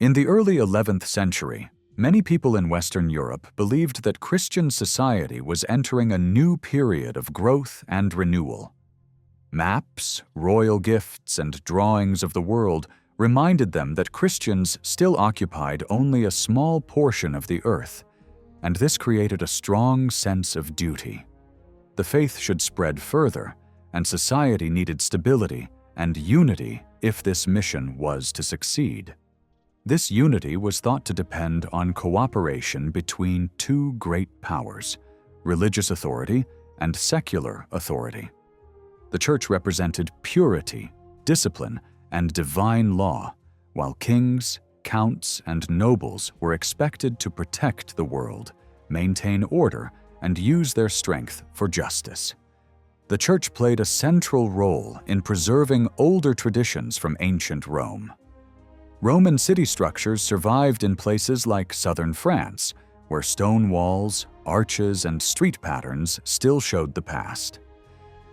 In the early 11th century, many people in Western Europe believed that Christian society was entering a new period of growth and renewal. Maps, royal gifts, and drawings of the world reminded them that Christians still occupied only a small portion of the earth, and this created a strong sense of duty. The faith should spread further, and society needed stability and unity if this mission was to succeed. This unity was thought to depend on cooperation between two great powers, religious authority and secular authority. The church represented purity, discipline, and divine law, while kings, counts, and nobles were expected to protect the world, maintain order, and use their strength for justice. The church played a central role in preserving older traditions from ancient Rome. Roman city structures survived in places like southern France, where stone walls, arches, and street patterns still showed the past.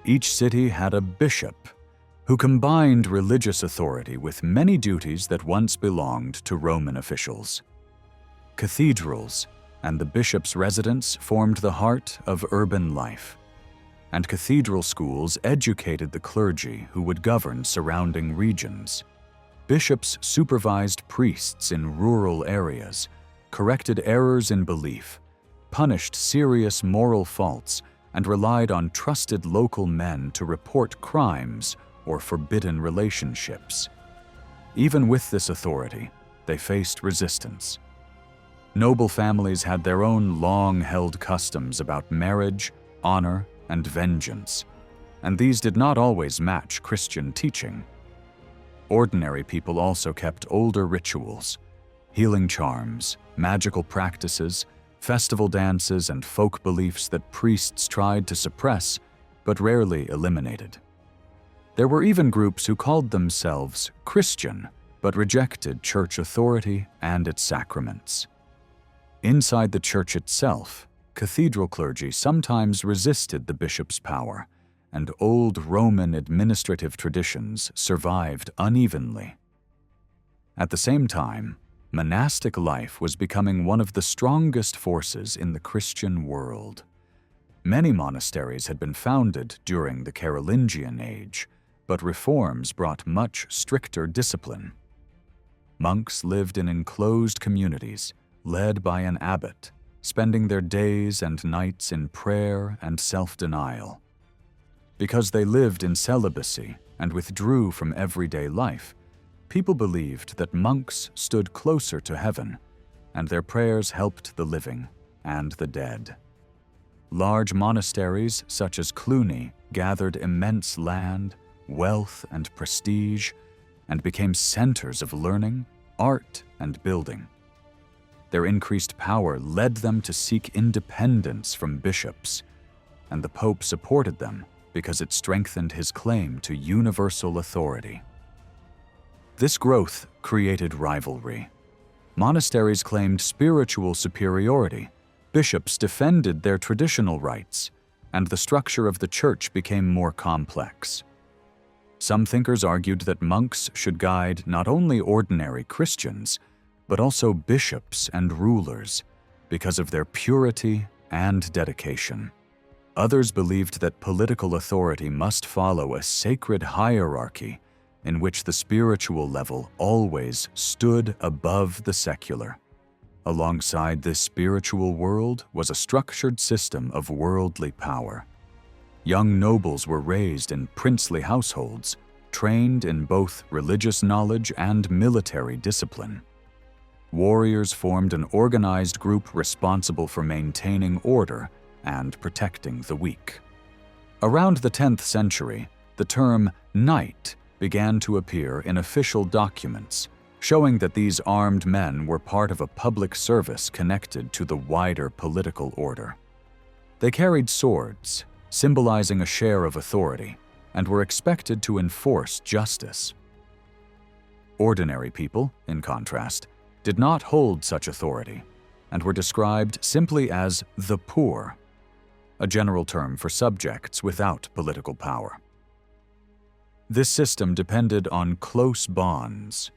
Each city had a bishop, who combined religious authority with many duties that once belonged to Roman officials. Cathedrals and the bishop's residence formed the heart of urban life, and cathedral schools educated the clergy who would govern surrounding regions. Bishops supervised priests in rural areas, corrected errors in belief, punished serious moral faults, and relied on trusted local men to report crimes or forbidden relationships. Even with this authority, they faced resistance. Noble families had their own long-held customs about marriage, honor, and vengeance, and these did not always match Christian teaching. Ordinary people also kept older rituals, healing charms, magical practices, festival dances, and folk beliefs that priests tried to suppress but rarely eliminated. There were even groups who called themselves Christian but rejected church authority and its sacraments. Inside the church itself, cathedral clergy sometimes resisted the bishop's power, and old Roman administrative traditions survived unevenly. At the same time, monastic life was becoming one of the strongest forces in the Christian world. Many monasteries had been founded during the Carolingian age, but reforms brought much stricter discipline. Monks lived in enclosed communities, led by an abbot, spending their days and nights in prayer and self-denial. Because they lived in celibacy and withdrew from everyday life, people believed that monks stood closer to heaven, and their prayers helped the living and the dead. Large monasteries such as Cluny gathered immense land, wealth, and prestige, and became centers of learning, art, and building. Their increased power led them to seek independence from bishops, and the Pope supported them because it strengthened his claim to universal authority. This growth created rivalry. Monasteries claimed spiritual superiority, bishops defended their traditional rights, and the structure of the church became more complex. Some thinkers argued that monks should guide not only ordinary Christians, but also bishops and rulers because of their purity and dedication. Others believed that political authority must follow a sacred hierarchy in which the spiritual level always stood above the secular. Alongside this spiritual world was a structured system of worldly power. Young nobles were raised in princely households, trained in both religious knowledge and military discipline. Warriors formed an organized group responsible for maintaining order and protecting the weak. Around the 10th century, the term knight began to appear in official documents, showing that these armed men were part of a public service connected to the wider political order. They carried swords, symbolizing a share of authority, and were expected to enforce justice. Ordinary people, in contrast, did not hold such authority and were described simply as the poor, a general term for subjects without political power. This system depended on close bonds.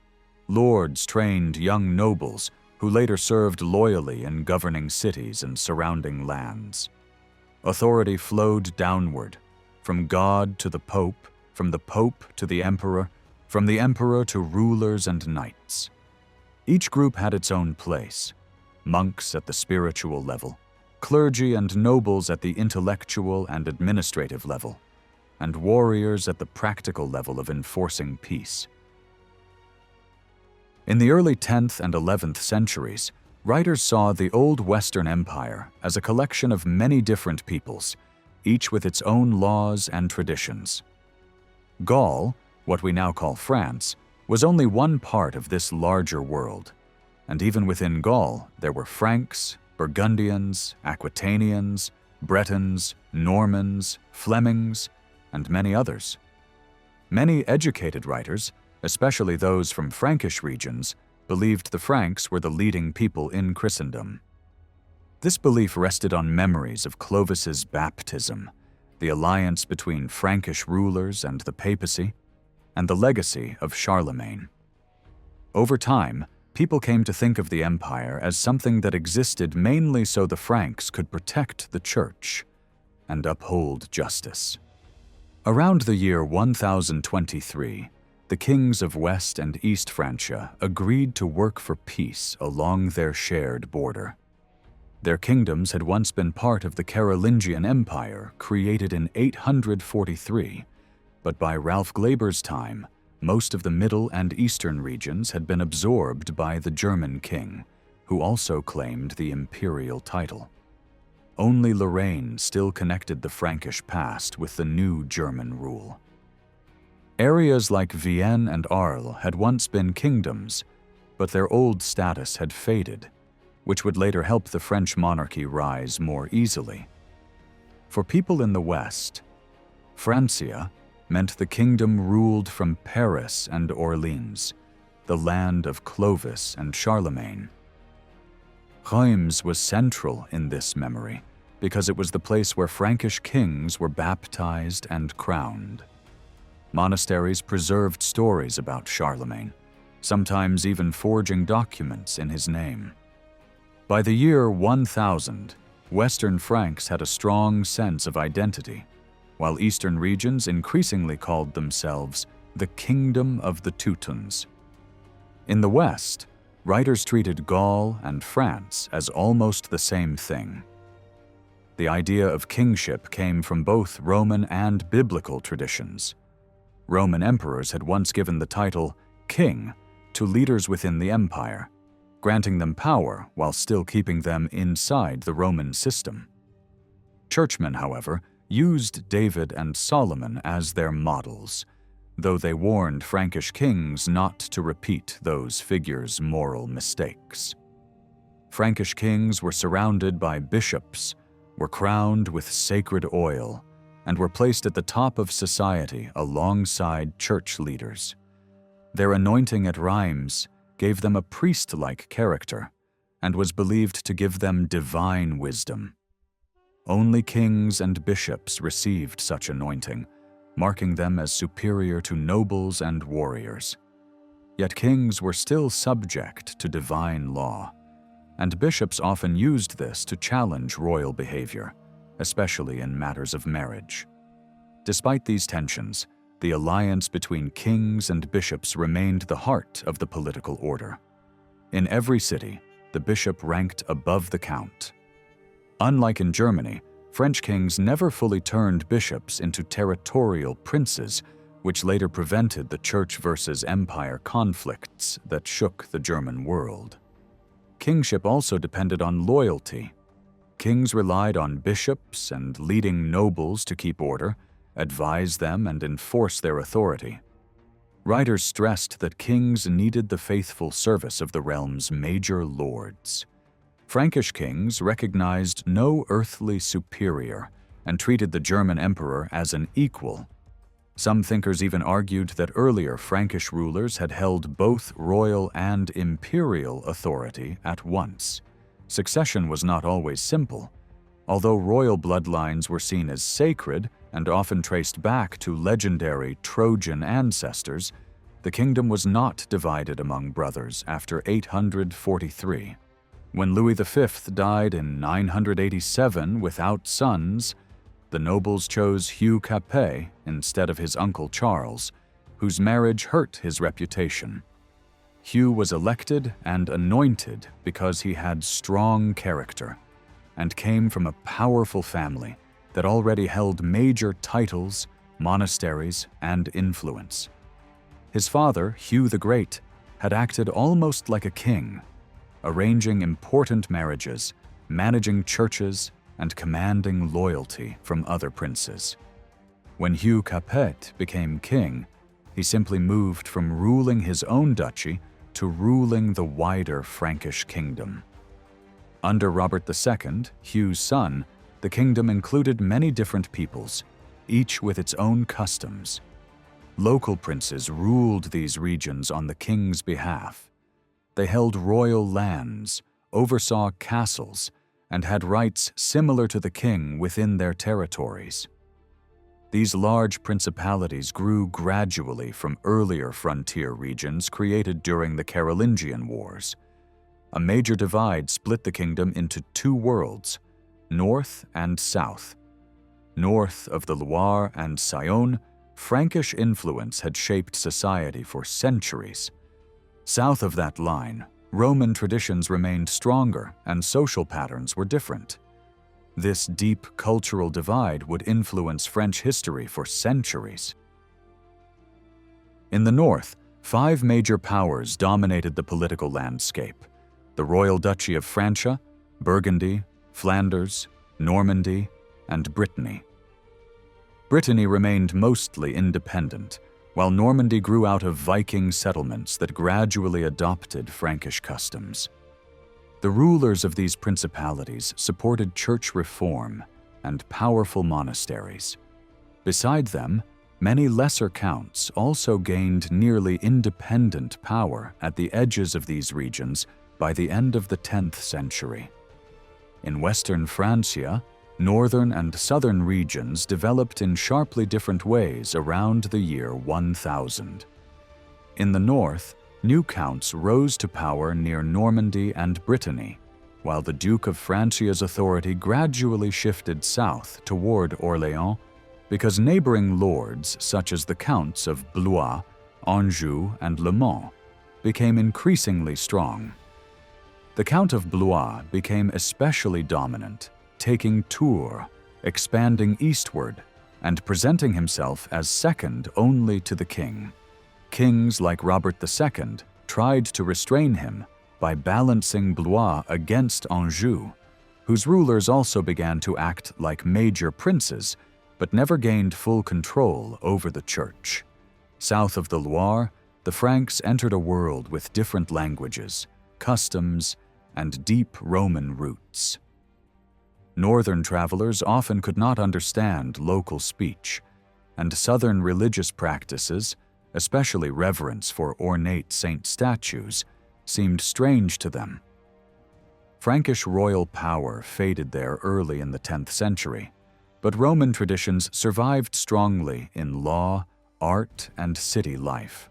Lords trained young nobles who later served loyally in governing cities and surrounding lands. Authority flowed downward, from God to the Pope, from the Pope to the Emperor, from the Emperor to rulers and knights. Each group had its own place: monks at the spiritual level, clergy and nobles at the intellectual and administrative level, and warriors at the practical level of enforcing peace. In the early 10th and 11th centuries, writers saw the Old Western Empire as a collection of many different peoples, each with its own laws and traditions. Gaul, what we now call France, was only one part of this larger world, and even within Gaul there were Franks, Burgundians, Aquitanians, Bretons, Normans, Flemings, and many others. Many educated writers, especially those from Frankish regions, believed the Franks were the leading people in Christendom. This belief rested on memories of Clovis's baptism, the alliance between Frankish rulers and the papacy, and the legacy of Charlemagne. Over time, people came to think of the empire as something that existed mainly so the Franks could protect the church and uphold justice. Around the year 1023, the kings of West and East Francia agreed to work for peace along their shared border. Their kingdoms had once been part of the Carolingian Empire, created in 843, but by Ralph Glaber's time, most of the Middle and Eastern regions had been absorbed by the German king, who also claimed the imperial title. Only Lorraine still connected the Frankish past with the new German rule. Areas like Vienne and Arles had once been kingdoms, but their old status had faded, which would later help the French monarchy rise more easily. For people in the West, Francia meant the kingdom ruled from Paris and Orleans, the land of Clovis and Charlemagne. Reims was central in this memory because it was the place where Frankish kings were baptized and crowned. Monasteries preserved stories about Charlemagne, sometimes even forging documents in his name. By the year 1000, Western Franks had a strong sense of identity, while Eastern regions increasingly called themselves the Kingdom of the Teutons. In the West, writers treated Gaul and France as almost the same thing. The idea of kingship came from both Roman and biblical traditions. Roman emperors had once given the title king to leaders within the empire, granting them power while still keeping them inside the Roman system. Churchmen, however, used David and Solomon as their models, though they warned Frankish kings not to repeat those figures' moral mistakes. Frankish kings were surrounded by bishops, were crowned with sacred oil, and were placed at the top of society alongside church leaders. Their anointing at Reims gave them a priest-like character and was believed to give them divine wisdom. Only kings and bishops received such anointing, marking them as superior to nobles and warriors. Yet kings were still subject to divine law, and bishops often used this to challenge royal behavior, especially in matters of marriage. Despite these tensions, the alliance between kings and bishops remained the heart of the political order. In every city, the bishop ranked above the count. Unlike in Germany, French kings never fully turned bishops into territorial princes, which later prevented the church versus empire conflicts that shook the German world. Kingship also depended on loyalty. Kings relied on bishops and leading nobles to keep order, advise them, and enforce their authority. Writers stressed that kings needed the faithful service of the realm's major lords. Frankish kings recognized no earthly superior and treated the German emperor as an equal. Some thinkers even argued that earlier Frankish rulers had held both royal and imperial authority at once. Succession was not always simple. Although royal bloodlines were seen as sacred and often traced back to legendary Trojan ancestors, the kingdom was not divided among brothers after 843. When Louis V died in 987 without sons, the nobles chose Hugh Capet instead of his uncle Charles, whose marriage hurt his reputation. Hugh was elected and anointed because he had strong character and came from a powerful family that already held major titles, monasteries, and influence. His father, Hugh the Great, had acted almost like a king, arranging important marriages, managing churches, and commanding loyalty from other princes. When Hugh Capet became king, he simply moved from ruling his own duchy to ruling the wider Frankish kingdom. Under Robert II, Hugh's son, the kingdom included many different peoples, each with its own customs. Local princes ruled these regions on the king's behalf. They held royal lands, oversaw castles, and had rights similar to the king within their territories. These large principalities grew gradually from earlier frontier regions created during the Carolingian Wars. A major divide split the kingdom into two worlds, north and south. North of the Loire and Saône, Frankish influence had shaped society for centuries. South of that line, Roman traditions remained stronger and social patterns were different. This deep cultural divide would influence French history for centuries. In the north, 5 major powers dominated the political landscape: the Royal Duchy of Francia, Burgundy, Flanders, Normandy, and Brittany. Brittany remained mostly independent, while Normandy grew out of Viking settlements that gradually adopted Frankish customs. The rulers of these principalities supported church reform and powerful monasteries. Beside them, many lesser counts also gained nearly independent power at the edges of these regions by the end of the 10th century. In western Francia, northern and southern regions developed in sharply different ways around the year 1000. In the north, new counts rose to power near Normandy and Brittany, while the Duke of Francia's authority gradually shifted south toward Orléans because neighboring lords such as the Counts of Blois, Anjou, and Le Mans became increasingly strong. The Count of Blois became especially dominant, taking Tours, expanding eastward, and presenting himself as second only to the king. Kings like Robert II tried to restrain him by balancing Blois against Anjou, whose rulers also began to act like major princes but never gained full control over the church. South of the Loire, the Franks entered a world with different languages, customs, and deep Roman roots. Northern travelers often could not understand local speech, and southern religious practices, especially reverence for ornate saint statues, seemed strange to them. Frankish royal power faded there early in the 10th century, but Roman traditions survived strongly in law, art, and city life.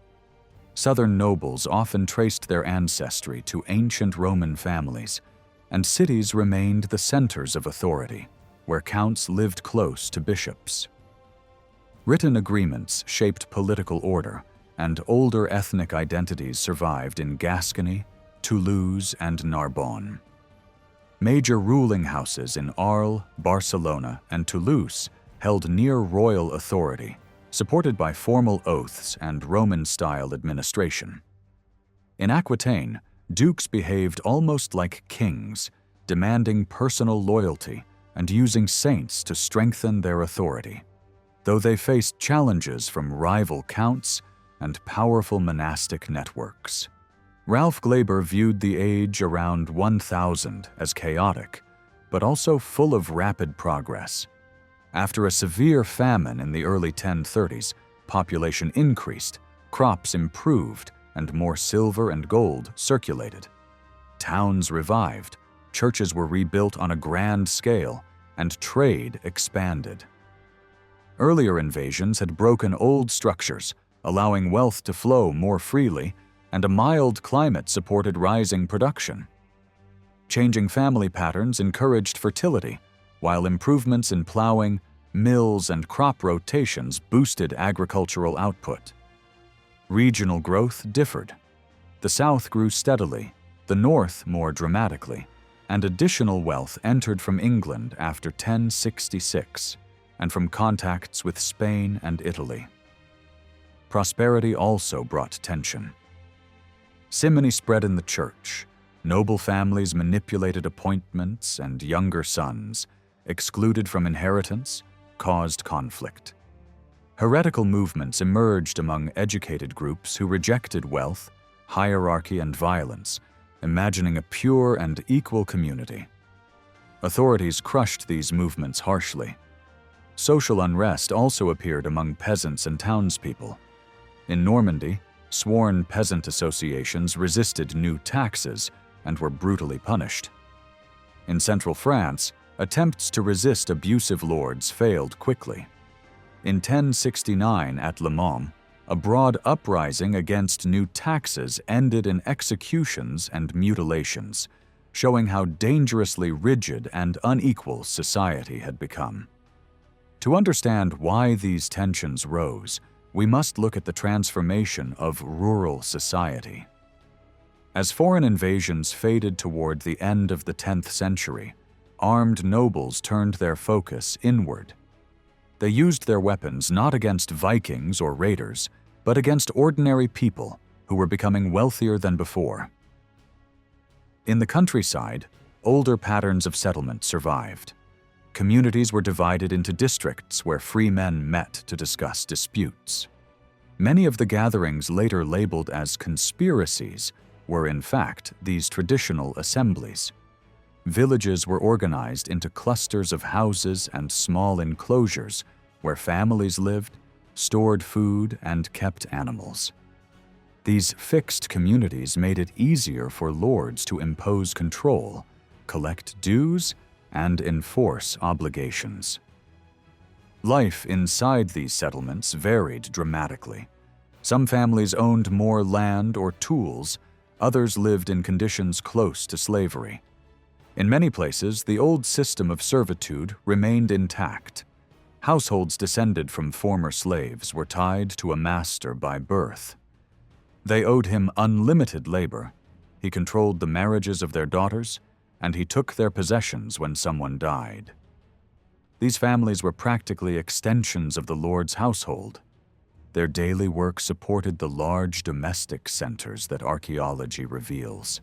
Southern nobles often traced their ancestry to ancient Roman families, and cities remained the centers of authority, where counts lived close to bishops. Written agreements shaped political order, and older ethnic identities survived in Gascony, Toulouse, and Narbonne. Major ruling houses in Arles, Barcelona, and Toulouse held near-royal authority, supported by formal oaths and Roman-style administration. In Aquitaine, dukes behaved almost like kings, demanding personal loyalty and using saints to strengthen their authority, though they faced challenges from rival counts and powerful monastic networks. Ralph Glaber viewed the age around 1000 as chaotic, but also full of rapid progress. After a severe famine in the early 1030s, population increased, crops improved, and more silver and gold circulated. Towns revived, churches were rebuilt on a grand scale, and trade expanded. Earlier invasions had broken old structures, allowing wealth to flow more freely, and a mild climate supported rising production. Changing family patterns encouraged fertility, while improvements in plowing, mills, and crop rotations boosted agricultural output. Regional growth differed. The south grew steadily, the north more dramatically, and additional wealth entered from England after 1066 and from contacts with Spain and Italy. Prosperity also brought tension. Simony spread in the church. Noble families manipulated appointments, and younger sons, excluded from inheritance, caused conflict. Heretical movements emerged among educated groups who rejected wealth, hierarchy, and violence, imagining a pure and equal community. Authorities crushed these movements harshly. Social unrest also appeared among peasants and townspeople. In Normandy, sworn peasant associations resisted new taxes and were brutally punished. In central France, attempts to resist abusive lords failed quickly. In 1069 at Le Mans, a broad uprising against new taxes ended in executions and mutilations, showing how dangerously rigid and unequal society had become. To understand why these tensions rose, we must look at the transformation of rural society. As foreign invasions faded toward the end of the 10th century, armed nobles turned their focus inward. They used their weapons not against Vikings or raiders, but against ordinary people who were becoming wealthier than before. In the countryside, older patterns of settlement survived. Communities were divided into districts where free men met to discuss disputes. Many of the gatherings later labeled as conspiracies were in fact these traditional assemblies. Villages were organized into clusters of houses and small enclosures where families lived, stored food, and kept animals. These fixed communities made it easier for lords to impose control, collect dues, and enforce obligations. Life inside these settlements varied dramatically. Some families owned more land or tools, others lived in conditions close to slavery. In many places, the old system of servitude remained intact. Households descended from former slaves were tied to a master by birth. They owed him unlimited labor. He controlled the marriages of their daughters, and he took their possessions when someone died. These families were practically extensions of the lord's household. Their daily work supported the large domestic centers that archaeology reveals.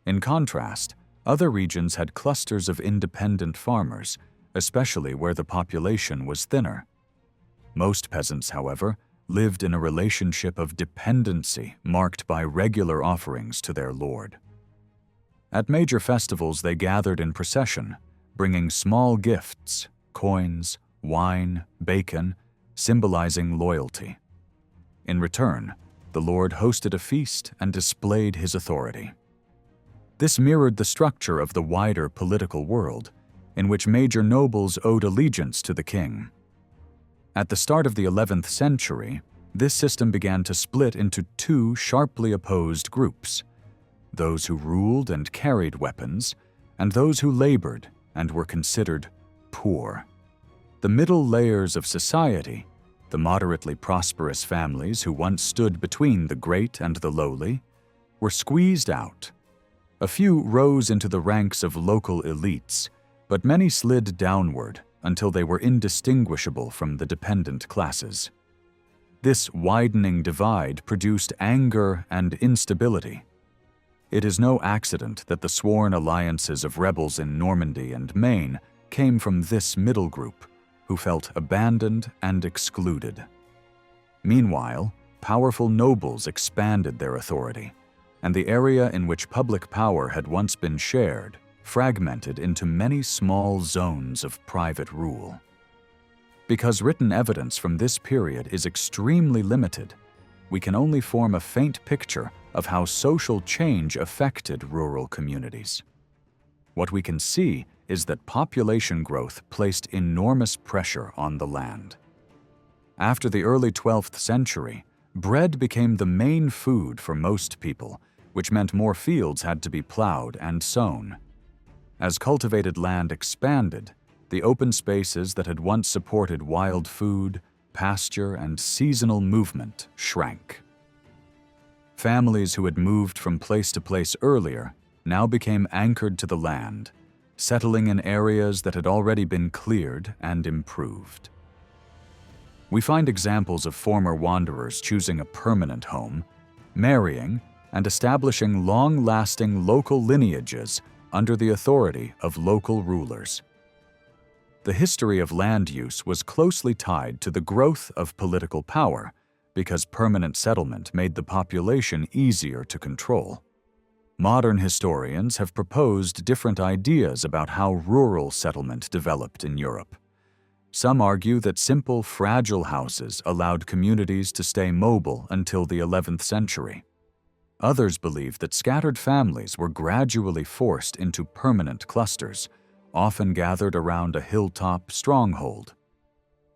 In contrast, other regions had clusters of independent farmers, especially where the population was thinner. Most peasants, however, lived in a relationship of dependency marked by regular offerings to their lord. At major festivals, they gathered in procession, bringing small gifts, coins, wine, bacon, symbolizing loyalty. In return, the lord hosted a feast and displayed his authority. This mirrored the structure of the wider political world, in which major nobles owed allegiance to the king. At the start of the 11th century, this system began to split into two sharply opposed groups: those who ruled and carried weapons, and those who labored and were considered poor. The middle layers of society, the moderately prosperous families who once stood between the great and the lowly, were squeezed out. A few rose into the ranks of local elites, but many slid downward until they were indistinguishable from the dependent classes. This widening divide produced anger and instability. It is no accident that the sworn alliances of rebels in Normandy and Maine came from this middle group, who felt abandoned and excluded. Meanwhile, powerful nobles expanded their authority, and the area in which public power had once been shared fragmented into many small zones of private rule. Because written evidence from this period is extremely limited, we can only form a faint picture of how social change affected rural communities. What we can see is that population growth placed enormous pressure on the land. After the early 12th century, Bread became the main food for most people, which meant more fields had to be plowed and sown. As cultivated land expanded, the open spaces that had once supported wild food, pasture, and seasonal movement shrank. Families who had moved from place to place earlier now became anchored to the land, settling in areas that had already been cleared and improved. We find examples of former wanderers choosing a permanent home, marrying, and establishing long-lasting local lineages under the authority of local rulers. The history of land use was closely tied to the growth of political power because permanent settlement made the population easier to control. Modern historians have proposed different ideas about how rural settlement developed in Europe. Some argue that simple, fragile houses allowed communities to stay mobile until the 11th century. Others believe that scattered families were gradually forced into permanent clusters, often gathered around a hilltop stronghold.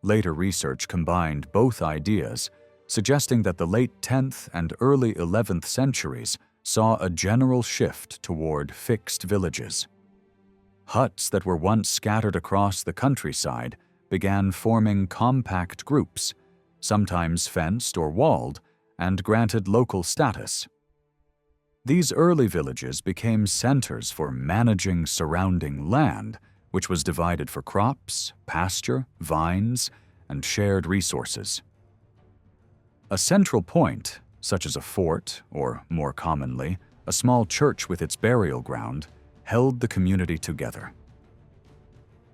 Later research combined both ideas, suggesting that the late 10th and early 11th centuries saw a general shift toward fixed villages. Huts that were once scattered across the countryside began forming compact groups, sometimes fenced or walled, and granted local status. These early villages became centers for managing surrounding land, which was divided for crops, pasture, vines, and shared resources. A central point, such as a fort, or more commonly, a small church with its burial ground, held the community together.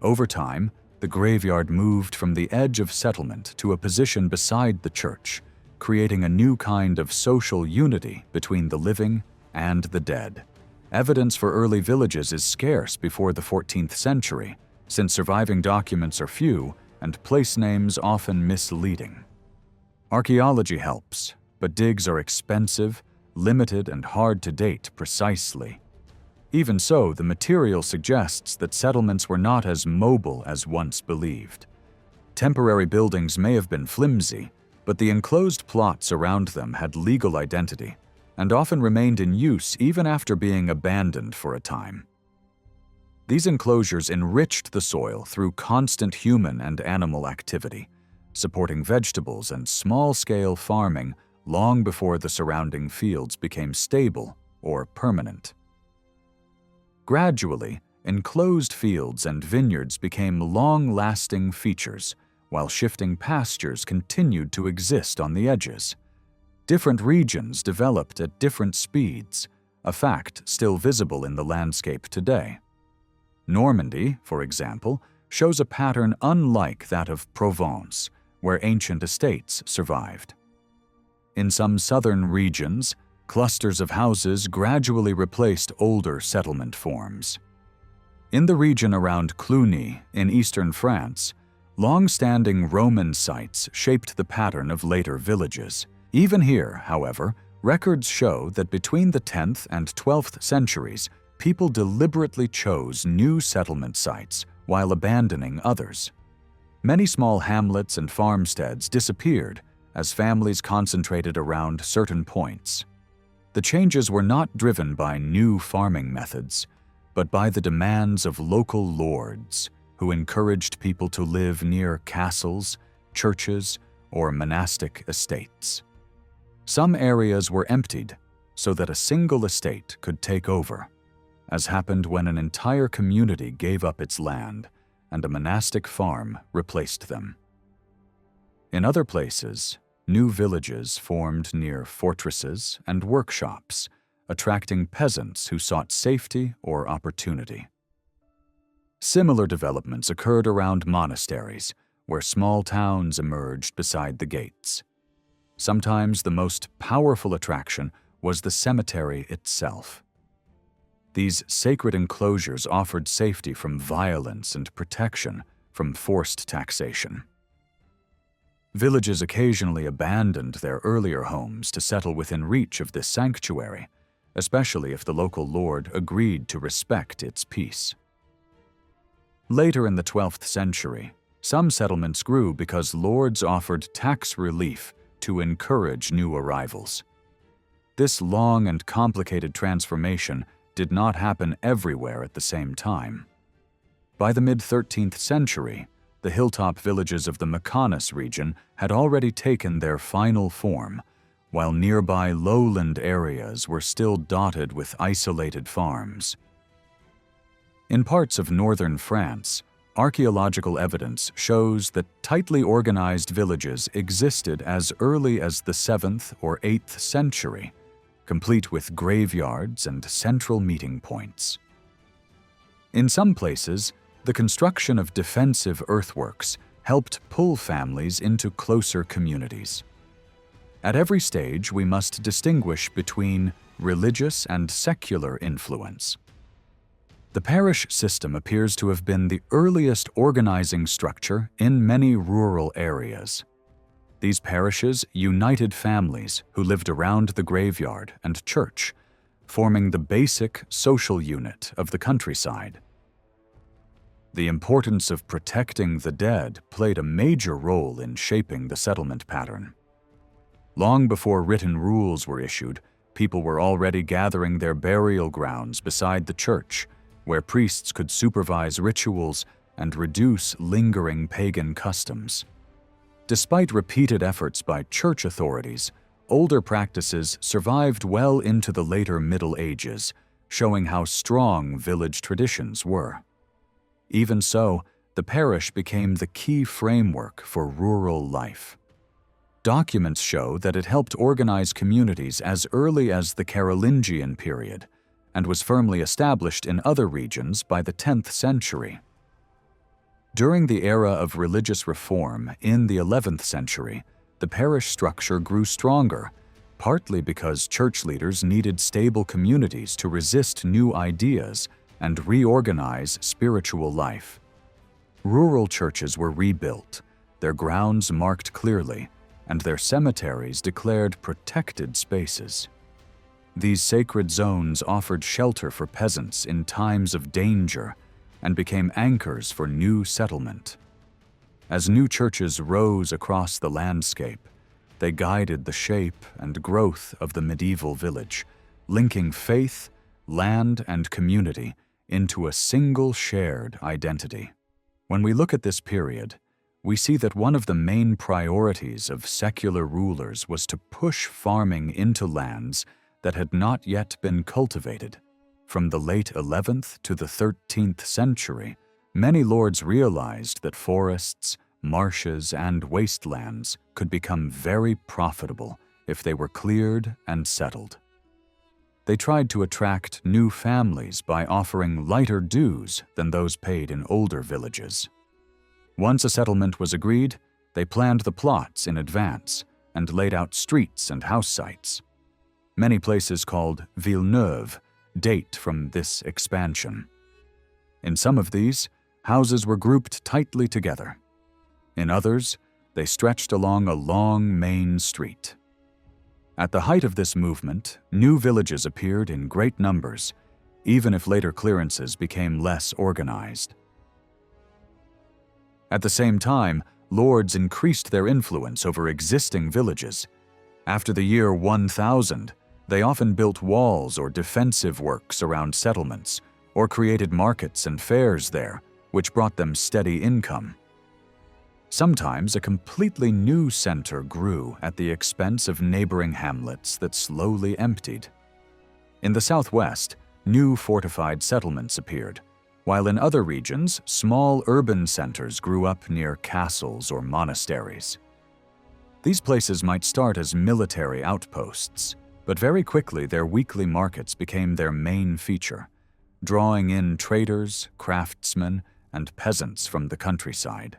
Over time, the graveyard moved from the edge of settlement to a position beside the church, creating a new kind of social unity between the living and the dead. Evidence for early villages is scarce before the 14th century, since surviving documents are few and place names often misleading. Archaeology helps, but digs are expensive, limited, and hard to date precisely. Even so, the material suggests that settlements were not as mobile as once believed. Temporary buildings may have been flimsy, but the enclosed plots around them had legal identity and often remained in use even after being abandoned for a time. These enclosures enriched the soil through constant human and animal activity, supporting vegetables and small-scale farming long before the surrounding fields became stable or permanent. Gradually, enclosed fields and vineyards became long-lasting features, while shifting pastures continued to exist on the edges. Different regions developed at different speeds, a fact still visible in the landscape today. Normandy, for example, shows a pattern unlike that of Provence, where ancient estates survived. In some southern regions, clusters of houses gradually replaced older settlement forms. In the region around Cluny, in eastern France, long-standing Roman sites shaped the pattern of later villages. Even here, however, records show that between the 10th and 12th centuries, people deliberately chose new settlement sites while abandoning others. Many small hamlets and farmsteads disappeared as families concentrated around certain points. The changes were not driven by new farming methods, but by the demands of local lords who encouraged people to live near castles, churches, or monastic estates. Some areas were emptied so that a single estate could take over, as happened when an entire community gave up its land and a monastic farm replaced them. In other places, new villages formed near fortresses and workshops, attracting peasants who sought safety or opportunity. Similar developments occurred around monasteries, where small towns emerged beside the gates. Sometimes the most powerful attraction was the cemetery itself. These sacred enclosures offered safety from violence and protection from forced taxation. Villages occasionally abandoned their earlier homes to settle within reach of this sanctuary, especially if the local lord agreed to respect its peace. Later in the 12th century, some settlements grew because lords offered tax relief to encourage new arrivals. This long and complicated transformation did not happen everywhere at the same time. By the mid-13th century, the hilltop villages of the Mechonis region had already taken their final form, while nearby lowland areas were still dotted with isolated farms. In parts of northern France, archaeological evidence shows that tightly organized villages existed as early as the 7th or 8th century, complete with graveyards and central meeting points. In some places, the construction of defensive earthworks helped pull families into closer communities. At every stage, we must distinguish between religious and secular influence. The parish system appears to have been the earliest organizing structure in many rural areas. These parishes united families who lived around the graveyard and church, forming the basic social unit of the countryside. The importance of protecting the dead played a major role in shaping the settlement pattern. Long before written rules were issued, people were already gathering their burial grounds beside the church, where priests could supervise rituals and reduce lingering pagan customs. Despite repeated efforts by church authorities, older practices survived well into the later Middle Ages, showing how strong village traditions were. Even so, the parish became the key framework for rural life. Documents show that it helped organize communities as early as the Carolingian period, and was firmly established in other regions by the 10th century. During the era of religious reform in the 11th century, the parish structure grew stronger, partly because church leaders needed stable communities to resist new ideas and reorganize spiritual life. Rural churches were rebuilt, their grounds marked clearly, and their cemeteries declared protected spaces. These sacred zones offered shelter for peasants in times of danger and became anchors for new settlement. As new churches rose across the landscape, they guided the shape and growth of the medieval village, linking faith, land, and community into a single shared identity. When we look at this period, we see that one of the main priorities of secular rulers was to push farming into lands that had not yet been cultivated. From the late 11th to the 13th century, many lords realized that forests, marshes, and wastelands could become very profitable if they were cleared and settled. They tried to attract new families by offering lighter dues than those paid in older villages. Once a settlement was agreed, they planned the plots in advance and laid out streets and house sites. Many places called Villeneuve date from this expansion. In some of these, houses were grouped tightly together. In others, they stretched along a long main street. At the height of this movement, new villages appeared in great numbers, even if later clearances became less organized. At the same time, lords increased their influence over existing villages. After the year 1000, they often built walls or defensive works around settlements, or created markets and fairs there, which brought them steady income. Sometimes a completely new center grew at the expense of neighboring hamlets that slowly emptied. In the southwest, new fortified settlements appeared, while in other regions, small urban centers grew up near castles or monasteries. These places might start as military outposts, but very quickly their weekly markets became their main feature, drawing in traders, craftsmen, and peasants from the countryside.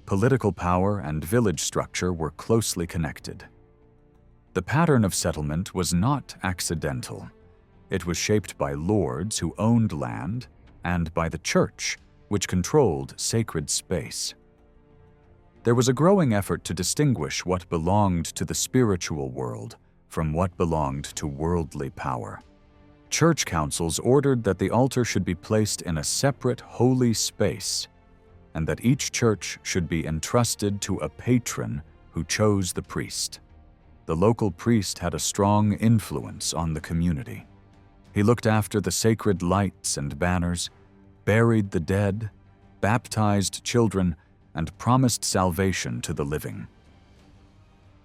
Political power and village structure were closely connected. The pattern of settlement was not accidental. It was shaped by lords who owned land and by the church, which controlled sacred space. There was a growing effort to distinguish what belonged to the spiritual world from what belonged to worldly power. Church councils ordered that the altar should be placed in a separate holy space, and that each church should be entrusted to a patron who chose the priest. The local priest had a strong influence on the community. He looked after the sacred lights and banners, buried the dead, baptized children, and promised salvation to the living.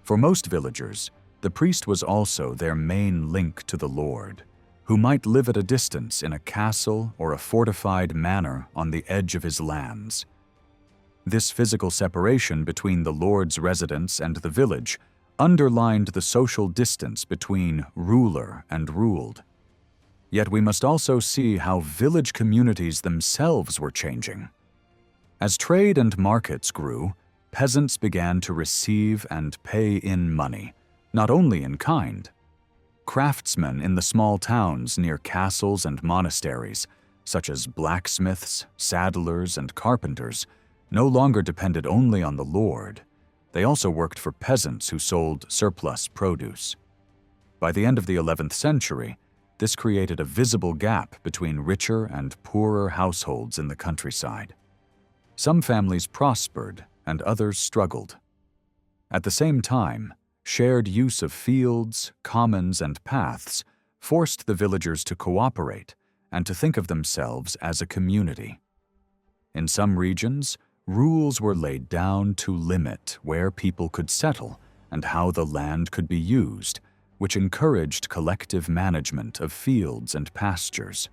For most villagers, the priest was also their main link to the Lord, who might live at a distance in a castle or a fortified manor on the edge of his lands. This physical separation between the Lord's residence and the village underlined the social distance between ruler and ruled. Yet we must also see how village communities themselves were changing. As trade and markets grew, peasants began to receive and pay in money, not only in kind. Craftsmen in the small towns near castles and monasteries, such as blacksmiths, saddlers, and carpenters, no longer depended only on the Lord. They also worked for peasants who sold surplus produce. By the end of the 11th century, this created a visible gap between richer and poorer households in the countryside. Some families prospered and others struggled. At the same time, shared use of fields, commons, and paths forced the villagers to cooperate and to think of themselves as a community. In some regions, rules were laid down to limit where people could settle and how the land could be used, which encouraged collective management of fields and pastures.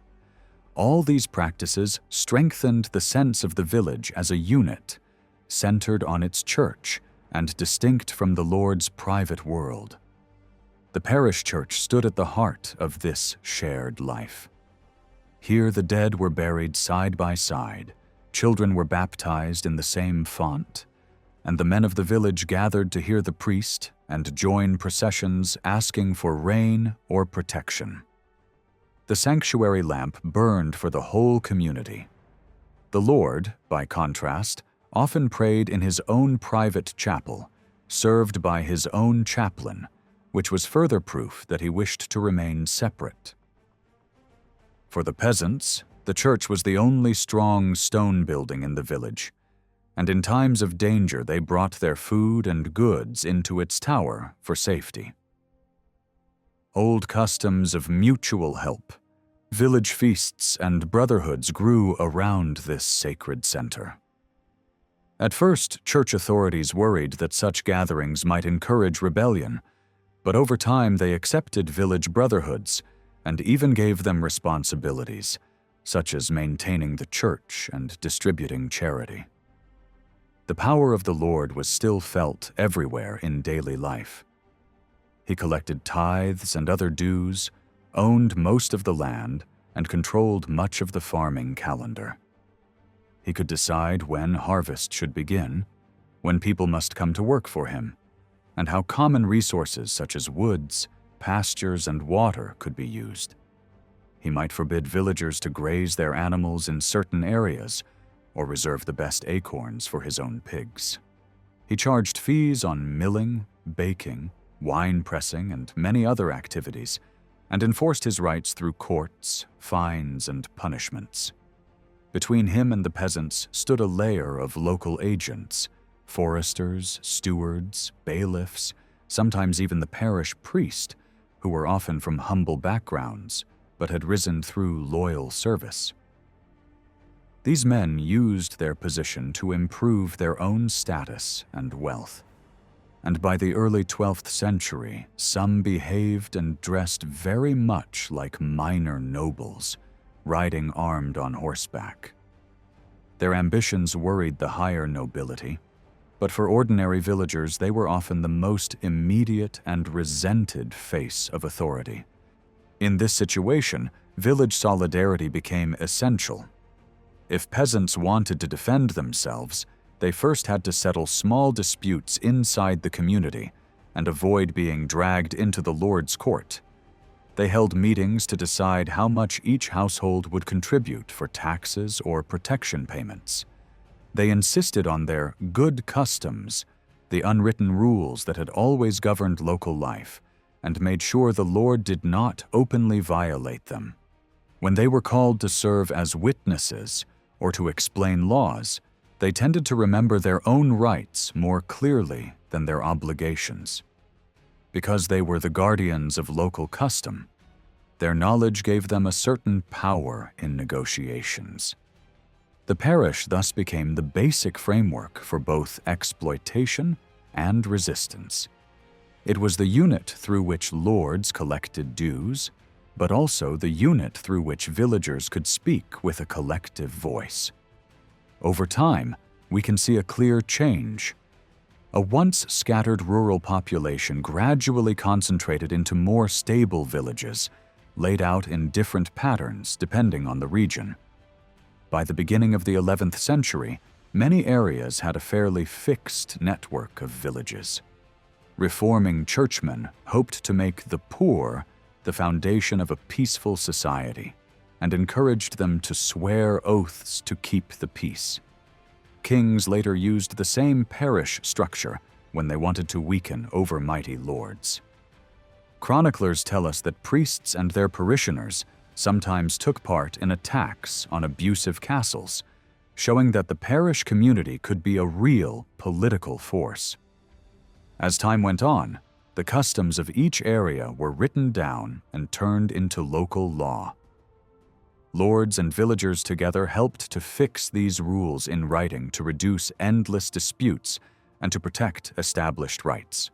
All these practices strengthened the sense of the village as a unit, centered on its church and distinct from the Lord's private world. The parish church stood at the heart of this shared life. Here the dead were buried side by side, children were baptized in the same font, and the men of the village gathered to hear the priest and join processions asking for rain or protection. The sanctuary lamp burned for the whole community. The Lord, by contrast, often prayed in his own private chapel, served by his own chaplain, which was further proof that he wished to remain separate. For the peasants, the church was the only strong stone building in the village, and in times of danger they brought their food and goods into its tower for safety. Old customs of mutual help, village feasts, and brotherhoods grew around this sacred center. At first, church authorities worried that such gatherings might encourage rebellion, but over time they accepted village brotherhoods and even gave them responsibilities, such as maintaining the church and distributing charity. The power of the Lord was still felt everywhere in daily life. He collected tithes and other dues, owned most of the land, and controlled much of the farming calendar. He could decide when harvest should begin, when people must come to work for him, and how common resources such as woods, pastures, and water could be used. He might forbid villagers to graze their animals in certain areas, or reserve the best acorns for his own pigs. He charged fees on milling, baking, wine pressing, and many other activities, and enforced his rights through courts, fines, and punishments. Between him and the peasants stood a layer of local agents, foresters, stewards, bailiffs, sometimes even the parish priest, who were often from humble backgrounds, but had risen through loyal service. These men used their position to improve their own status and wealth, and by the early 12th century, some behaved and dressed very much like minor nobles, riding armed on horseback. Their ambitions worried the higher nobility, but for ordinary villagers they were often the most immediate and resented face of authority. In this situation, village solidarity became essential. If peasants wanted to defend themselves, they first had to settle small disputes inside the community and avoid being dragged into the Lord's court. They held meetings to decide how much each household would contribute for taxes or protection payments. They insisted on their good customs, the unwritten rules that had always governed local life, and made sure the Lord did not openly violate them. When they were called to serve as witnesses or to explain laws, they tended to remember their own rights more clearly than their obligations. Because they were the guardians of local custom, their knowledge gave them a certain power in negotiations. The parish thus became the basic framework for both exploitation and resistance. It was the unit through which lords collected dues, but also the unit through which villagers could speak with a collective voice. Over time, we can see a clear change. A once scattered rural population gradually concentrated into more stable villages, laid out in different patterns depending on the region. By the beginning of the 11th century, many areas had a fairly fixed network of villages. Reforming churchmen hoped to make the poor the foundation of a peaceful society and encouraged them to swear oaths to keep the peace. Kings later used the same parish structure when they wanted to weaken overmighty lords. Chroniclers tell us that priests and their parishioners sometimes took part in attacks on abusive castles, showing that the parish community could be a real political force. As time went on, the customs of each area were written down and turned into local law. Lords and villagers together helped to fix these rules in writing to reduce endless disputes and to protect established rights.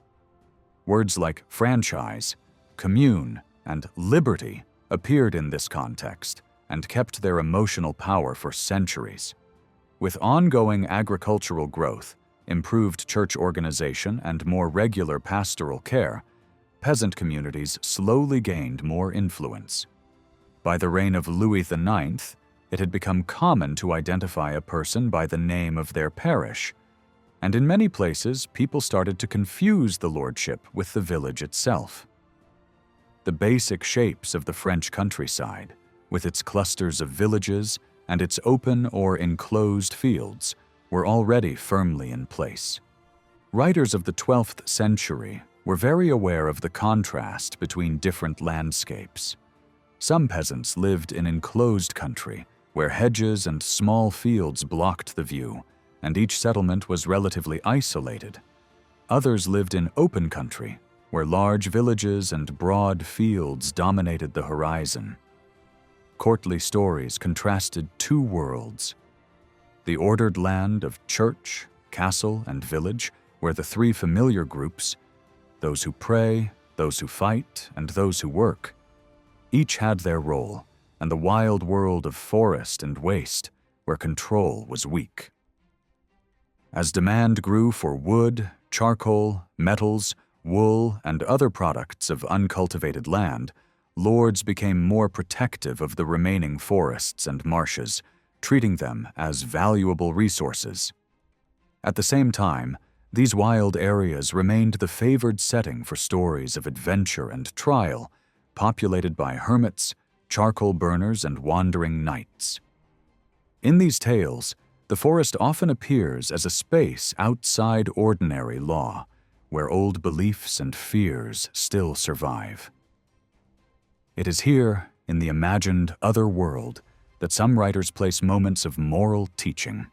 Words like franchise, commune, and liberty appeared in this context and kept their emotional power for centuries. With ongoing agricultural growth, improved church organization, and more regular pastoral care, peasant communities slowly gained more influence. By the reign of Louis IX, it had become common to identify a person by the name of their parish, and in many places people started to confuse the lordship with the village itself. The basic shapes of the French countryside, with its clusters of villages and its open or enclosed fields, were already firmly in place. Writers of the 12th century were very aware of the contrast between different landscapes. Some peasants lived in enclosed country, where hedges and small fields blocked the view, and each settlement was relatively isolated. Others lived in open country, where large villages and broad fields dominated the horizon. Courtly stories contrasted two worlds. The ordered land of church, castle, and village were the three familiar groups: those who pray, those who fight, and those who work. Each had their role, and the wild world of forest and waste, where control was weak. As demand grew for wood, charcoal, metals, wool, and other products of uncultivated land, lords became more protective of the remaining forests and marshes, treating them as valuable resources. At the same time, these wild areas remained the favored setting for stories of adventure and trial, populated by hermits, charcoal burners, and wandering knights. In these tales, the forest often appears as a space outside ordinary law, where old beliefs and fears still survive. It is here, in the imagined other world, that some writers place moments of moral teaching.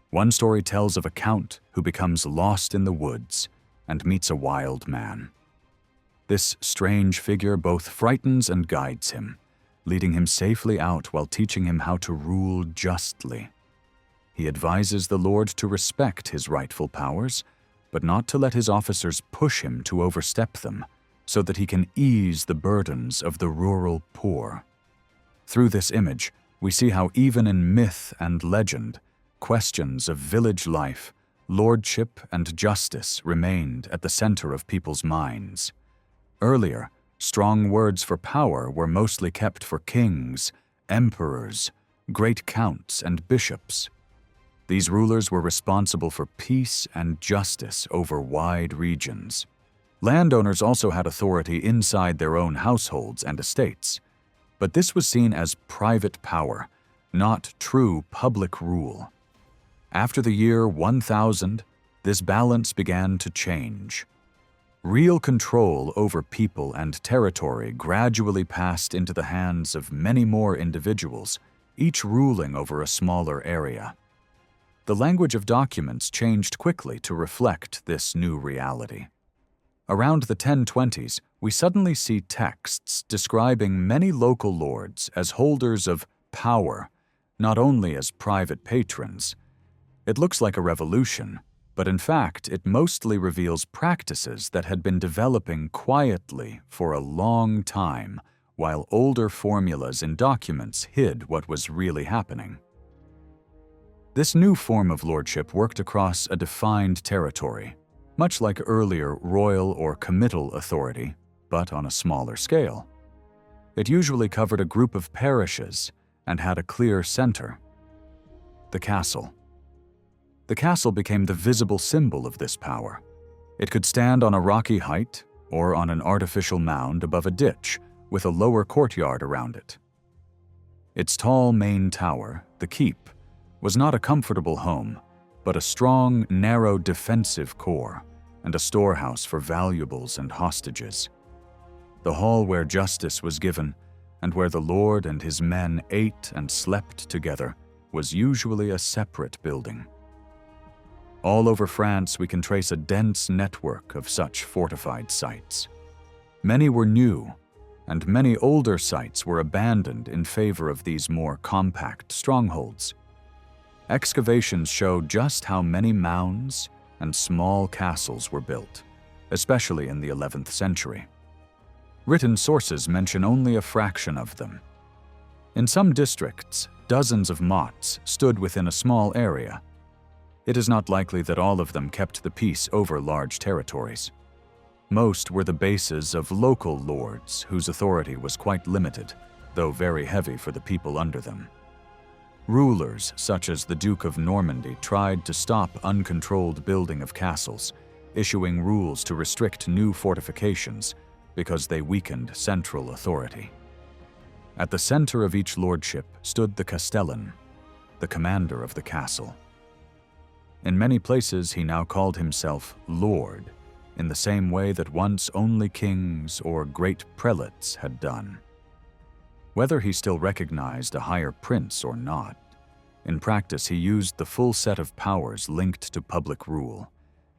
One story tells of a count who becomes lost in the woods and meets a wild man. This strange figure both frightens and guides him, leading him safely out while teaching him how to rule justly. He advises the lord to respect his rightful powers, but not to let his officers push him to overstep them, so that he can ease the burdens of the rural poor. Through this image, we see how even in myth and legend, questions of village life, lordship, and justice remained at the center of people's minds. Earlier, strong words for power were mostly kept for kings, emperors, great counts, and bishops. These rulers were responsible for peace and justice over wide regions. Landowners also had authority inside their own households and estates, but this was seen as private power, not true public rule. After the year 1000, this balance began to change. Real control over people and territory gradually passed into the hands of many more individuals, each ruling over a smaller area. The language of documents changed quickly to reflect this new reality. Around the 1020s, we suddenly see texts describing many local lords as holders of power, not only as private patrons. It looks like a revolution, but in fact it mostly reveals practices that had been developing quietly for a long time, while older formulas in documents hid what was really happening. This new form of lordship worked across a defined territory, much like earlier royal or committal authority, but on a smaller scale. It usually covered a group of parishes and had a clear center: the castle. The castle became the visible symbol of this power. It could stand on a rocky height or on an artificial mound above a ditch with a lower courtyard around it. Its tall main tower, the keep, was not a comfortable home, but a strong, narrow defensive core and a storehouse for valuables and hostages. The hall where justice was given and where the lord and his men ate and slept together was usually a separate building. All over France, we can trace a dense network of such fortified sites. Many were new, and many older sites were abandoned in favor of these more compact strongholds. Excavations show just how many mounds and small castles were built, especially in the 11th century. Written sources mention only a fraction of them. In some districts, dozens of mottes stood within a small area. It is not likely that all of them kept the peace over large territories. Most were the bases of local lords whose authority was quite limited, though very heavy for the people under them. Rulers such as the Duke of Normandy tried to stop uncontrolled building of castles, issuing rules to restrict new fortifications because they weakened central authority. At the center of each lordship stood the castellan, the commander of the castle. In many places he now called himself Lord, in the same way that once only kings or great prelates had done. Whether he still recognized a higher prince or not, in practice he used the full set of powers linked to public rule.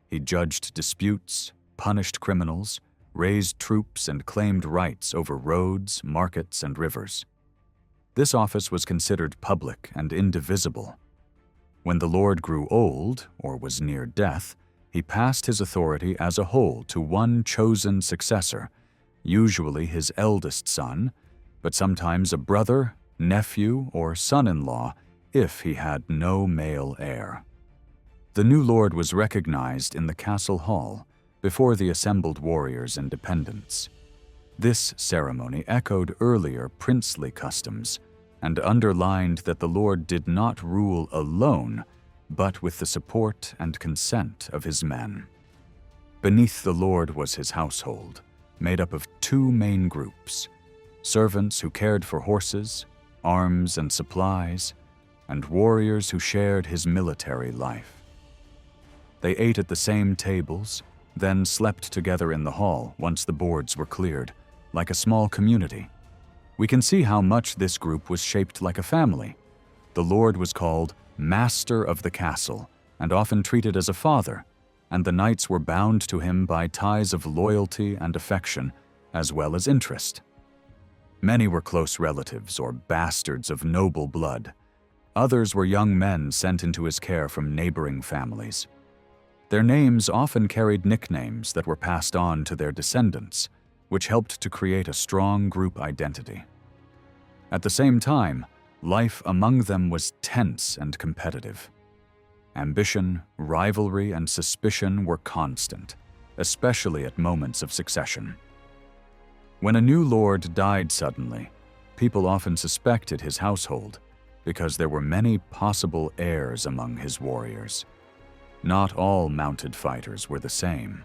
He judged disputes, punished criminals, raised troops, and claimed rights over roads, markets, and rivers. This office was considered public and indivisible. When the lord grew old, or was near death, he passed his authority as a whole to one chosen successor, usually his eldest son, but sometimes a brother, nephew, or son-in-law if he had no male heir. The new lord was recognized in the castle hall before the assembled warriors and dependents. This ceremony echoed earlier princely customs and underlined that the lord did not rule alone, but with the support and consent of his men. Beneath the lord was his household, made up of two main groups: servants who cared for horses, arms and supplies, and warriors who shared his military life. They ate at the same tables, then slept together in the hall once the boards were cleared, like a small community. We can see how much this group was shaped like a family. The lord was called master of the castle and often treated as a father, and the knights were bound to him by ties of loyalty and affection, as well as interest. Many were close relatives or bastards of noble blood. Others were young men sent into his care from neighboring families. Their names often carried nicknames that were passed on to their descendants, which helped to create a strong group identity. At the same time, life among them was tense and competitive. Ambition, rivalry, and suspicion were constant, especially at moments of succession. When a new lord died suddenly, people often suspected his household because there were many possible heirs among his warriors. Not all mounted fighters were the same.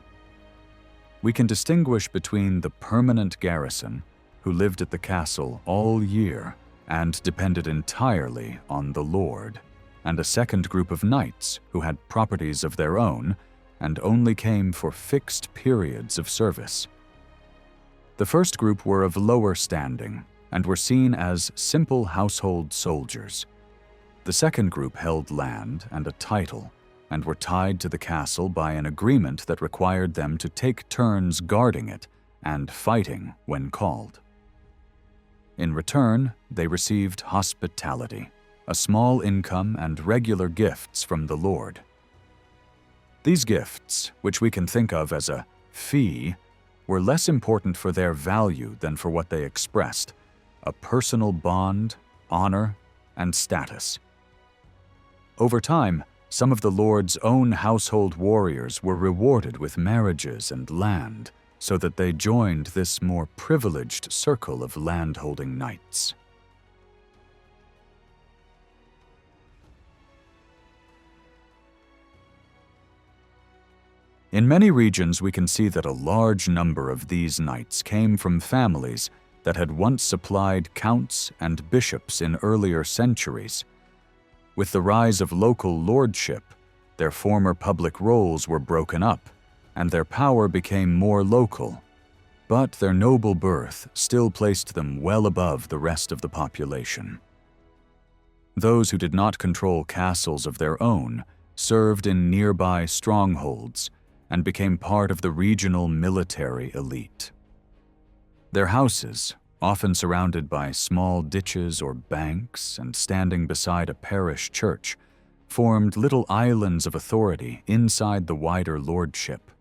We can distinguish between the permanent garrison, who lived at the castle all year and depended entirely on the lord, and a second group of knights who had properties of their own and only came for fixed periods of service. The first group were of lower standing and were seen as simple household soldiers. The second group held land and a title, and were tied to the castle by an agreement that required them to take turns guarding it and fighting when called. In return, they received hospitality, a small income and regular gifts from the Lord. These gifts, which we can think of as a fee, were less important for their value than for what they expressed: a personal bond, honor, and status. Over time, some of the Lord's own household warriors were rewarded with marriages and land, so that they joined this more privileged circle of landholding knights. In many regions, we can see that a large number of these knights came from families that had once supplied counts and bishops in earlier centuries. With the rise of local lordship, their former public roles were broken up, and their power became more local. But their noble birth still placed them well above the rest of the population. Those who did not control castles of their own served in nearby strongholds and became part of the regional military elite. Their houses, often surrounded by small ditches or banks and standing beside a parish church, formed little islands of authority inside the wider lordship.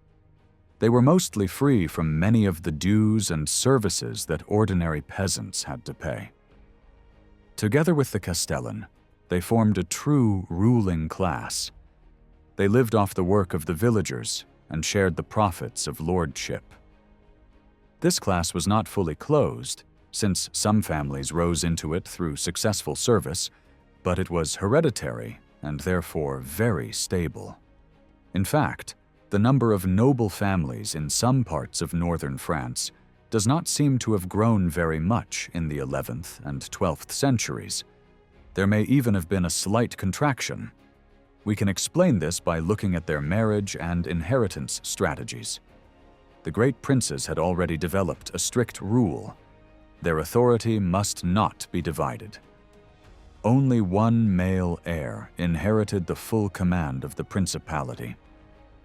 They were mostly free from many of the dues and services that ordinary peasants had to pay. Together with the castellan, they formed a true ruling class. They lived off the work of the villagers and shared the profits of lordship. This class was not fully closed, since some families rose into it through successful service, but it was hereditary and therefore very stable. In fact, the number of noble families in some parts of northern France does not seem to have grown very much in the 11th and 12th centuries. There may even have been a slight contraction. We can explain this by looking at their marriage and inheritance strategies. The great princes had already developed a strict rule: their authority must not be divided. Only one male heir inherited the full command of the principality.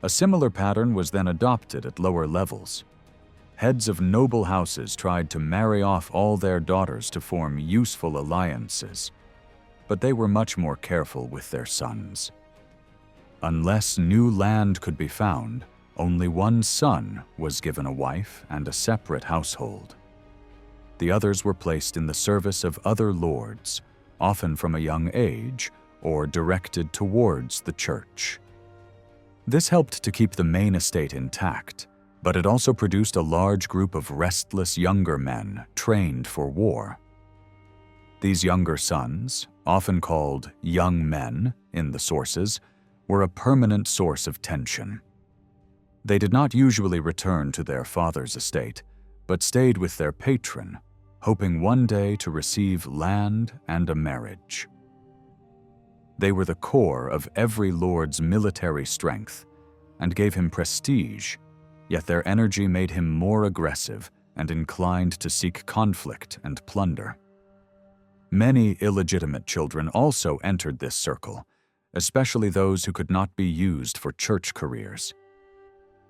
A similar pattern was then adopted at lower levels. Heads of noble houses tried to marry off all their daughters to form useful alliances, but they were much more careful with their sons. Unless new land could be found, only one son was given a wife and a separate household. The others were placed in the service of other lords, often from a young age, or directed towards the church. This helped to keep the main estate intact, but it also produced a large group of restless younger men trained for war. These younger sons, often called young men in the sources, were a permanent source of tension. They did not usually return to their father's estate, but stayed with their patron, hoping one day to receive land and a marriage. They were the core of every lord's military strength and gave him prestige, yet their energy made him more aggressive and inclined to seek conflict and plunder. Many illegitimate children also entered this circle, especially those who could not be used for church careers.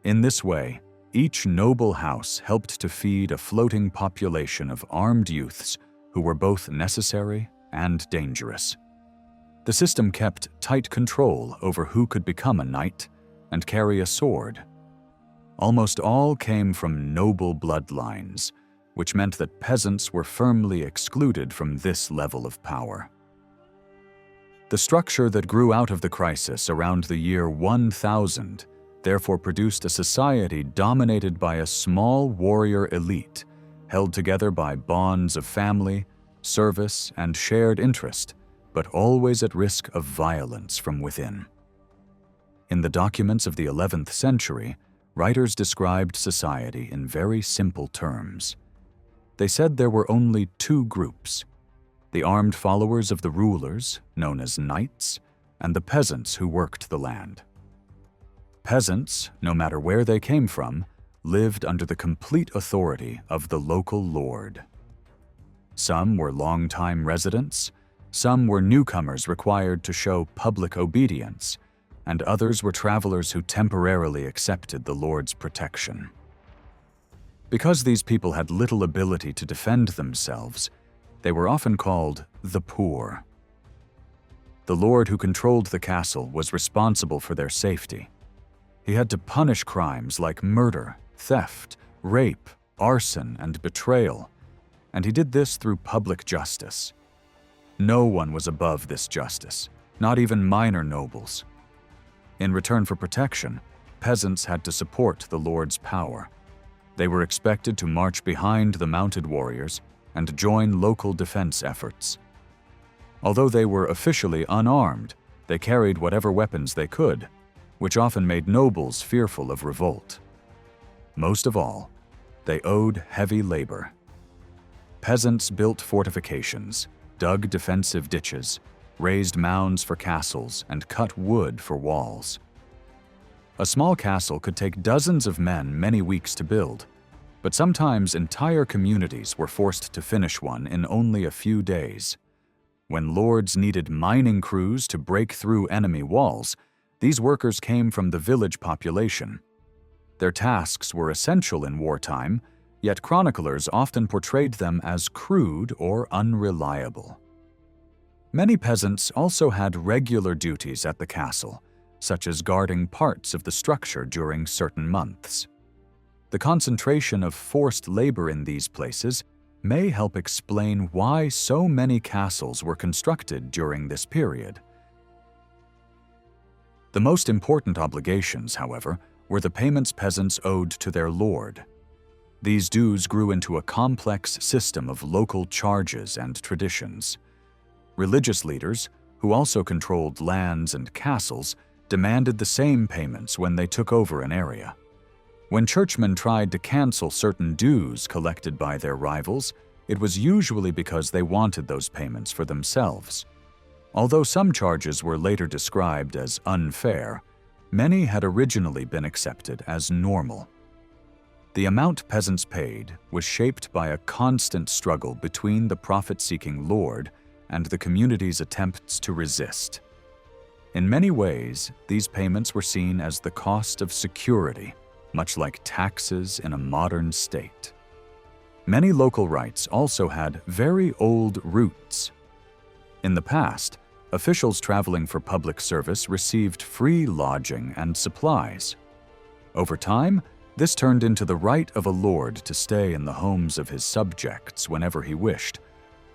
In this way, each noble house helped to feed a floating population of armed youths who were both necessary and dangerous. The system kept tight control over who could become a knight and carry a sword. Almost all came from noble bloodlines, which meant that peasants were firmly excluded from this level of power. The structure that grew out of the crisis around the year 1000 therefore produced a society dominated by a small warrior elite, held together by bonds of family, service, and shared interest, but always at risk of violence from within. In the documents of the 11th century, writers described society in very simple terms. They said there were only two groups: the armed followers of the rulers, known as knights, and the peasants who worked the land. Peasants, no matter where they came from, lived under the complete authority of the local lord. Some were long-time residents, Some were newcomers required to show public obedience, and others were travelers who temporarily accepted the Lord's protection. Because these people had little ability to defend themselves, they were often called the poor. The lord who controlled the castle was responsible for their safety. He had to punish crimes like murder, theft, rape, arson, and betrayal, and he did this through public justice. No one was above this justice, not even minor nobles. In return for protection, peasants had to support the lord's power. They were expected to march behind the mounted warriors and join local defense efforts. Although they were officially unarmed, they carried whatever weapons they could, which often made nobles fearful of revolt. Most of all, they owed heavy labor. Peasants built fortifications, dug defensive ditches, raised mounds for castles, and cut wood for walls. A small castle could take dozens of men many weeks to build, but sometimes entire communities were forced to finish one in only a few days. When lords needed mining crews to break through enemy walls, these workers came from the village population. Their tasks were essential in wartime, yet chroniclers often portrayed them as crude or unreliable. Many peasants also had regular duties at the castle, such as guarding parts of the structure during certain months. The concentration of forced labor in these places may help explain why so many castles were constructed during this period. The most important obligations, however, were the payments peasants owed to their lord. These dues grew into a complex system of local charges and traditions. Religious leaders, who also controlled lands and castles, demanded the same payments when they took over an area. When churchmen tried to cancel certain dues collected by their rivals, it was usually because they wanted those payments for themselves. Although some charges were later described as unfair, many had originally been accepted as normal. The amount peasants paid was shaped by a constant struggle between the profit-seeking lord and the community's attempts to resist. In many ways, these payments were seen as the cost of security, much like taxes in a modern state. Many local rights also had very old roots. In the past, officials traveling for public service received free lodging and supplies. Over time, this turned into the right of a lord to stay in the homes of his subjects whenever he wished,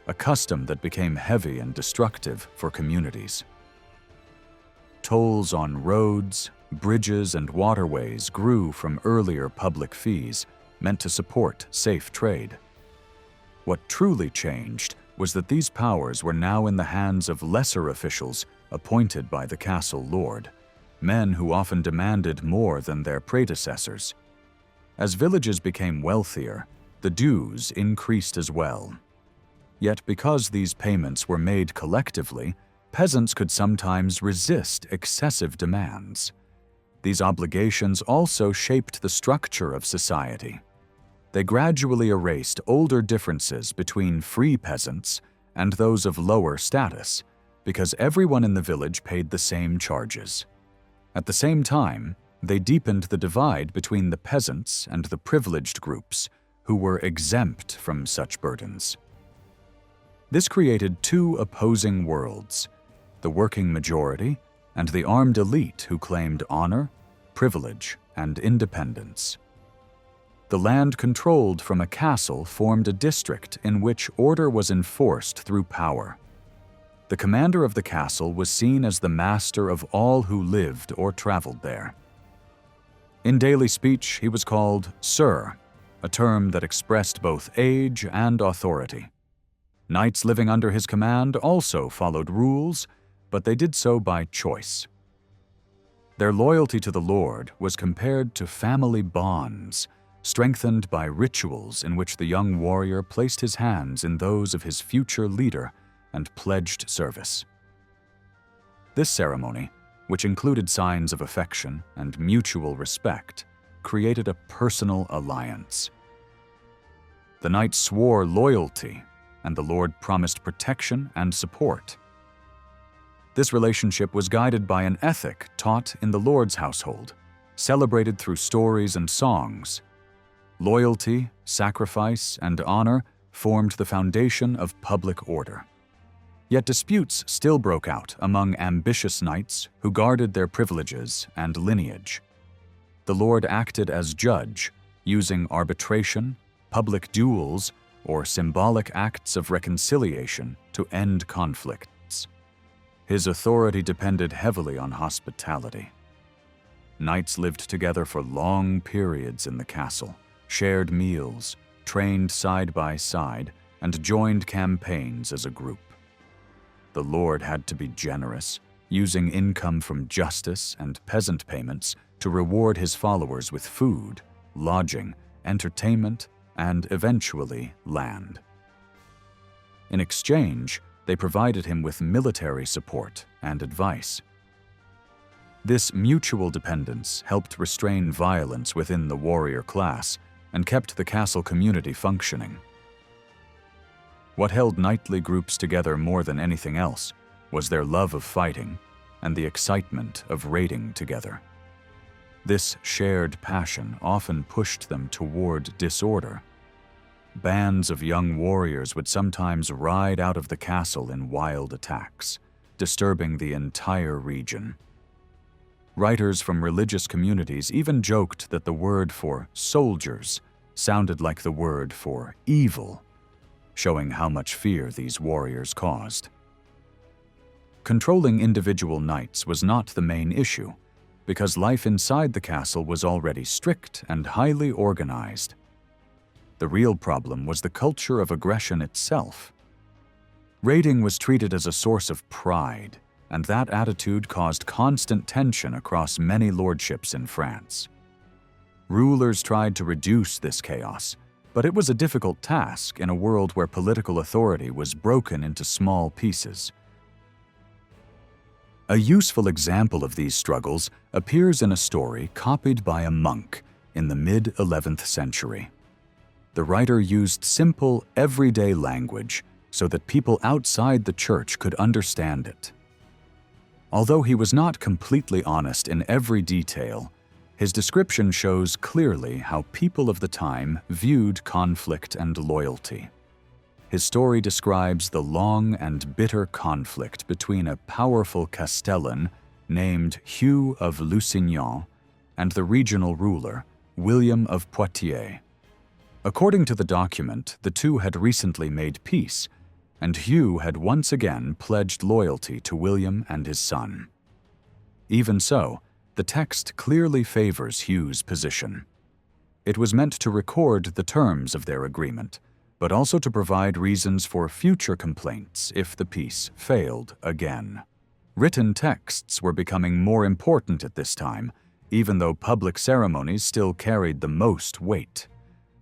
a custom that became heavy and destructive for communities. Tolls on roads, bridges, and waterways grew from earlier public fees meant to support safe trade. What truly changed was that these powers were now in the hands of lesser officials appointed by the castle lord, men who often demanded more than their predecessors. As villages became wealthier, the dues increased as well. Yet because these payments were made collectively, peasants could sometimes resist excessive demands. These obligations also shaped the structure of society. They gradually erased older differences between free peasants and those of lower status, because everyone in the village paid the same charges. At the same time, they deepened the divide between the peasants and the privileged groups, who were exempt from such burdens. This created two opposing worlds: the working majority and the armed elite who claimed honor, privilege, and independence. The land controlled from a castle formed a district in which order was enforced through power. The commander of the castle was seen as the master of all who lived or traveled there. In daily speech, he was called Sir, a term that expressed both age and authority. Knights living under his command also followed rules, but they did so by choice. Their loyalty to the Lord was compared to family bonds, strengthened by rituals in which the young warrior placed his hands in those of his future leader and pledged service. This ceremony, which included signs of affection and mutual respect, created a personal alliance. The knight swore loyalty, and the Lord promised protection and support. This relationship was guided by an ethic taught in the Lord's household, celebrated through stories and songs. Loyalty, sacrifice, and honor formed the foundation of public order. Yet disputes still broke out among ambitious knights who guarded their privileges and lineage. The Lord acted as judge, using arbitration, public duels, or symbolic acts of reconciliation to end conflicts. His authority depended heavily on hospitality. Knights lived together for long periods in the castle, shared meals, trained side by side, and joined campaigns as a group. The Lord had to be generous, using income from justice and peasant payments to reward his followers with food, lodging, entertainment, and eventually land. In exchange, they provided him with military support and advice. This mutual dependence helped restrain violence within the warrior class and kept the castle community functioning. What held knightly groups together more than anything else was their love of fighting and the excitement of raiding together. This shared passion often pushed them toward disorder. Bands of young warriors would sometimes ride out of the castle in wild attacks, disturbing the entire region. Writers from religious communities even joked that the word for soldiers sounded like the word for evil, showing how much fear these warriors caused. Controlling individual knights was not the main issue, because life inside the castle was already strict and highly organized. The real problem was the culture of aggression itself. Raiding was treated as a source of pride, and that attitude caused constant tension across many lordships in France. Rulers tried to reduce this chaos, but it was a difficult task in a world where political authority was broken into small pieces. A useful example of these struggles appears in a story copied by a monk in the mid-11th century. The writer used simple, everyday language so that people outside the church could understand it. Although he was not completely honest in every detail, his description shows clearly how people of the time viewed conflict and loyalty. His story describes the long and bitter conflict between a powerful Castellan named Hugh of Lusignan and the regional ruler, William of Poitiers. According to the document, the two had recently made peace, and Hugh had once again pledged loyalty to William and his son. Even so, the text clearly favors Hugh's position. It was meant to record the terms of their agreement, but also to provide reasons for future complaints if the peace failed again. Written texts were becoming more important at this time, even though public ceremonies still carried the most weight.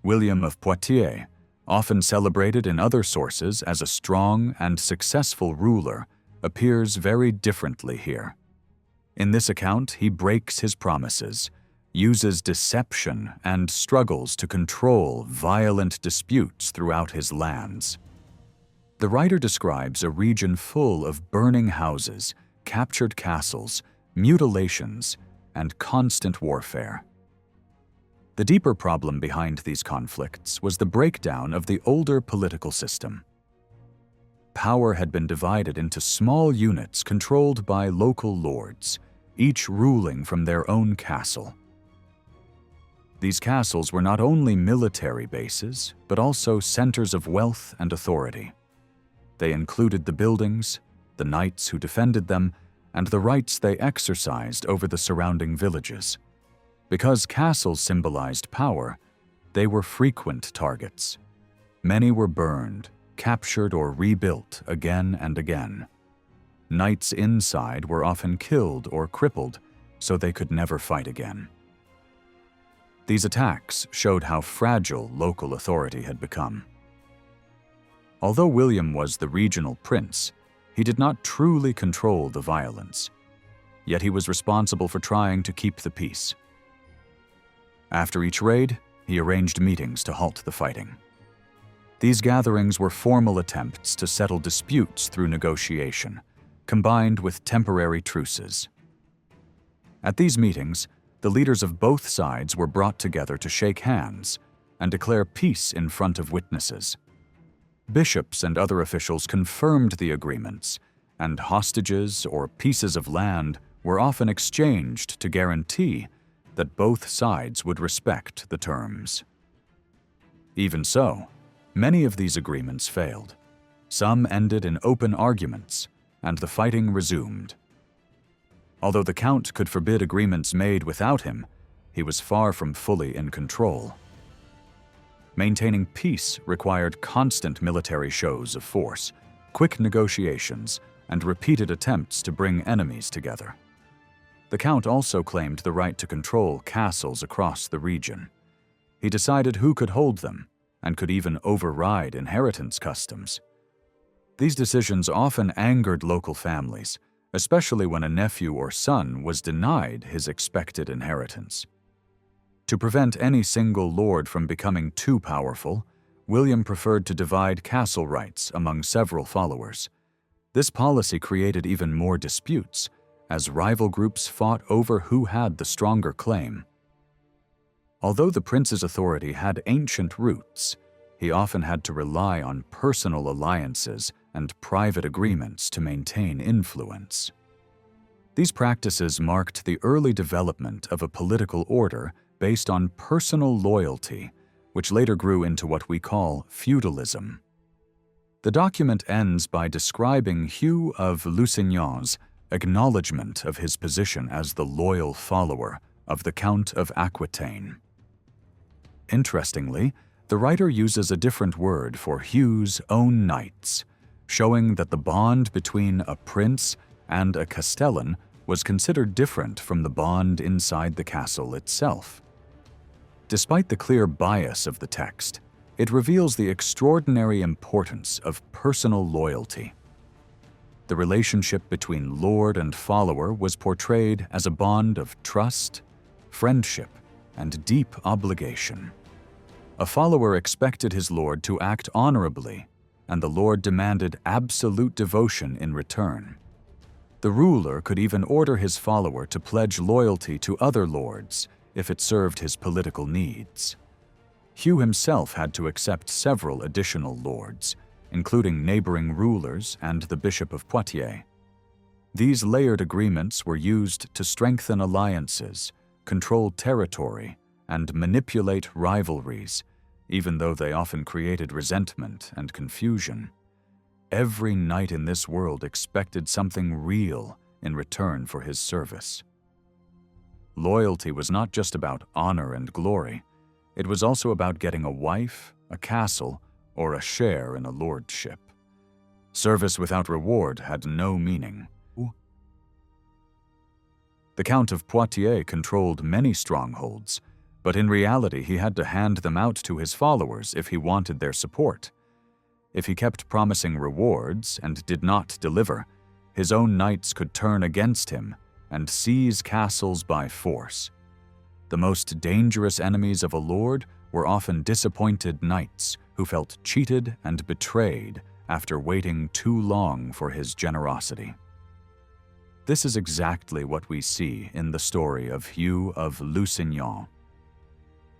William of Poitiers, often celebrated in other sources as a strong and successful ruler, appears very differently here. In this account, he breaks his promises, uses deception, and struggles to control violent disputes throughout his lands. The writer describes a region full of burning houses, captured castles, mutilations, and constant warfare. The deeper problem behind these conflicts was the breakdown of the older political system. Power had been divided into small units controlled by local lords, each ruling from their own castle. These castles were not only military bases, but also centers of wealth and authority. They included the buildings, the knights who defended them, and the rights they exercised over the surrounding villages. Because castles symbolized power, they were frequent targets. Many were burned, captured, or rebuilt again and again. Knights inside were often killed or crippled, so they could never fight again. These attacks showed how fragile local authority had become. Although William was the regional prince, he did not truly control the violence. Yet he was responsible for trying to keep the peace. After each raid, he arranged meetings to halt the fighting. These gatherings were formal attempts to settle disputes through negotiation, combined with temporary truces. At these meetings, the leaders of both sides were brought together to shake hands and declare peace in front of witnesses. Bishops and other officials confirmed the agreements, and hostages or pieces of land were often exchanged to guarantee that both sides would respect the terms. Even so, many of these agreements failed. Some ended in open arguments, and the fighting resumed. Although the Count could forbid agreements made without him, he was far from fully in control. Maintaining peace required constant military shows of force, quick negotiations, and repeated attempts to bring enemies together. The Count also claimed the right to control castles across the region. He decided who could hold them, and could even override inheritance customs. These decisions often angered local families, especially when a nephew or son was denied his expected inheritance. To prevent any single lord from becoming too powerful, William preferred to divide castle rights among several followers. This policy created even more disputes, as rival groups fought over who had the stronger claim. Although the prince's authority had ancient roots, he often had to rely on personal alliances and private agreements to maintain influence. These practices marked the early development of a political order based on personal loyalty, which later grew into what we call feudalism. The document ends by describing Hugh of Lusignan's acknowledgement of his position as the loyal follower of the Count of Aquitaine. Interestingly, the writer uses a different word for Hugh's own knights, showing that the bond between a prince and a castellan was considered different from the bond inside the castle itself. Despite the clear bias of the text, it reveals the extraordinary importance of personal loyalty. The relationship between lord and follower was portrayed as a bond of trust, friendship, and deep obligation. A follower expected his lord to act honorably, and the lord demanded absolute devotion in return. The ruler could even order his follower to pledge loyalty to other lords if it served his political needs. Hugh himself had to accept several additional lords, including neighboring rulers and the Bishop of Poitiers. These layered agreements were used to strengthen alliances, control territory, and manipulate rivalries, even though they often created resentment and confusion. Every knight in this world expected something real in return for his service. Loyalty was not just about honor and glory. It was also about getting a wife, a castle, or a share in a lordship. Service without reward had no meaning. The Count of Poitiers controlled many strongholds, but in reality he had to hand them out to his followers if he wanted their support. If he kept promising rewards and did not deliver, his own knights could turn against him and seize castles by force. The most dangerous enemies of a lord were often disappointed knights who felt cheated and betrayed after waiting too long for his generosity. This is exactly what we see in the story of Hugh of Lusignan.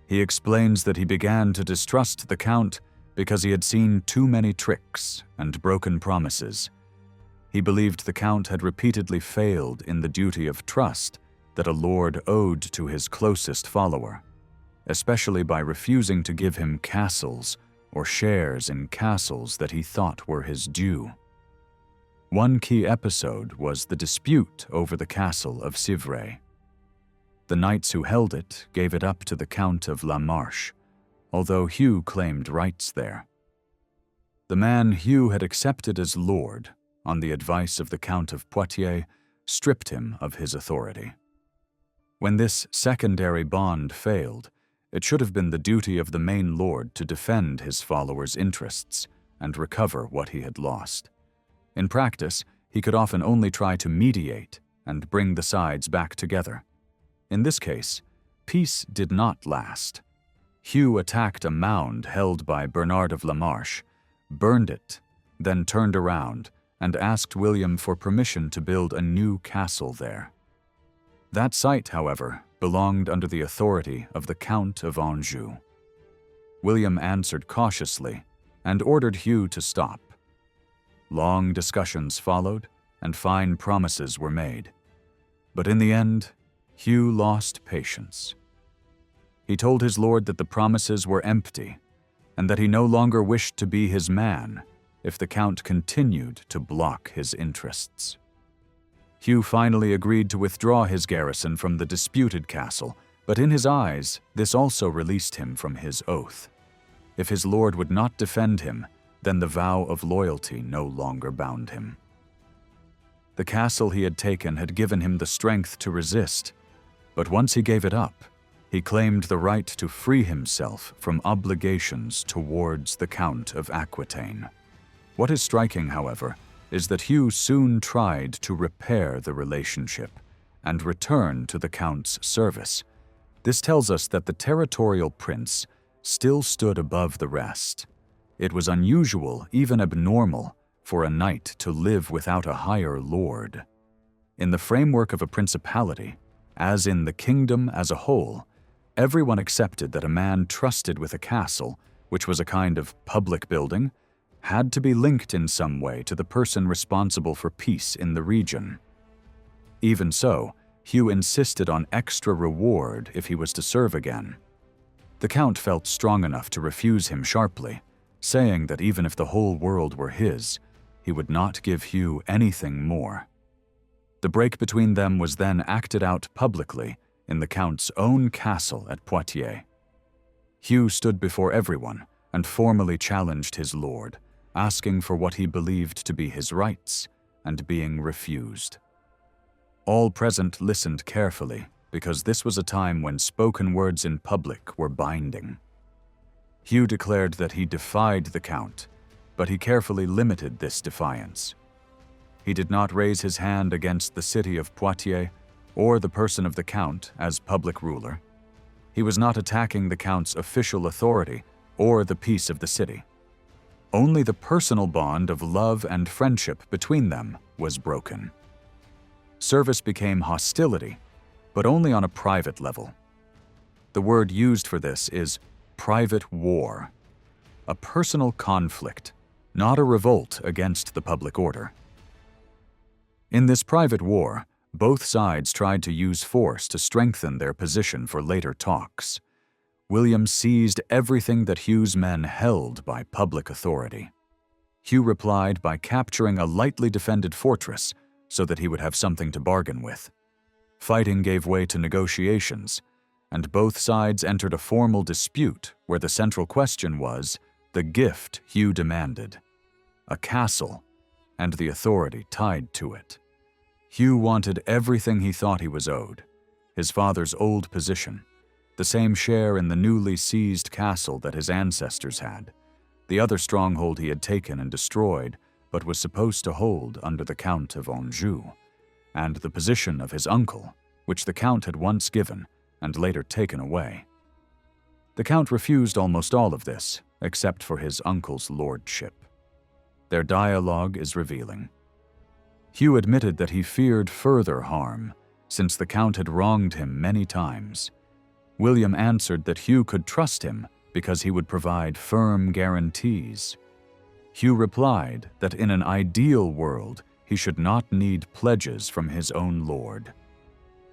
He explains that he began to distrust the Count because he had seen too many tricks and broken promises. He believed the Count had repeatedly failed in the duty of trust that a lord owed to his closest follower, especially by refusing to give him castles or shares in castles that he thought were his due. One key episode was the dispute over the castle of Civray. The knights who held it gave it up to the Count of La Marche, although Hugh claimed rights there. The man Hugh had accepted as lord, on the advice of the Count of Poitiers, stripped him of his authority. When this secondary bond failed, it should have been the duty of the main lord to defend his followers' interests and recover what he had lost. In practice, he could often only try to mediate and bring the sides back together. In this case, peace did not last. Hugh attacked a mound held by Bernard of La Marche, burned it, then turned around and asked William for permission to build a new castle there. That site, however, belonged under the authority of the Count of Anjou. William answered cautiously and ordered Hugh to stop. Long discussions followed, and fine promises were made. But in the end, Hugh lost patience. He told his lord that the promises were empty, and that he no longer wished to be his man if the Count continued to block his interests. Hugh finally agreed to withdraw his garrison from the disputed castle, but in his eyes, this also released him from his oath. If his lord would not defend him, then the vow of loyalty no longer bound him. The castle he had taken had given him the strength to resist, but once he gave it up, he claimed the right to free himself from obligations towards the Count of Aquitaine. What is striking, however, is that Hugh soon tried to repair the relationship and return to the Count's service. This tells us that the territorial prince still stood above the rest. It was unusual, even abnormal, for a knight to live without a higher lord. In the framework of a principality, as in the kingdom as a whole, everyone accepted that a man trusted with a castle, which was a kind of public building, had to be linked in some way to the person responsible for peace in the region. Even so, Hugh insisted on extra reward if he was to serve again. The Count felt strong enough to refuse him sharply, saying that even if the whole world were his, he would not give Hugh anything more. The break between them was then acted out publicly in the Count's own castle at Poitiers. Hugh stood before everyone and formally challenged his lord, asking for what he believed to be his rights, and being refused. All present listened carefully, because this was a time when spoken words in public were binding. Hugh declared that he defied the Count, but he carefully limited this defiance. He did not raise his hand against the city of Poitiers or the person of the Count as public ruler. He was not attacking the Count's official authority or the peace of the city. Only the personal bond of love and friendship between them was broken. Service became hostility, but only on a private level. The word used for this is private war, a personal conflict, not a revolt against the public order. In this private war, both sides tried to use force to strengthen their position for later talks. William seized everything that Hugh's men held by public authority. Hugh replied by capturing a lightly defended fortress so that he would have something to bargain with. Fighting gave way to negotiations, and both sides entered a formal dispute where the central question was the gift Hugh demanded: a castle and the authority tied to it. Hugh wanted everything he thought he was owed: his father's old position, the same share in the newly seized castle that his ancestors had, the other stronghold he had taken and destroyed but was supposed to hold under the Count of Anjou, and the position of his uncle, which the Count had once given and later taken away. The Count refused almost all of this, except for his uncle's lordship. Their dialogue is revealing. Hugh admitted that he feared further harm, since the Count had wronged him many times. William answered that Hugh could trust him because he would provide firm guarantees. Hugh replied that in an ideal world, he should not need pledges from his own lord.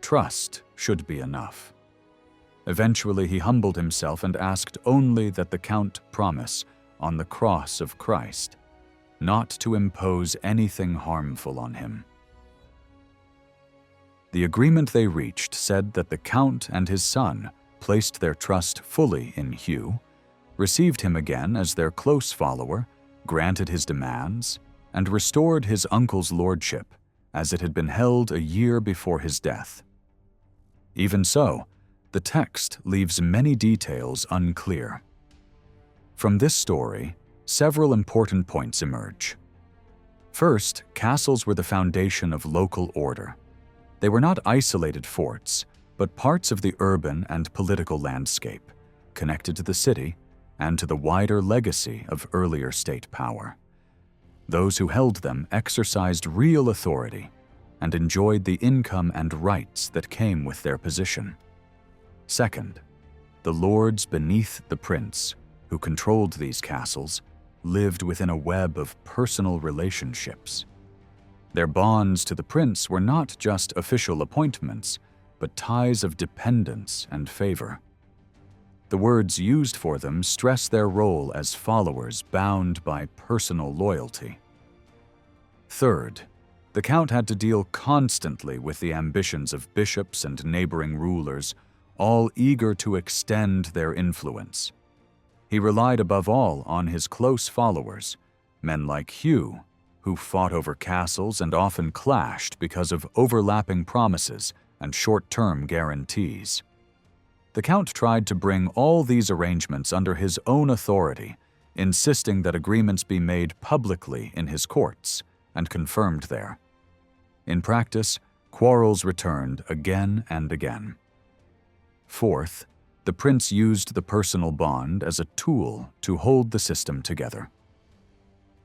Trust should be enough. Eventually, he humbled himself and asked only that the Count promise on the cross of Christ not to impose anything harmful on him. The agreement they reached said that the Count and his son placed their trust fully in Hugh, received him again as their close follower, granted his demands, and restored his uncle's lordship as it had been held a year before his death. Even so, the text leaves many details unclear. From this story, several important points emerge. First, castles were the foundation of local order. They were not isolated forts, but parts of the urban and political landscape, connected to the city and to the wider legacy of earlier state power. Those who held them exercised real authority and enjoyed the income and rights that came with their position. Second, the lords beneath the prince, who controlled these castles, lived within a web of personal relationships. Their bonds to the prince were not just official appointments, but ties of dependence and favor. The words used for them stress their role as followers bound by personal loyalty. Third, the count had to deal constantly with the ambitions of bishops and neighboring rulers, all eager to extend their influence. He relied above all on his close followers, men like Hugh, who fought over castles and often clashed because of overlapping promises and short-term guarantees. The count tried to bring all these arrangements under his own authority, insisting that agreements be made publicly in his courts and confirmed there. In practice, quarrels returned again and again. Fourth, the prince used the personal bond as a tool to hold the system together.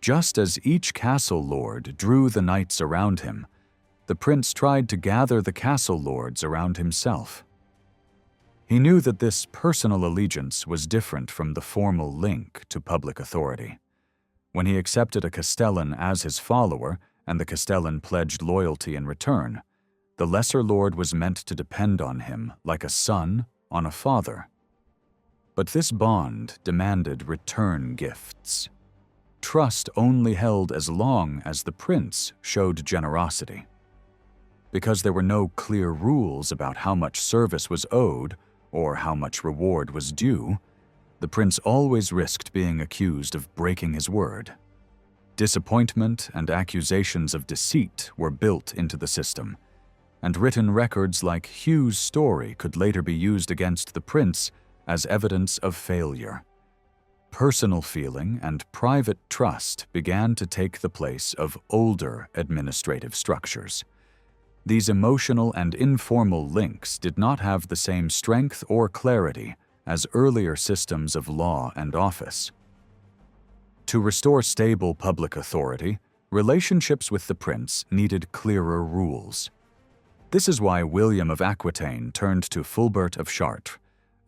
Just as each castle lord drew the knights around him, the prince tried to gather the castle lords around himself. He knew that this personal allegiance was different from the formal link to public authority. When he accepted a castellan as his follower and the castellan pledged loyalty in return, the lesser lord was meant to depend on him like a son on a father. But this bond demanded return gifts. Trust only held as long as the prince showed generosity. Because there were no clear rules about how much service was owed or how much reward was due, the prince always risked being accused of breaking his word. Disappointment and accusations of deceit were built into the system, and written records like Hugh's story could later be used against the prince as evidence of failure. Personal feeling and private trust began to take the place of older administrative structures. These emotional and informal links did not have the same strength or clarity as earlier systems of law and office. To restore stable public authority, relationships with the prince needed clearer rules. This is why William of Aquitaine turned to Fulbert of Chartres,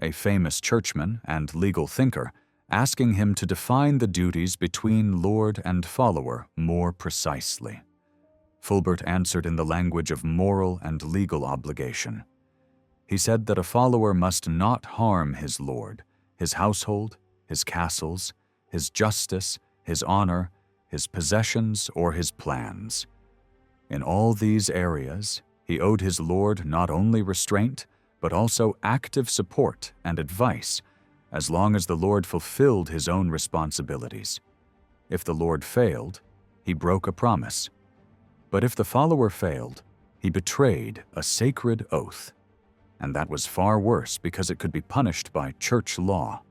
a famous churchman and legal thinker, asking him to define the duties between lord and follower more precisely. Fulbert answered in the language of moral and legal obligation. He said that a follower must not harm his lord, his household, his castles, his justice, his honor, his possessions, or his plans. In all these areas, he owed his lord not only restraint, but also active support and advice, as long as the lord fulfilled his own responsibilities. If the lord failed, he broke a promise. But if the follower failed, he betrayed a sacred oath, and that was far worse because it could be punished by church law.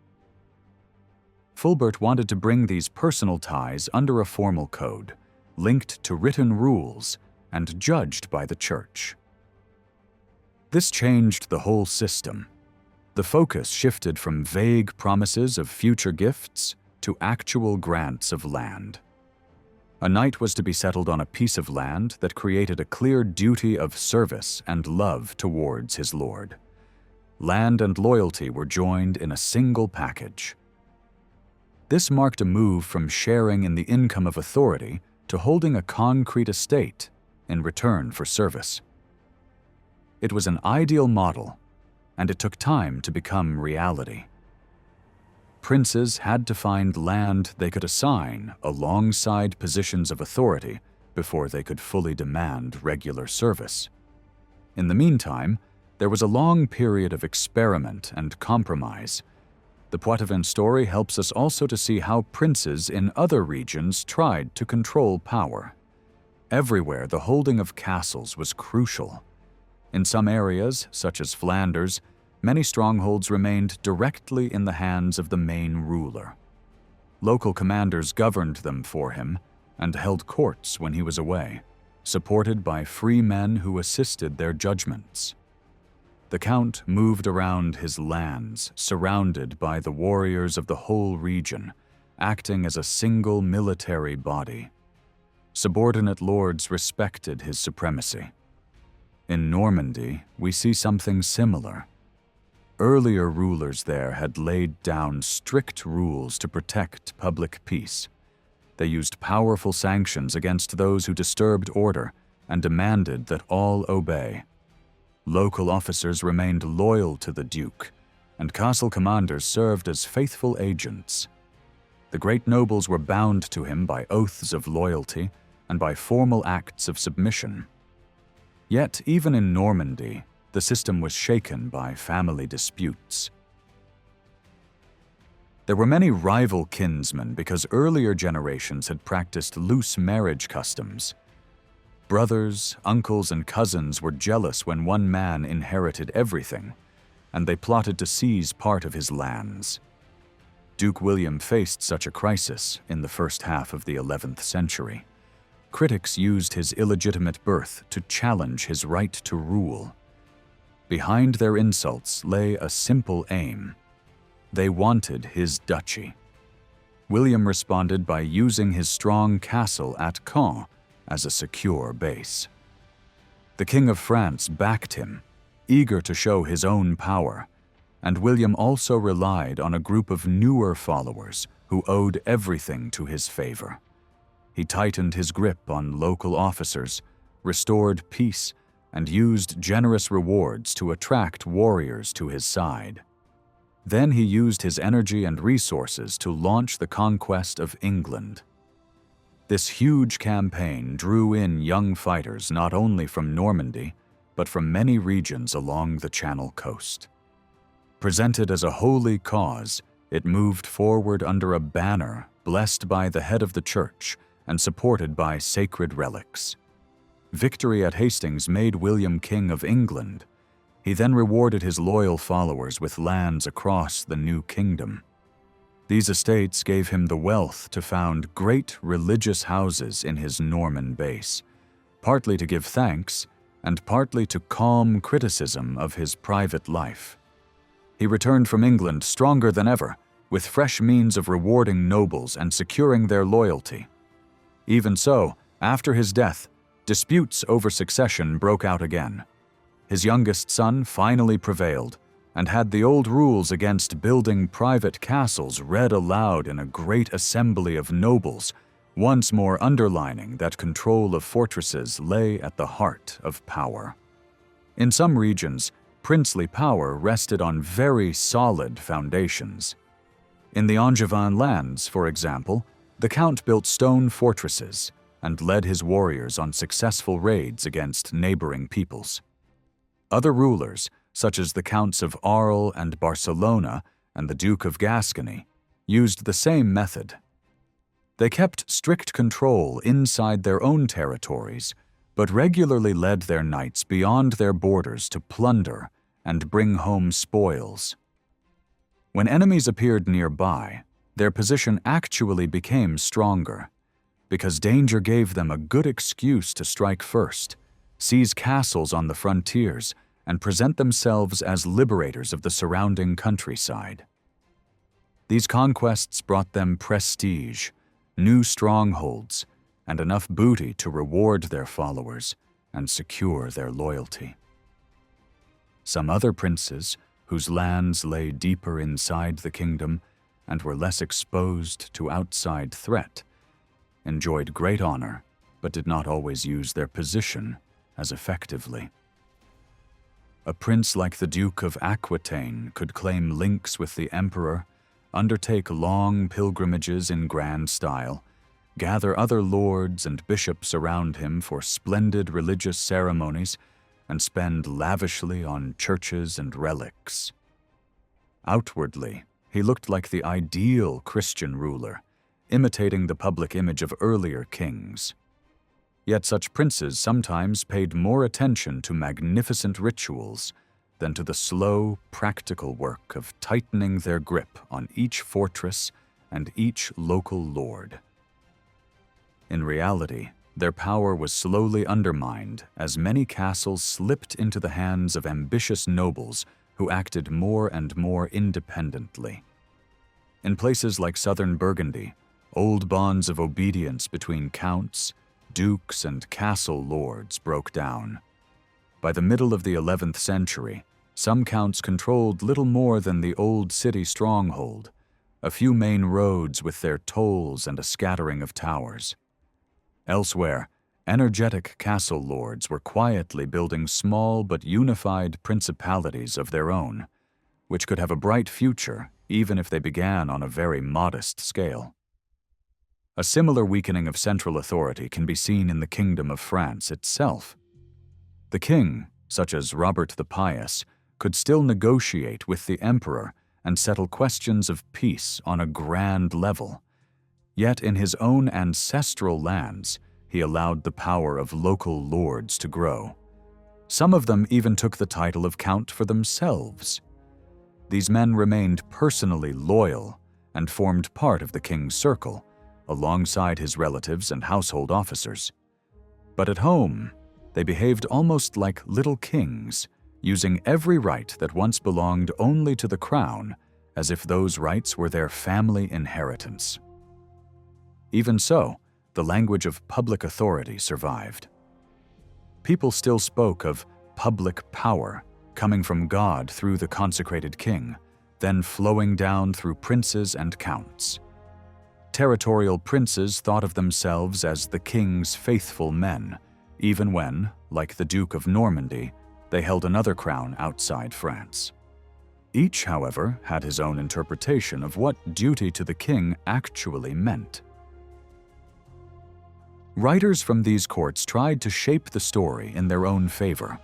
Fulbert wanted to bring these personal ties under a formal code, linked to written rules and judged by the church. This changed the whole system. The focus shifted from vague promises of future gifts to actual grants of land. A knight was to be settled on a piece of land that created a clear duty of service and love towards his lord. Land and loyalty were joined in a single package. This marked a move from sharing in the income of authority to holding a concrete estate in return for service. It was an ideal model, and it took time to become reality. Princes had to find land they could assign alongside positions of authority before they could fully demand regular service. In the meantime, there was a long period of experiment and compromise. The Poitevin story helps us also to see how princes in other regions tried to control power. Everywhere, the holding of castles was crucial. In some areas, such as Flanders, many strongholds remained directly in the hands of the main ruler. Local commanders governed them for him and held courts when he was away, supported by free men who assisted their judgments. The count moved around his lands, surrounded by the warriors of the whole region, acting as a single military body. Subordinate lords respected his supremacy. In Normandy, we see something similar. Earlier rulers there had laid down strict rules to protect public peace. They used powerful sanctions against those who disturbed order and demanded that all obey. Local officers remained loyal to the duke, and castle commanders served as faithful agents. The great nobles were bound to him by oaths of loyalty and by formal acts of submission. Yet, even in Normandy, the system was shaken by family disputes. There were many rival kinsmen because earlier generations had practiced loose marriage customs. Brothers, uncles, and cousins were jealous when one man inherited everything, and they plotted to seize part of his lands. Duke William faced such a crisis in the first half of the 11th century. Critics used his illegitimate birth to challenge his right to rule. Behind their insults lay a simple aim. They wanted his duchy. William responded by using his strong castle at Caen as a secure base. The King of France backed him, eager to show his own power, and William also relied on a group of newer followers who owed everything to his favor. He tightened his grip on local officers, restored peace, and used generous rewards to attract warriors to his side. Then he used his energy and resources to launch the conquest of England. This huge campaign drew in young fighters not only from Normandy, but from many regions along the Channel coast. Presented as a holy cause, it moved forward under a banner blessed by the head of the church and supported by sacred relics. Victory at Hastings made William King of England. He then rewarded his loyal followers with lands across the new kingdom. These estates gave him the wealth to found great religious houses in his Norman base, partly to give thanks and partly to calm criticism of his private life. He returned from England stronger than ever, with fresh means of rewarding nobles and securing their loyalty. Even so, after his death, disputes over succession broke out again. His youngest son finally prevailed and had the old rules against building private castles read aloud in a great assembly of nobles, once more underlining that control of fortresses lay at the heart of power. In some regions, princely power rested on very solid foundations. In the Angevin lands, for example, the count built stone fortresses and led his warriors on successful raids against neighboring peoples. Other rulers, such as the Counts of Arles and Barcelona and the Duke of Gascony, used the same method. They kept strict control inside their own territories, but regularly led their knights beyond their borders to plunder and bring home spoils. When enemies appeared nearby, their position actually became stronger, because danger gave them a good excuse to strike first, seize castles on the frontiers, and present themselves as liberators of the surrounding countryside. These conquests brought them prestige, new strongholds, and enough booty to reward their followers and secure their loyalty. Some other princes, whose lands lay deeper inside the kingdom and were less exposed to outside threat, enjoyed great honor but did not always use their position as effectively. A prince like the Duke of Aquitaine could claim links with the emperor, undertake long pilgrimages in grand style, gather other lords and bishops around him for splendid religious ceremonies, and spend lavishly on churches and relics. Outwardly, he looked like the ideal Christian ruler, imitating the public image of earlier kings. Yet such princes sometimes paid more attention to magnificent rituals than to the slow, practical work of tightening their grip on each fortress and each local lord. In reality, their power was slowly undermined as many castles slipped into the hands of ambitious nobles who acted more and more independently. In places like southern Burgundy, old bonds of obedience between counts, dukes, and castle lords broke down. By the middle of the 11th century, some counts controlled little more than the old city stronghold, a few main roads with their tolls and a scattering of towers. Elsewhere, energetic castle lords were quietly building small but unified principalities of their own, which could have a bright future even if they began on a very modest scale. A similar weakening of central authority can be seen in the Kingdom of France itself. The king, such as Robert the Pious, could still negotiate with the emperor and settle questions of peace on a grand level. Yet in his own ancestral lands, he allowed the power of local lords to grow. Some of them even took the title of count for themselves. These men remained personally loyal and formed part of the king's circle, alongside his relatives and household officers. But at home, they behaved almost like little kings, using every right that once belonged only to the crown, as if those rights were their family inheritance. Even so, the language of public authority survived. People still spoke of public power coming from God through the consecrated king, then flowing down through princes and counts. Territorial princes thought of themselves as the king's faithful men, even when, like the Duke of Normandy, they held another crown outside France. Each, however, had his own interpretation of what duty to the king actually meant. Writers from these courts tried to shape the story in their own favor.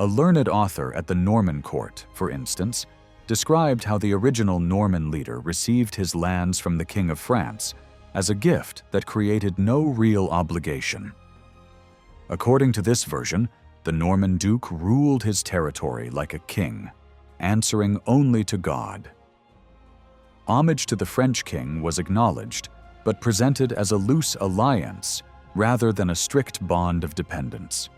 A learned author at the Norman court, for instance, described how the original Norman leader received his lands from the King of France as a gift that created no real obligation. According to this version, the Norman duke ruled his territory like a king, answering only to God. Homage to the French king was acknowledged, but presented as a loose alliance rather than a strict bond of dependence.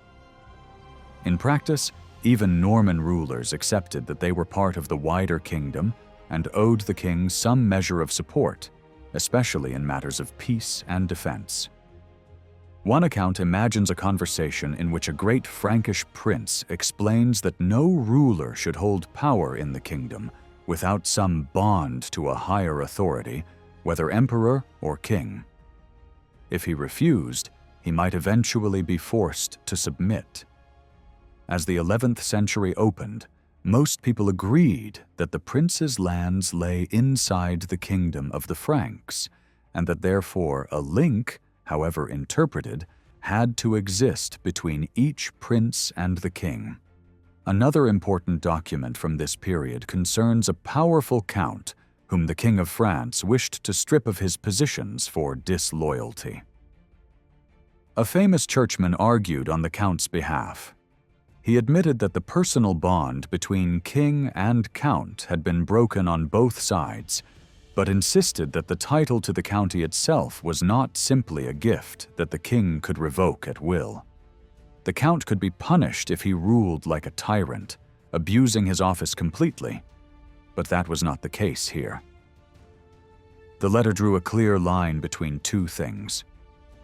In practice, even Norman rulers accepted that they were part of the wider kingdom and owed the king some measure of support, especially in matters of peace and defense. One account imagines a conversation in which a great Frankish prince explains that no ruler should hold power in the kingdom without some bond to a higher authority, whether emperor or king. If he refused, he might eventually be forced to submit. As the 11th century opened, most people agreed that the prince's lands lay inside the kingdom of the Franks, and that therefore a link, however interpreted, had to exist between each prince and the king. Another important document from this period concerns a powerful count whom the King of France wished to strip of his positions for disloyalty. A famous churchman argued on the count's behalf. He admitted that the personal bond between king and count had been broken on both sides, but insisted that the title to the county itself was not simply a gift that the king could revoke at will. The count could be punished if he ruled like a tyrant, abusing his office completely, but that was not the case here. The letter drew a clear line between two things: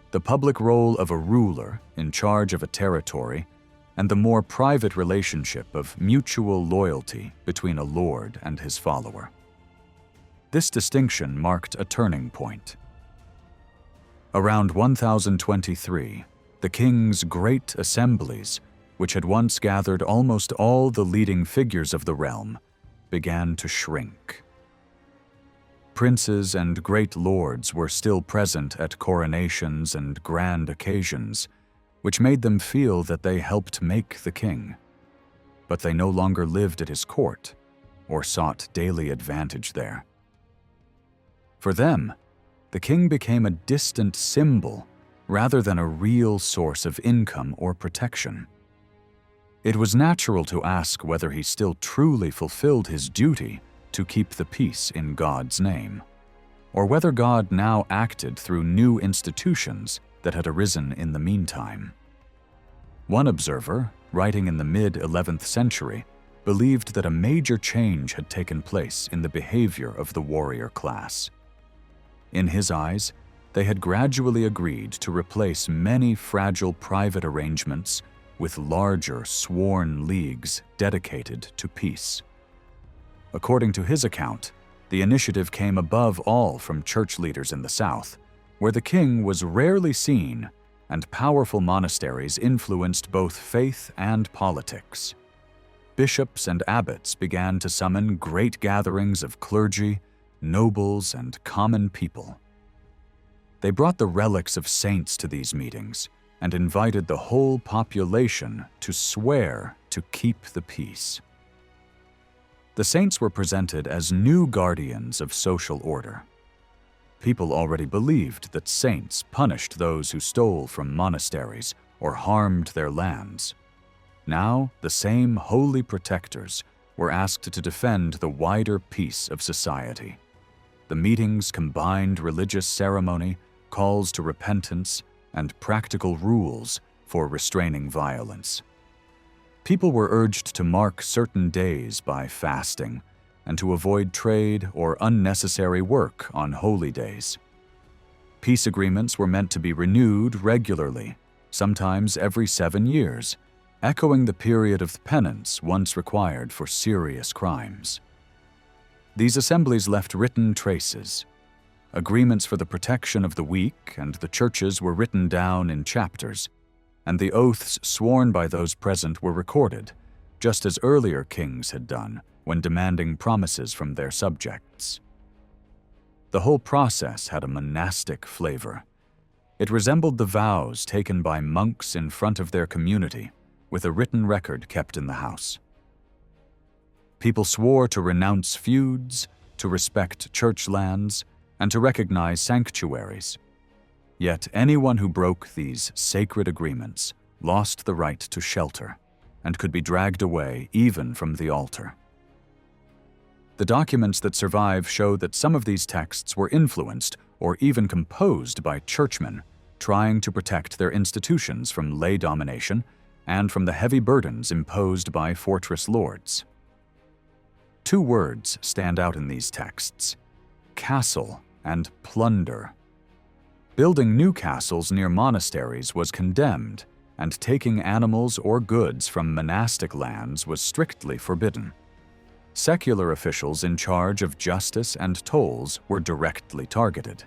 the public role of a ruler in charge of a territory, and the more private relationship of mutual loyalty between a lord and his follower. This distinction marked a turning point. Around 1023, the king's great assemblies, which had once gathered almost all the leading figures of the realm, began to shrink. Princes and great lords were still present at coronations and grand occasions, which made them feel that they helped make the king. But they no longer lived at his court or sought daily advantage there. For them, the king became a distant symbol rather than a real source of income or protection. It was natural to ask whether he still truly fulfilled his duty to keep the peace in God's name, or whether God now acted through new institutions that had arisen in the meantime. One observer, writing in the mid-11th century, believed that a major change had taken place in the behavior of the warrior class. In his eyes, they had gradually agreed to replace many fragile private arrangements with larger sworn leagues dedicated to peace. According to his account, the initiative came above all from church leaders in the south, where the king was rarely seen and powerful monasteries influenced both faith and politics. Bishops and abbots began to summon great gatherings of clergy, nobles, and common people. They brought the relics of saints to these meetings and invited the whole population to swear to keep the peace. The saints were presented as new guardians of social order. People already believed that saints punished those who stole from monasteries or harmed their lands. Now, the same holy protectors were asked to defend the wider peace of society. The meetings combined religious ceremony, calls to repentance, and practical rules for restraining violence. People were urged to mark certain days by fasting and to avoid trade or unnecessary work on holy days. Peace agreements were meant to be renewed regularly, sometimes every 7 years, echoing the period of penance once required for serious crimes. These assemblies left written traces. Agreements for the protection of the weak and the churches were written down in chapters, and the oaths sworn by those present were recorded, just as earlier kings had done when demanding promises from their subjects. The whole process had a monastic flavor. It resembled the vows taken by monks in front of their community, with a written record kept in the house. People swore to renounce feuds, to respect church lands, and to recognize sanctuaries. Yet anyone who broke these sacred agreements lost the right to shelter and could be dragged away even from the altar. The documents that survive show that some of these texts were influenced or even composed by churchmen trying to protect their institutions from lay domination and from the heavy burdens imposed by fortress lords. 2 words stand out in these texts: castle and plunder. Building new castles near monasteries was condemned, and taking animals or goods from monastic lands was strictly forbidden. Secular officials in charge of justice and tolls were directly targeted.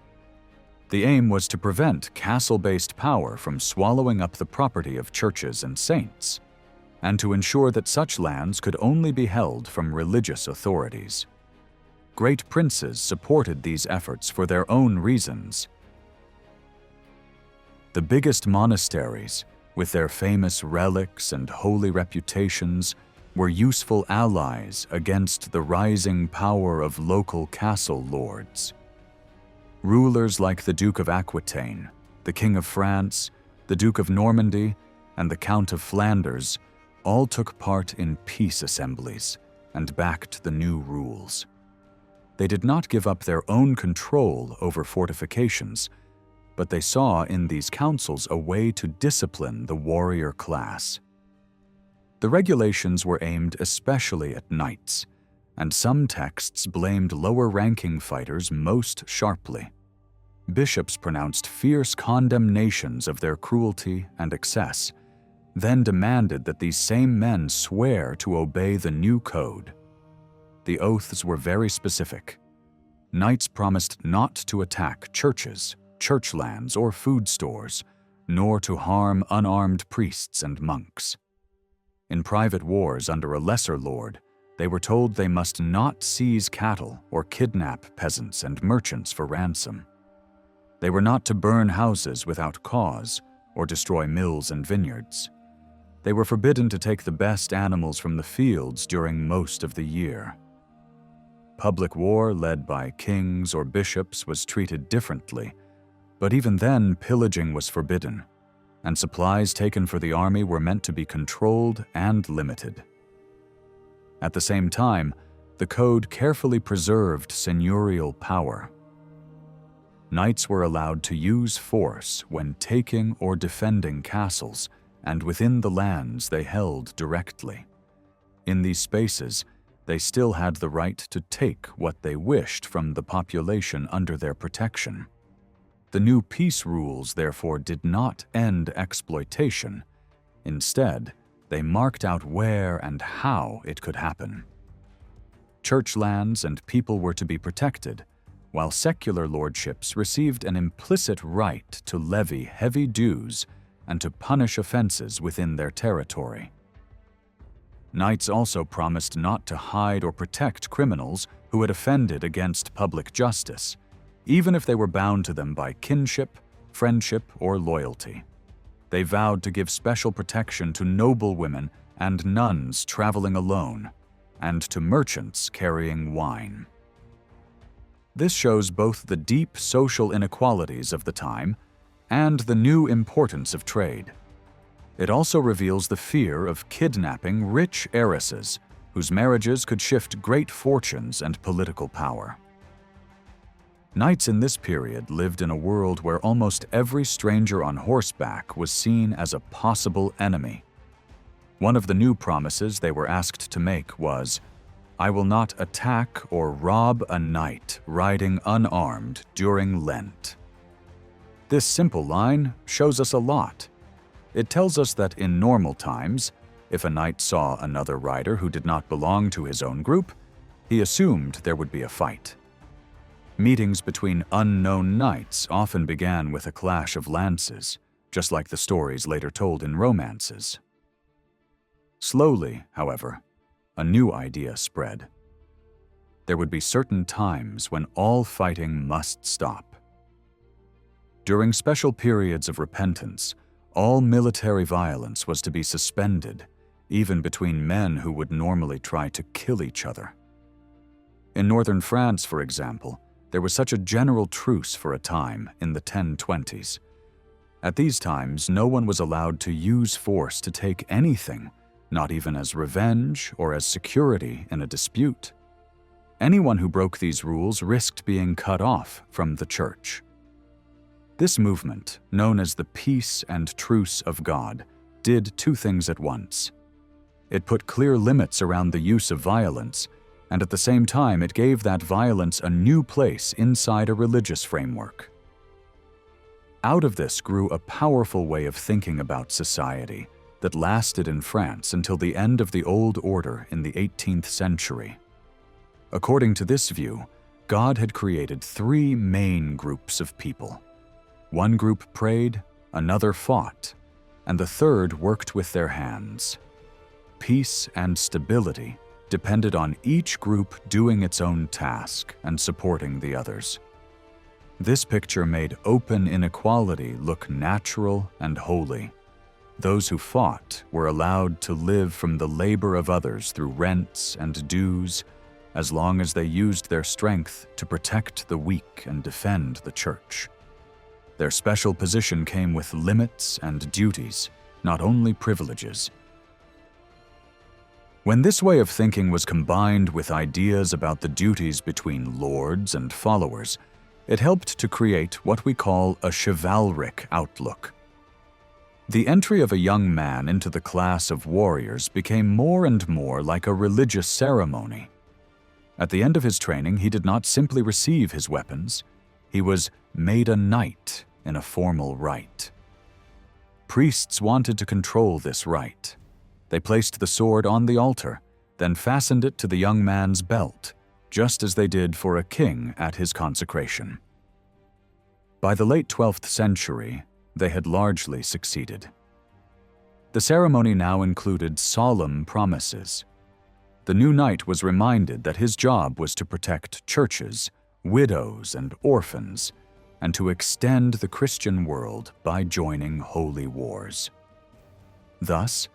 The aim was to prevent castle-based power from swallowing up the property of churches and saints, and to ensure that such lands could only be held from religious authorities. Great princes supported these efforts for their own reasons. The biggest monasteries, with their famous relics and holy reputations, were useful allies against the rising power of local castle lords. Rulers like the Duke of Aquitaine, the King of France, the Duke of Normandy, and the Count of Flanders all took part in peace assemblies and backed the new rules. They did not give up their own control over fortifications, but they saw in these councils a way to discipline the warrior class. The regulations were aimed especially at knights, and some texts blamed lower-ranking fighters most sharply. Bishops pronounced fierce condemnations of their cruelty and excess, then demanded that these same men swear to obey the new code. The oaths were very specific. Knights promised not to attack churches, church lands, or food stores, nor to harm unarmed priests and monks. In private wars under a lesser lord, they were told they must not seize cattle or kidnap peasants and merchants for ransom. They were not to burn houses without cause or destroy mills and vineyards. They were forbidden to take the best animals from the fields during most of the year. Public war led by kings or bishops was treated differently, but even then pillaging was forbidden, and supplies taken for the army were meant to be controlled and limited. At the same time, the code carefully preserved seigneurial power. Knights were allowed to use force when taking or defending castles and within the lands they held directly. In these spaces, they still had the right to take what they wished from the population under their protection. The new peace rules, therefore, did not end exploitation. Instead, they marked out where and how it could happen. Church lands and people were to be protected, while secular lordships received an implicit right to levy heavy dues and to punish offenses within their territory. Knights also promised not to hide or protect criminals who had offended against public justice, even if they were bound to them by kinship, friendship, or loyalty. They vowed to give special protection to noble women and nuns traveling alone, and to merchants carrying wine. This shows both the deep social inequalities of the time and the new importance of trade. It also reveals the fear of kidnapping rich heiresses whose marriages could shift great fortunes and political power. Knights in this period lived in a world where almost every stranger on horseback was seen as a possible enemy. One of the new promises they were asked to make was, "I will not attack or rob a knight riding unarmed during Lent." This simple line shows us a lot. It tells us that in normal times, if a knight saw another rider who did not belong to his own group, he assumed there would be a fight. Meetings between unknown knights often began with a clash of lances, just like the stories later told in romances. Slowly, however, a new idea spread. There would be certain times when all fighting must stop. During special periods of repentance, all military violence was to be suspended, even between men who would normally try to kill each other. In northern France, for example, there was such a general truce for a time in the 1020s. At these times, no one was allowed to use force to take anything, not even as revenge or as security in a dispute. Anyone who broke these rules risked being cut off from the church. This movement, known as the Peace and Truce of God, did two things at once. It put clear limits around the use of violence, and at the same time it gave that violence a new place inside a religious framework. Out of this grew a powerful way of thinking about society that lasted in France until the end of the Old Order in the 18th century. According to this view, God had created three main groups of people. One group prayed, another fought, and the third worked with their hands. Peace and stability depended on each group doing its own task and supporting the others. This picture made open inequality look natural and holy. Those who fought were allowed to live from the labor of others through rents and dues, as long as they used their strength to protect the weak and defend the church. Their special position came with limits and duties, not only privileges. When this way of thinking was combined with ideas about the duties between lords and followers, it helped to create what we call a chivalric outlook. The entry of a young man into the class of warriors became more and more like a religious ceremony. At the end of his training, he did not simply receive his weapons, he was made a knight in a formal rite. Priests wanted to control this rite. They placed the sword on the altar, then fastened it to the young man's belt, just as they did for a king at his consecration. By the late 12th century, they had largely succeeded. The ceremony now included solemn promises. The new knight was reminded that his job was to protect churches, widows, and orphans, and to extend the Christian world by joining holy wars. Thus,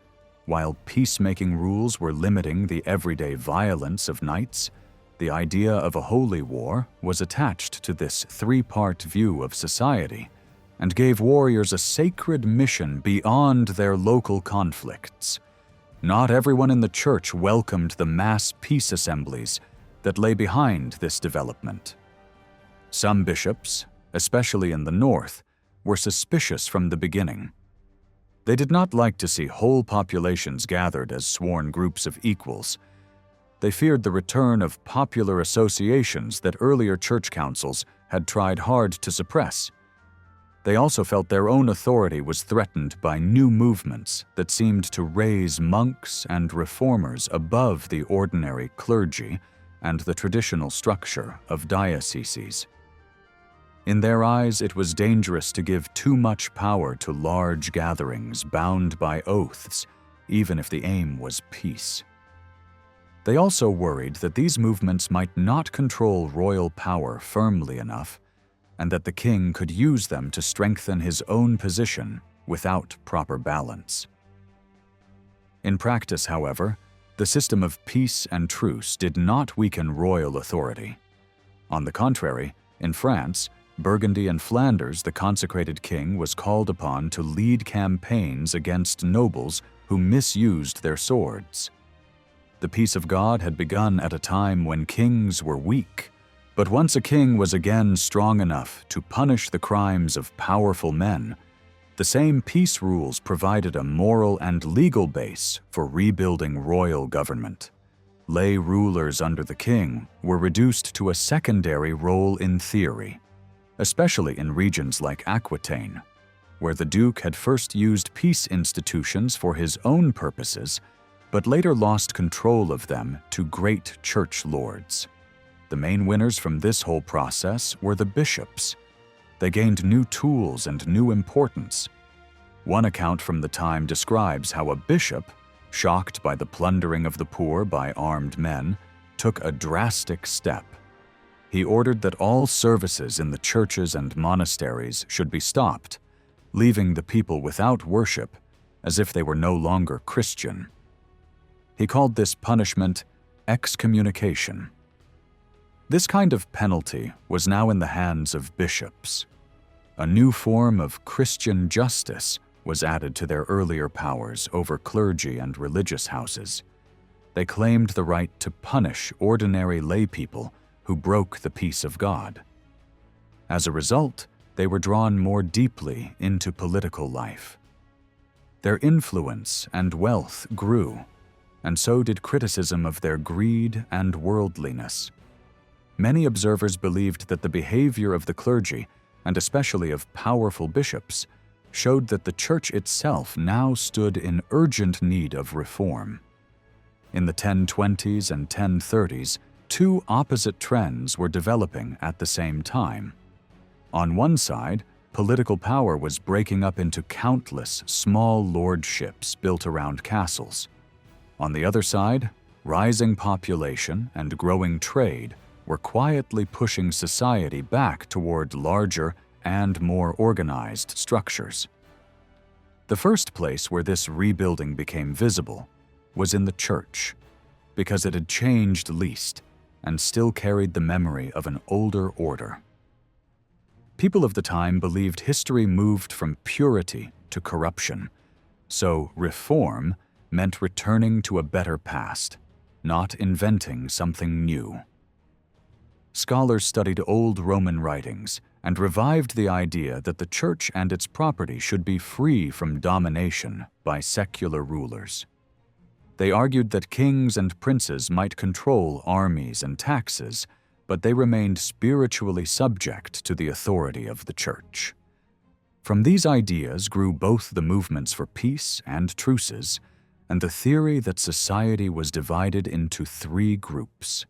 while peacemaking rules were limiting the everyday violence of knights, the idea of a holy war was attached to this three-part view of society and gave warriors a sacred mission beyond their local conflicts. Not everyone in the church welcomed the mass peace assemblies that lay behind this development. Some bishops, especially in the north, were suspicious from the beginning. They did not like to see whole populations gathered as sworn groups of equals. They feared the return of popular associations that earlier church councils had tried hard to suppress. They also felt their own authority was threatened by new movements that seemed to raise monks and reformers above the ordinary clergy and the traditional structure of dioceses. In their eyes, it was dangerous to give too much power to large gatherings bound by oaths, even if the aim was peace. They also worried that these movements might not control royal power firmly enough, and that the king could use them to strengthen his own position without proper balance. In practice, however, the system of peace and truce did not weaken royal authority. On the contrary, in France, Burgundy and Flanders, the consecrated king was called upon to lead campaigns against nobles who misused their swords. The peace of God had begun at a time when kings were weak, but once a king was again strong enough to punish the crimes of powerful men, the same peace rules provided a moral and legal base for rebuilding royal government. Lay rulers under the king were reduced to a secondary role in theory, especially in regions like Aquitaine, where the duke had first used peace institutions for his own purposes, but later lost control of them to great church lords. The main winners from this whole process were the bishops. They gained new tools and new importance. One account from the time describes how a bishop, shocked by the plundering of the poor by armed men, took a drastic step. He ordered that all services in the churches and monasteries should be stopped, leaving the people without worship, as if they were no longer Christian. He called this punishment excommunication. This kind of penalty was now in the hands of bishops. A new form of Christian justice was added to their earlier powers over clergy and religious houses. They claimed the right to punish ordinary laypeople who broke the peace of God. As a result, they were drawn more deeply into political life. Their influence and wealth grew, and so did criticism of their greed and worldliness. Many observers believed that the behavior of the clergy, and especially of powerful bishops, showed that the church itself now stood in urgent need of reform. In the 1020s and 1030s, two opposite trends were developing at the same time. On one side, political power was breaking up into countless small lordships built around castles. On the other side, rising population and growing trade were quietly pushing society back toward larger and more organized structures. The first place where this rebuilding became visible was in the church, because it had changed least and still carried the memory of an older order. People of the time believed history moved from purity to corruption, so reform meant returning to a better past, not inventing something new. Scholars studied old Roman writings and revived the idea that the church and its property should be free from domination by secular rulers. They argued that kings and princes might control armies and taxes, but they remained spiritually subject to the authority of the church. From these ideas grew both the movements for peace and truces, and the theory that society was divided into three groups: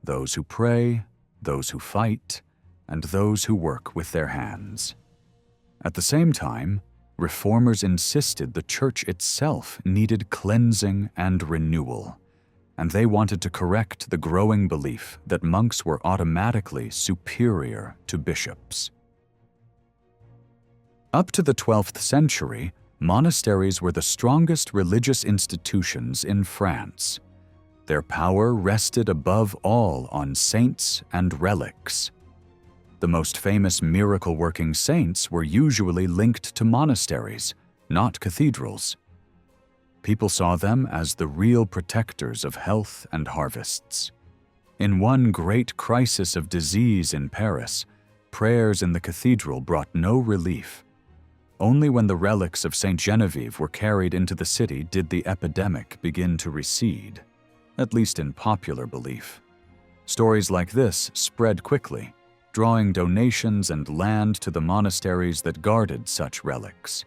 those who pray, those who fight, and those who work with their hands. At the same time, reformers insisted the church itself needed cleansing and renewal, and they wanted to correct the growing belief that monks were automatically superior to bishops. Up to the 12th century, monasteries were the strongest religious institutions in France. Their power rested above all on saints and relics. The most famous miracle-working saints were usually linked to monasteries, not cathedrals. People saw them as the real protectors of health and harvests. In one great crisis of disease in Paris, prayers in the cathedral brought no relief. Only when the relics of Saint Genevieve were carried into the city did the epidemic begin to recede, at least in popular belief. Stories like this spread quickly, drawing donations and land to the monasteries that guarded such relics.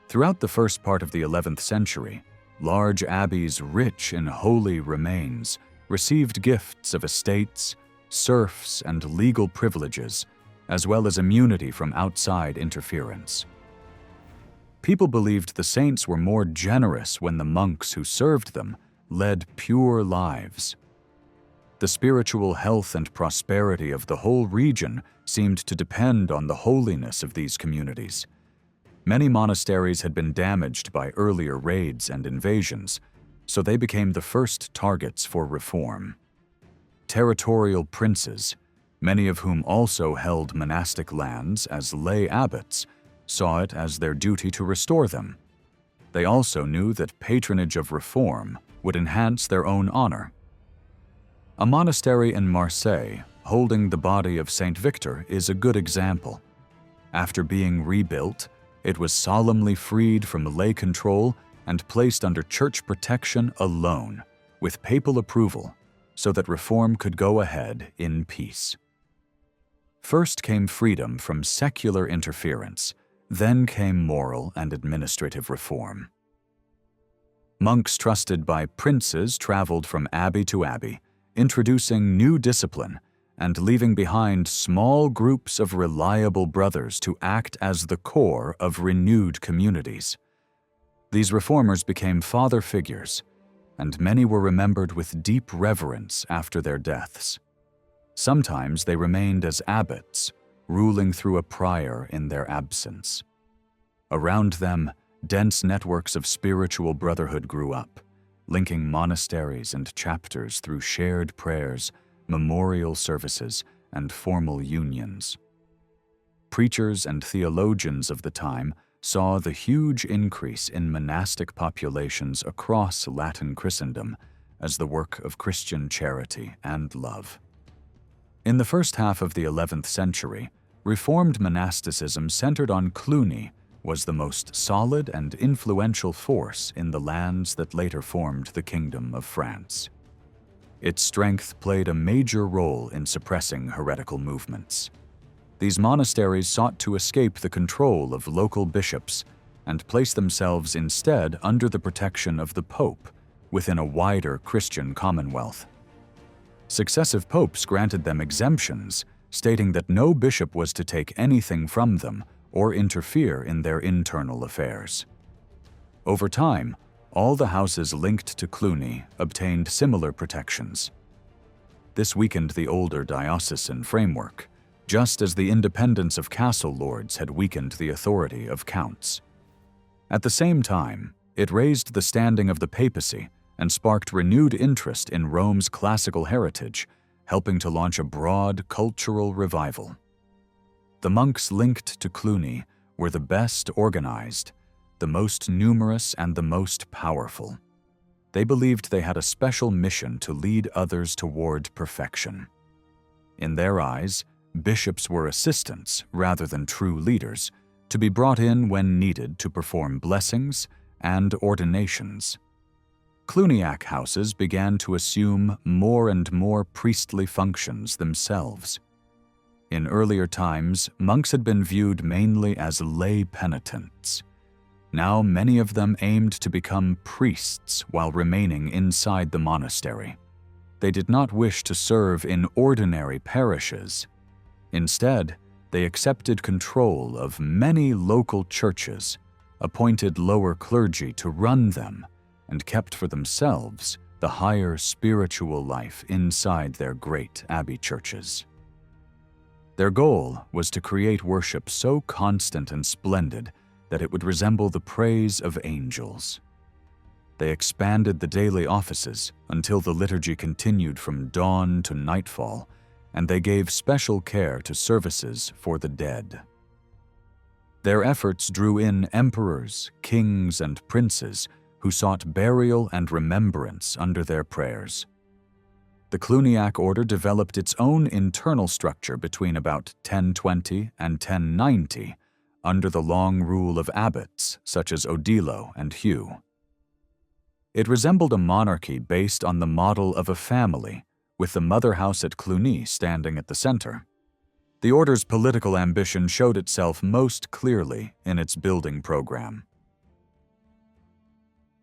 Throughout the first part of the 11th century, large abbeys rich in holy remains received gifts of estates, serfs, and legal privileges, as well as immunity from outside interference. People believed the saints were more generous when the monks who served them led pure lives. The spiritual health and prosperity of the whole region seemed to depend on the holiness of these communities. Many monasteries had been damaged by earlier raids and invasions, so they became the first targets for reform. Territorial princes, many of whom also held monastic lands as lay abbots, saw it as their duty to restore them. They also knew that patronage of reform would enhance their own honor. A monastery in Marseille, holding the body of Saint Victor, is a good example. After being rebuilt, it was solemnly freed from lay control and placed under church protection alone, with papal approval, so that reform could go ahead in peace. First came freedom from secular interference, then came moral and administrative reform. Monks trusted by princes traveled from abbey to abbey, introducing new discipline and leaving behind small groups of reliable brothers to act as the core of renewed communities. These reformers became father figures, and many were remembered with deep reverence after their deaths. Sometimes they remained as abbots, ruling through a prior in their absence. Around them, dense networks of spiritual brotherhood grew up, linking monasteries and chapters through shared prayers, memorial services, and formal unions. Preachers and theologians of the time saw the huge increase in monastic populations across Latin Christendom as the work of Christian charity and love. In the first half of the 11th century, Reformed monasticism centered on Cluny was the most solid and influential force in the lands that later formed the Kingdom of France. Its strength played a major role in suppressing heretical movements. These monasteries sought to escape the control of local bishops and place themselves instead under the protection of the Pope within a wider Christian commonwealth. Successive popes granted them exemptions, stating that no bishop was to take anything from them or interfere in their internal affairs. Over time, all the houses linked to Cluny obtained similar protections. This weakened the older diocesan framework, just as the independence of castle lords had weakened the authority of counts. At the same time, it raised the standing of the papacy and sparked renewed interest in Rome's classical heritage, helping to launch a broad cultural revival. The monks linked to Cluny were the best organized, the most numerous, and the most powerful. They believed they had a special mission to lead others toward perfection. In their eyes, bishops were assistants rather than true leaders, to be brought in when needed to perform blessings and ordinations. Cluniac houses began to assume more and more priestly functions themselves. In earlier times, monks had been viewed mainly as lay penitents. Now many of them aimed to become priests while remaining inside the monastery. They did not wish to serve in ordinary parishes. Instead, they accepted control of many local churches, appointed lower clergy to run them, and kept for themselves the higher spiritual life inside their great abbey churches. Their goal was to create worship so constant and splendid that it would resemble the praise of angels. They expanded the daily offices until the liturgy continued from dawn to nightfall, and they gave special care to services for the dead. Their efforts drew in emperors, kings, and princes who sought burial and remembrance under their prayers. The Cluniac order developed its own internal structure between about 1020 and 1090 under the long rule of abbots such as Odilo and Hugh. It resembled a monarchy based on the model of a family, with the mother house at Cluny standing at the center. The order's political ambition showed itself most clearly in its building program.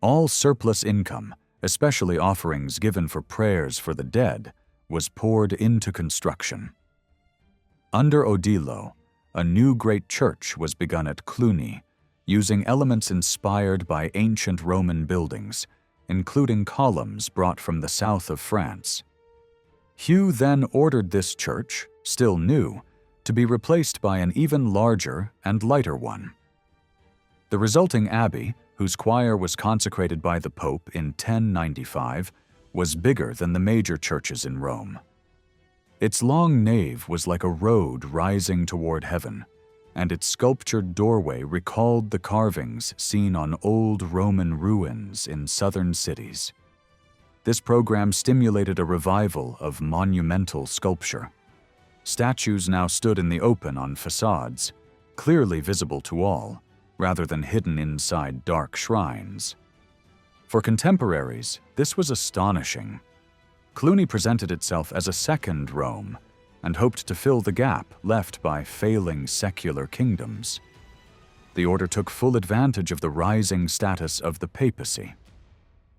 All surplus income, especially offerings given for prayers for the dead, was poured into construction. Under Odilo, a new great church was begun at Cluny, using elements inspired by ancient Roman buildings, including columns brought from the south of France. Hugh then ordered this church, still new, to be replaced by an even larger and lighter one. The resulting abbey, whose choir was consecrated by the Pope in 1095, was bigger than the major churches in Rome. Its long nave was like a road rising toward heaven, and its sculptured doorway recalled the carvings seen on old Roman ruins in southern cities. This program stimulated a revival of monumental sculpture. Statues now stood in the open on facades, clearly visible to all, rather than hidden inside dark shrines. For contemporaries, this was astonishing. Cluny presented itself as a second Rome and hoped to fill the gap left by failing secular kingdoms. The order took full advantage of the rising status of the papacy.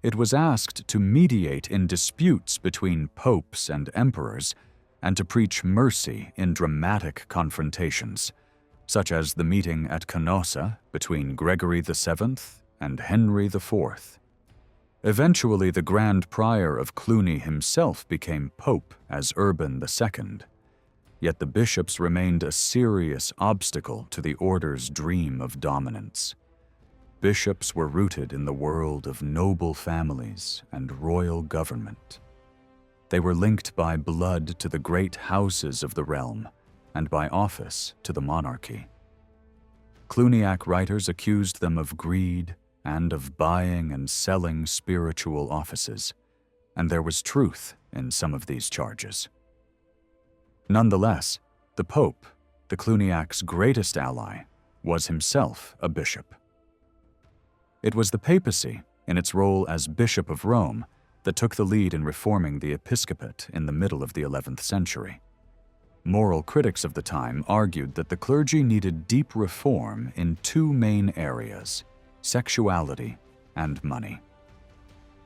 It was asked to mediate in disputes between popes and emperors and to preach mercy in dramatic confrontations, such as the meeting at Canossa between Gregory VII and Henry IV. Eventually, the Grand Prior of Cluny himself became pope as Urban II, yet the bishops remained a serious obstacle to the order's dream of dominance. Bishops were rooted in the world of noble families and royal government. They were linked by blood to the great houses of the realm and by office to the monarchy. Cluniac writers accused them of greed and of buying and selling spiritual offices, and there was truth in some of these charges. Nonetheless, the Pope, the Cluniac's greatest ally, was himself a bishop. It was the papacy, in its role as Bishop of Rome, that took the lead in reforming the episcopate in the middle of the 11th century. Moral critics of the time argued that the clergy needed deep reform in two main areas: sexuality and money.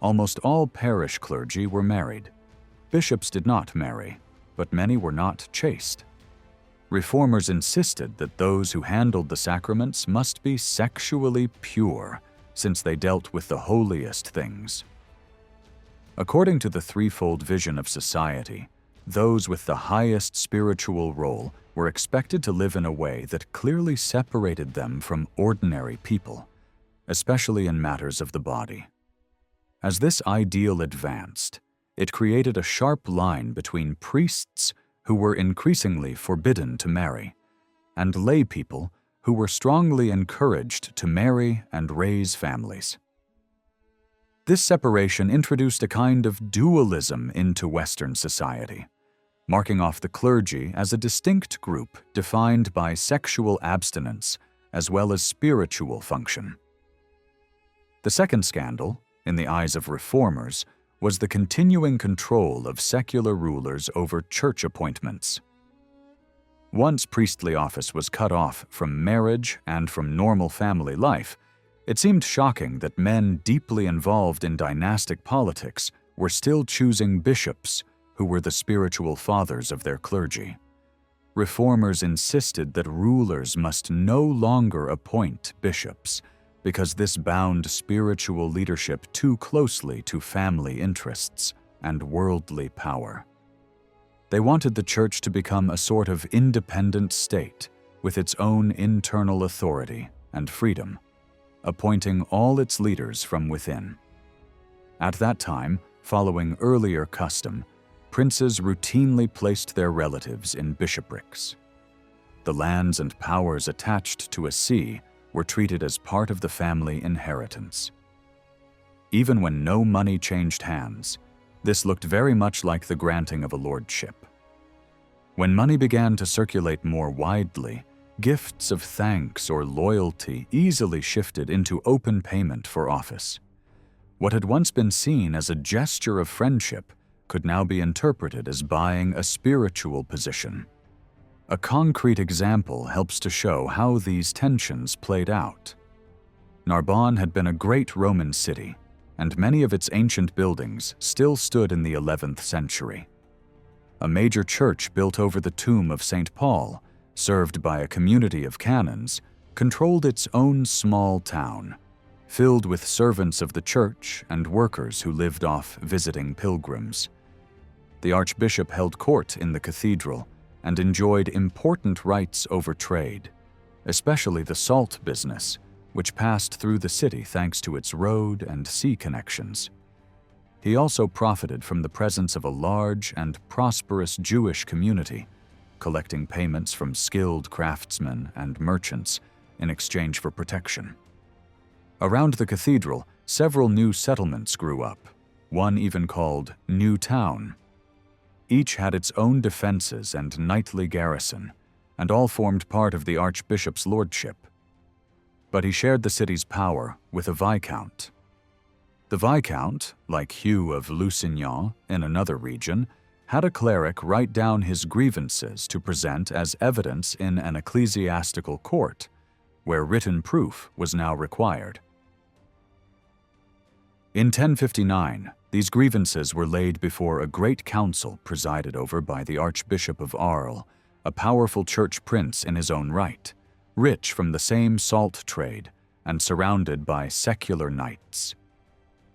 Almost all parish clergy were married. Bishops did not marry, but many were not chaste. Reformers insisted that those who handled the sacraments must be sexually pure, since they dealt with the holiest things. According to the threefold vision of society, those with the highest spiritual role were expected to live in a way that clearly separated them from ordinary people, especially in matters of the body. As this ideal advanced, it created a sharp line between priests, who were increasingly forbidden to marry, and lay people who were strongly encouraged to marry and raise families. This separation introduced a kind of dualism into Western society, marking off the clergy as a distinct group defined by sexual abstinence as well as spiritual function. The second scandal, in the eyes of reformers, was the continuing control of secular rulers over church appointments. Once priestly office was cut off from marriage and from normal family life, it seemed shocking that men deeply involved in dynastic politics were still choosing bishops who were the spiritual fathers of their clergy. Reformers insisted that rulers must no longer appoint bishops, because this bound spiritual leadership too closely to family interests and worldly power. They wanted the church to become a sort of independent state with its own internal authority and freedom, appointing all its leaders from within. At that time, following earlier custom, princes routinely placed their relatives in bishoprics. The lands and powers attached to a see were treated as part of the family inheritance. Even when no money changed hands, This looked very much like the granting of a lordship. When money began to circulate more widely, gifts of thanks or loyalty easily shifted into open payment for office. What had once been seen as a gesture of friendship could now be interpreted as buying a spiritual position. A concrete example helps to show how these tensions played out. Narbonne had been a great Roman city, and many of its ancient buildings still stood in the 11th century. A major church built over the tomb of St. Paul, served by a community of canons, controlled its own small town, filled with servants of the church and workers who lived off visiting pilgrims. The archbishop held court in the cathedral and enjoyed important rights over trade, especially the salt business, which passed through the city thanks to its road and sea connections. He also profited from the presence of a large and prosperous Jewish community, collecting payments from skilled craftsmen and merchants in exchange for protection. Around the cathedral, several new settlements grew up, one even called New Town. Each had its own defenses and knightly garrison, and all formed part of the archbishop's lordship. But he shared the city's power with a viscount. The viscount, like Hugh of Lusignan in another region, had a cleric write down his grievances to present as evidence in an ecclesiastical court, where written proof was now required. In 1059, these grievances were laid before a great council presided over by the Archbishop of Arles, a powerful church prince in his own right, rich from the same salt trade and surrounded by secular knights.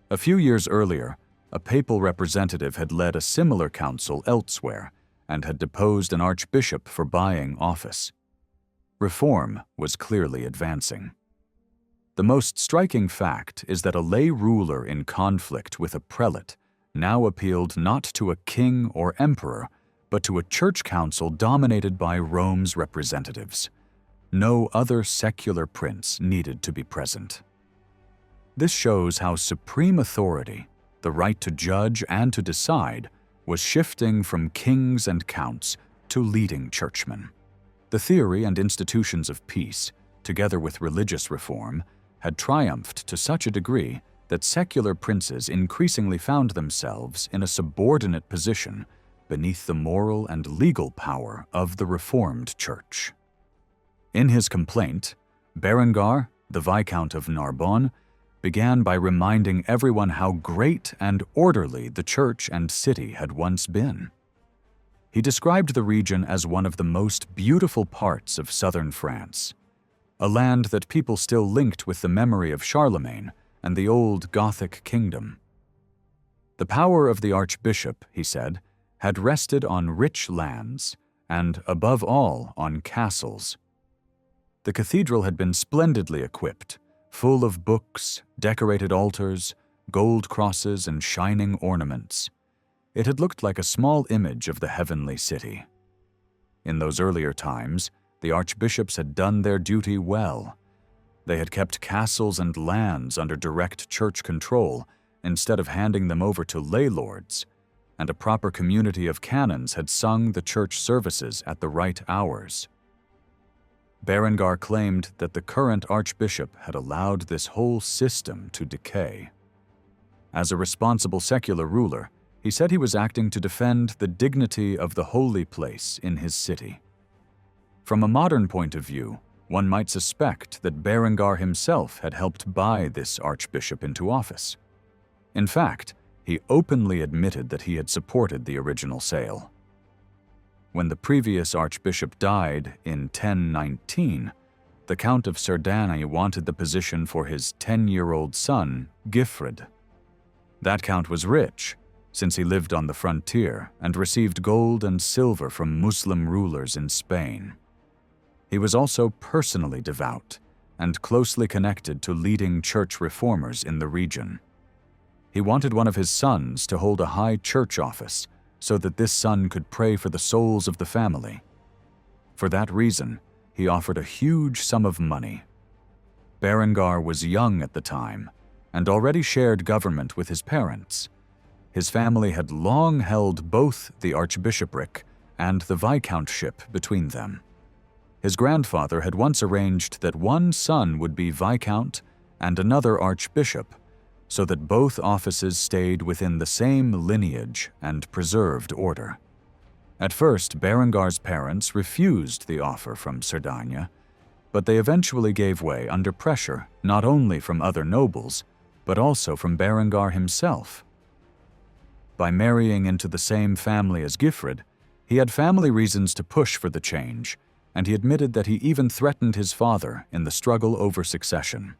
A few years earlier, a papal representative had led a similar council elsewhere and had deposed an archbishop for buying office. Reform was clearly advancing. The most striking fact is that a lay ruler in conflict with a prelate now appealed not to a king or emperor, but to a church council dominated by Rome's representatives. No other secular prince needed to be present. This shows how supreme authority, the right to judge and to decide, was shifting from kings and counts to leading churchmen. The theory and institutions of peace, together with religious reform, had triumphed to such a degree that secular princes increasingly found themselves in a subordinate position beneath the moral and legal power of the Reformed Church. In his complaint, Berengar, the Viscount of Narbonne, began by reminding everyone how great and orderly the church and city had once been. He described the region as one of the most beautiful parts of southern France, a land that people still linked with the memory of Charlemagne and the old Gothic kingdom. The power of the archbishop, he said, had rested on rich lands and, above all, on castles. The cathedral had been splendidly equipped, full of books, decorated altars, gold crosses, and shining ornaments. It had looked like a small image of the heavenly city. In those earlier times, the archbishops had done their duty well. They had kept castles and lands under direct church control instead of handing them over to lay lords, and a proper community of canons had sung the church services at the right hours. Berengar claimed that the current archbishop had allowed this whole system to decay. As a responsible secular ruler, he said he was acting to defend the dignity of the holy place in his city. From a modern point of view, one might suspect that Berengar himself had helped buy this archbishop into office. In fact, he openly admitted that he had supported the original sale. When the previous archbishop died in 1019, the Count of Cerdagne wanted the position for his 10-year-old son, Gifred. That count was rich, since he lived on the frontier and received gold and silver from Muslim rulers in Spain. He was also personally devout and closely connected to leading church reformers in the region. He wanted one of his sons to hold a high church office so that this son could pray for the souls of the family. For that reason, he offered a huge sum of money. Berengar was young at the time and already shared government with his parents. His family had long held both the archbishopric and the viscountship between them. His grandfather had once arranged that one son would be viscount and another archbishop, so that both offices stayed within the same lineage and preserved order. At first, Berengar's parents refused the offer from Cerdagne, but they eventually gave way under pressure not only from other nobles, but also from Berengar himself. By marrying into the same family as Gifred, he had family reasons to push for the change, and he admitted that he even threatened his father in the struggle over succession.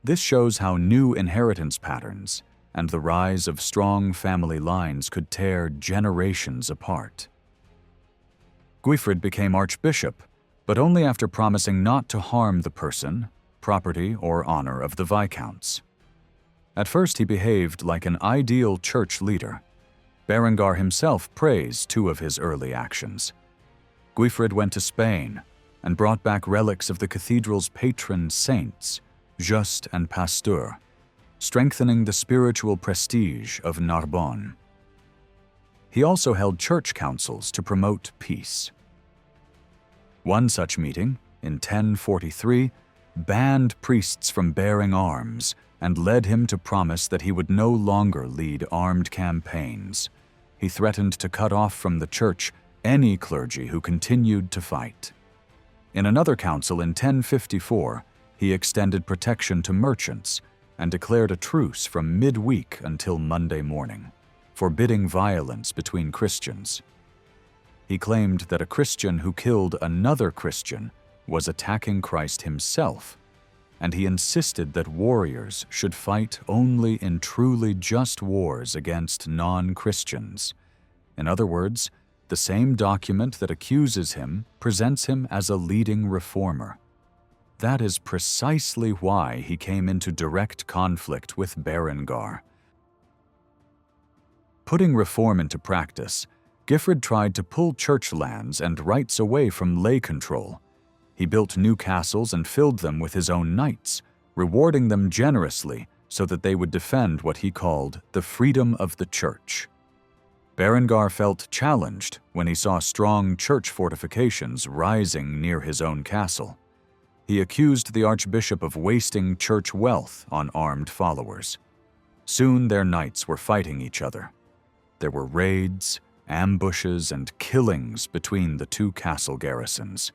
This shows how new inheritance patterns and the rise of strong family lines could tear generations apart. Guifred became archbishop, but only after promising not to harm the person, property, or honor of the viscounts. At first he behaved like an ideal church leader. Berengar himself praised two of his early actions. Guifred went to Spain and brought back relics of the cathedral's patron saints, Just and Pasteur, strengthening the spiritual prestige of Narbonne. He also held church councils to promote peace. One such meeting, in 1043, banned priests from bearing arms and led him to promise that he would no longer lead armed campaigns. He threatened to cut off from the church any clergy who continued to fight. In another council in 1054, he extended protection to merchants and declared a truce from midweek until Monday morning, forbidding violence between Christians. He claimed that a Christian who killed another Christian was attacking Christ himself, and he insisted that warriors should fight only in truly just wars against non-Christians. In other words, the same document that accuses him presents him as a leading reformer. That is precisely why he came into direct conflict with Berengar. Putting reform into practice, Gifred tried to pull church lands and rights away from lay control. He built new castles and filled them with his own knights, rewarding them generously so that they would defend what he called the freedom of the church. Berengar felt challenged when he saw strong church fortifications rising near his own castle. He accused the archbishop of wasting church wealth on armed followers. Soon their knights were fighting each other. There were raids, ambushes, and killings between the two castle garrisons.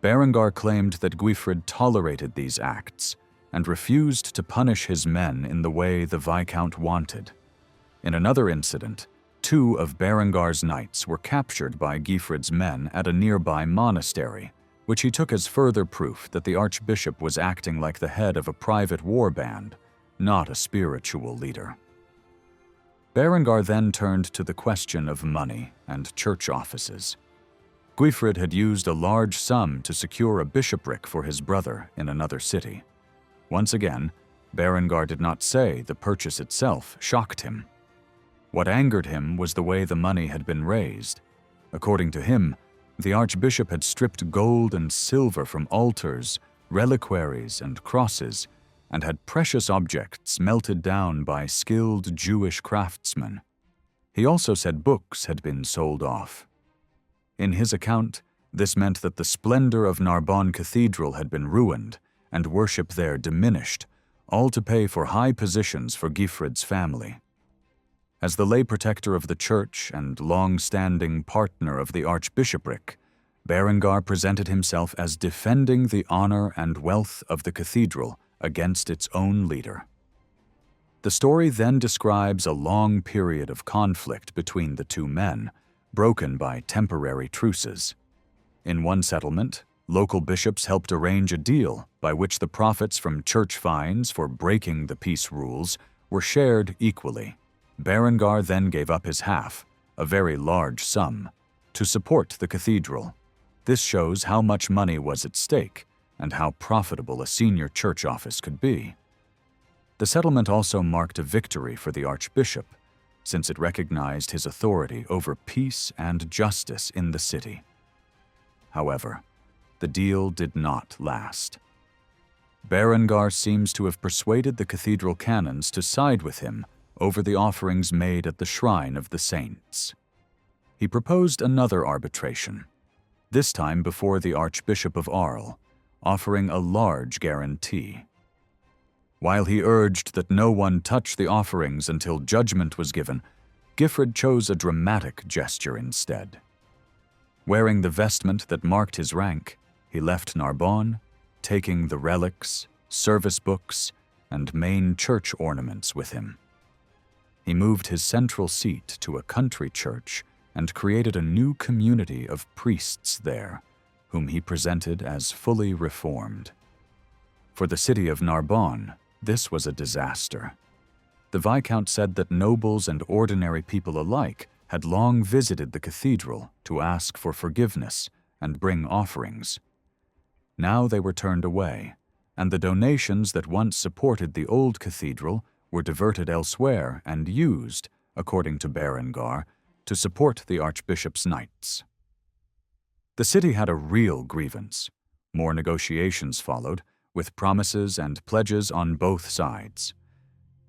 Berengar claimed that Guifred tolerated these acts and refused to punish his men in the way the Viscount wanted. In another incident, two of Berengar's knights were captured by Gifred's men at a nearby monastery, which he took as further proof that the archbishop was acting like the head of a private war band, not a spiritual leader. Berengar then turned to the question of money and church offices. Guifred had used a large sum to secure a bishopric for his brother in another city. Once again, Berengar did not say the purchase itself shocked him. What angered him was the way the money had been raised. According to him, the archbishop had stripped gold and silver from altars, reliquaries, and crosses, and had precious objects melted down by skilled Jewish craftsmen. He also said books had been sold off. In his account, this meant that the splendor of Narbonne Cathedral had been ruined and worship there diminished, all to pay for high positions for Gifred's family. As the lay protector of the church and long-standing partner of the archbishopric, Berengar presented himself as defending the honor and wealth of the cathedral against its own leader. The story then describes a long period of conflict between the two men, broken by temporary truces. In one settlement, local bishops helped arrange a deal by which the profits from church fines for breaking the peace rules were shared equally. Berengar then gave up his half, a very large sum, to support the cathedral. This shows how much money was at stake and how profitable a senior church office could be. The settlement also marked a victory for the archbishop, since it recognized his authority over peace and justice in the city. However, the deal did not last. Berengar seems to have persuaded the cathedral canons to side with him over the offerings made at the shrine of the saints. He proposed another arbitration, this time before the Archbishop of Arles, offering a large guarantee. While he urged that no one touch the offerings until judgment was given, Gifred chose a dramatic gesture instead. Wearing the vestment that marked his rank, he left Narbonne, taking the relics, service books, and main church ornaments with him. He moved his central seat to a country church and created a new community of priests there, whom he presented as fully reformed. For the city of Narbonne, this was a disaster. The Viscount said that nobles and ordinary people alike had long visited the cathedral to ask for forgiveness and bring offerings. Now they were turned away, and the donations that once supported the old cathedral were diverted elsewhere and used, according to Berengar, to support the archbishop's knights. The city had a real grievance. More negotiations followed, with promises and pledges on both sides.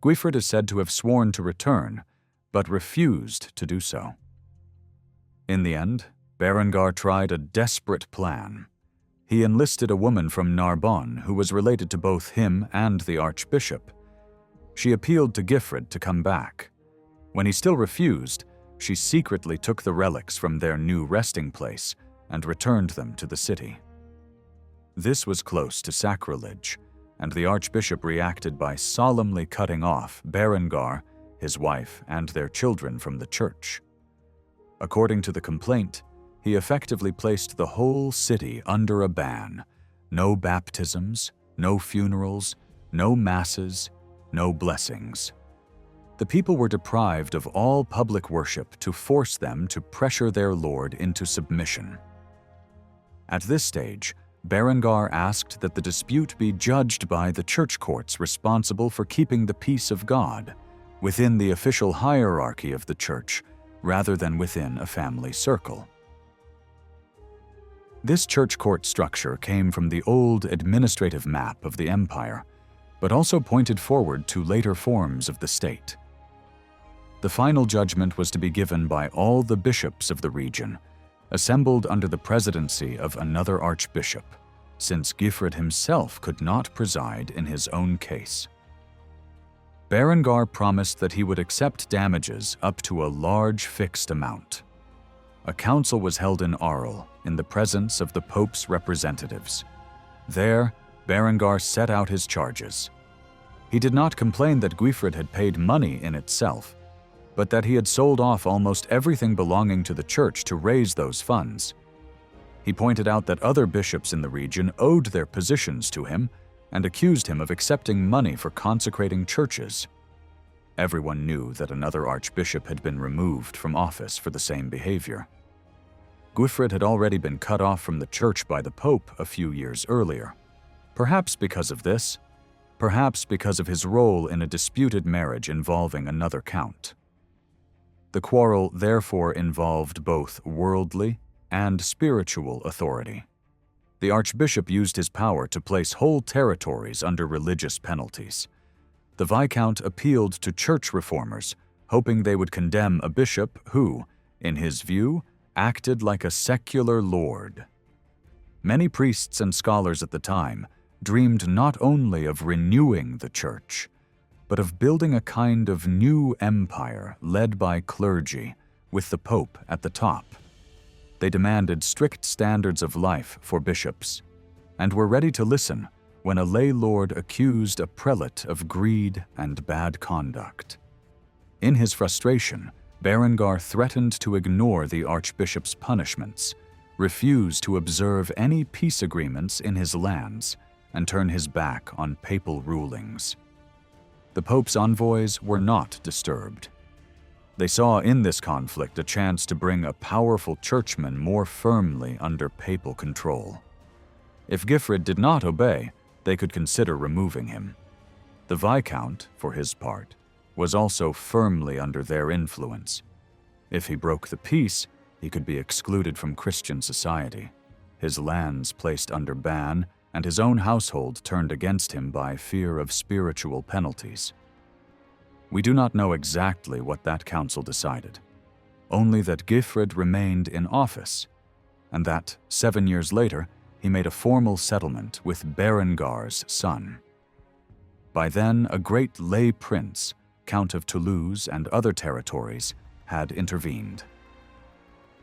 Guifred is said to have sworn to return, but refused to do so. In the end, Berengar tried a desperate plan. He enlisted a woman from Narbonne who was related to both him and the archbishop. She appealed to Gifred to come back. When he still refused, she secretly took the relics from their new resting place and returned them to the city. This was close to sacrilege, and the archbishop reacted by solemnly cutting off Berengar, his wife, and their children from the church. According to the complaint, he effectively placed the whole city under a ban: no baptisms, no funerals, no masses, no blessings. The people were deprived of all public worship to force them to pressure their lord into submission. At this stage, Berengar asked that the dispute be judged by the church courts responsible for keeping the peace of God within the official hierarchy of the church, rather than within a family circle. This church court structure came from the old administrative map of the empire, but also pointed forward to later forms of the state. The final judgment was to be given by all the bishops of the region, assembled under the presidency of another archbishop, since Gifred himself could not preside in his own case. Berengar promised that he would accept damages up to a large fixed amount. A council was held in Arles in the presence of the Pope's representatives. There, Berengar set out his charges. He did not complain that Guifred had paid money in itself, but that he had sold off almost everything belonging to the church to raise those funds. He pointed out that other bishops in the region owed their positions to him and accused him of accepting money for consecrating churches. Everyone knew that another archbishop had been removed from office for the same behavior. Guifred had already been cut off from the church by the Pope a few years earlier. Perhaps because of this, perhaps because of his role in a disputed marriage involving another count. The quarrel therefore involved both worldly and spiritual authority. The archbishop used his power to place whole territories under religious penalties. The Viscount appealed to church reformers, hoping they would condemn a bishop who, in his view, acted like a secular lord. Many priests and scholars at the time dreamed not only of renewing the church, but of building a kind of new empire led by clergy, with the Pope at the top. They demanded strict standards of life for bishops, and were ready to listen when a lay lord accused a prelate of greed and bad conduct. In his frustration, Berengar threatened to ignore the archbishop's punishments, refuse to observe any peace agreements in his lands, and turn his back on papal rulings. The Pope's envoys were not disturbed. They saw in this conflict a chance to bring a powerful churchman more firmly under papal control. If Gifred did not obey, they could consider removing him. The Viscount, for his part, was also firmly under their influence. If he broke the peace, he could be excluded from Christian society, his lands placed under ban, and his own household turned against him by fear of spiritual penalties. We do not know exactly what that council decided, only that Gifred remained in office, and that 7 years later he made a formal settlement with Berengar's son. By then, a great lay prince, Count of Toulouse and other territories, had intervened.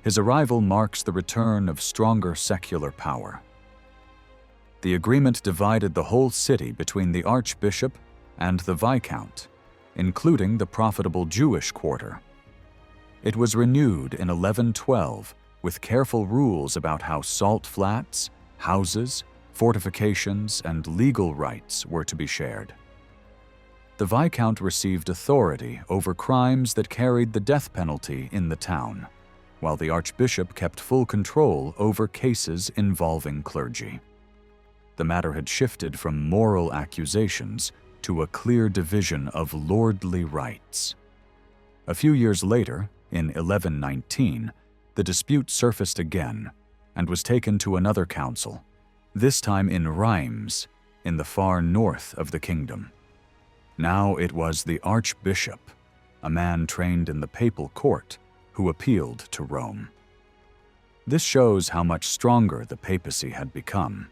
His arrival marks the return of stronger secular power. The agreement divided the whole city between the archbishop and the viscount, including the profitable Jewish quarter. It was renewed in 1112 with careful rules about how salt flats, houses, fortifications, and legal rights were to be shared. The viscount received authority over crimes that carried the death penalty in the town, while the archbishop kept full control over cases involving clergy. The matter had shifted from moral accusations to a clear division of lordly rights. A few years later, in 1119, the dispute surfaced again and was taken to another council, this time in Reims, in the far north of the kingdom. Now it was the archbishop, a man trained in the papal court, who appealed to Rome. This shows how much stronger the papacy had become.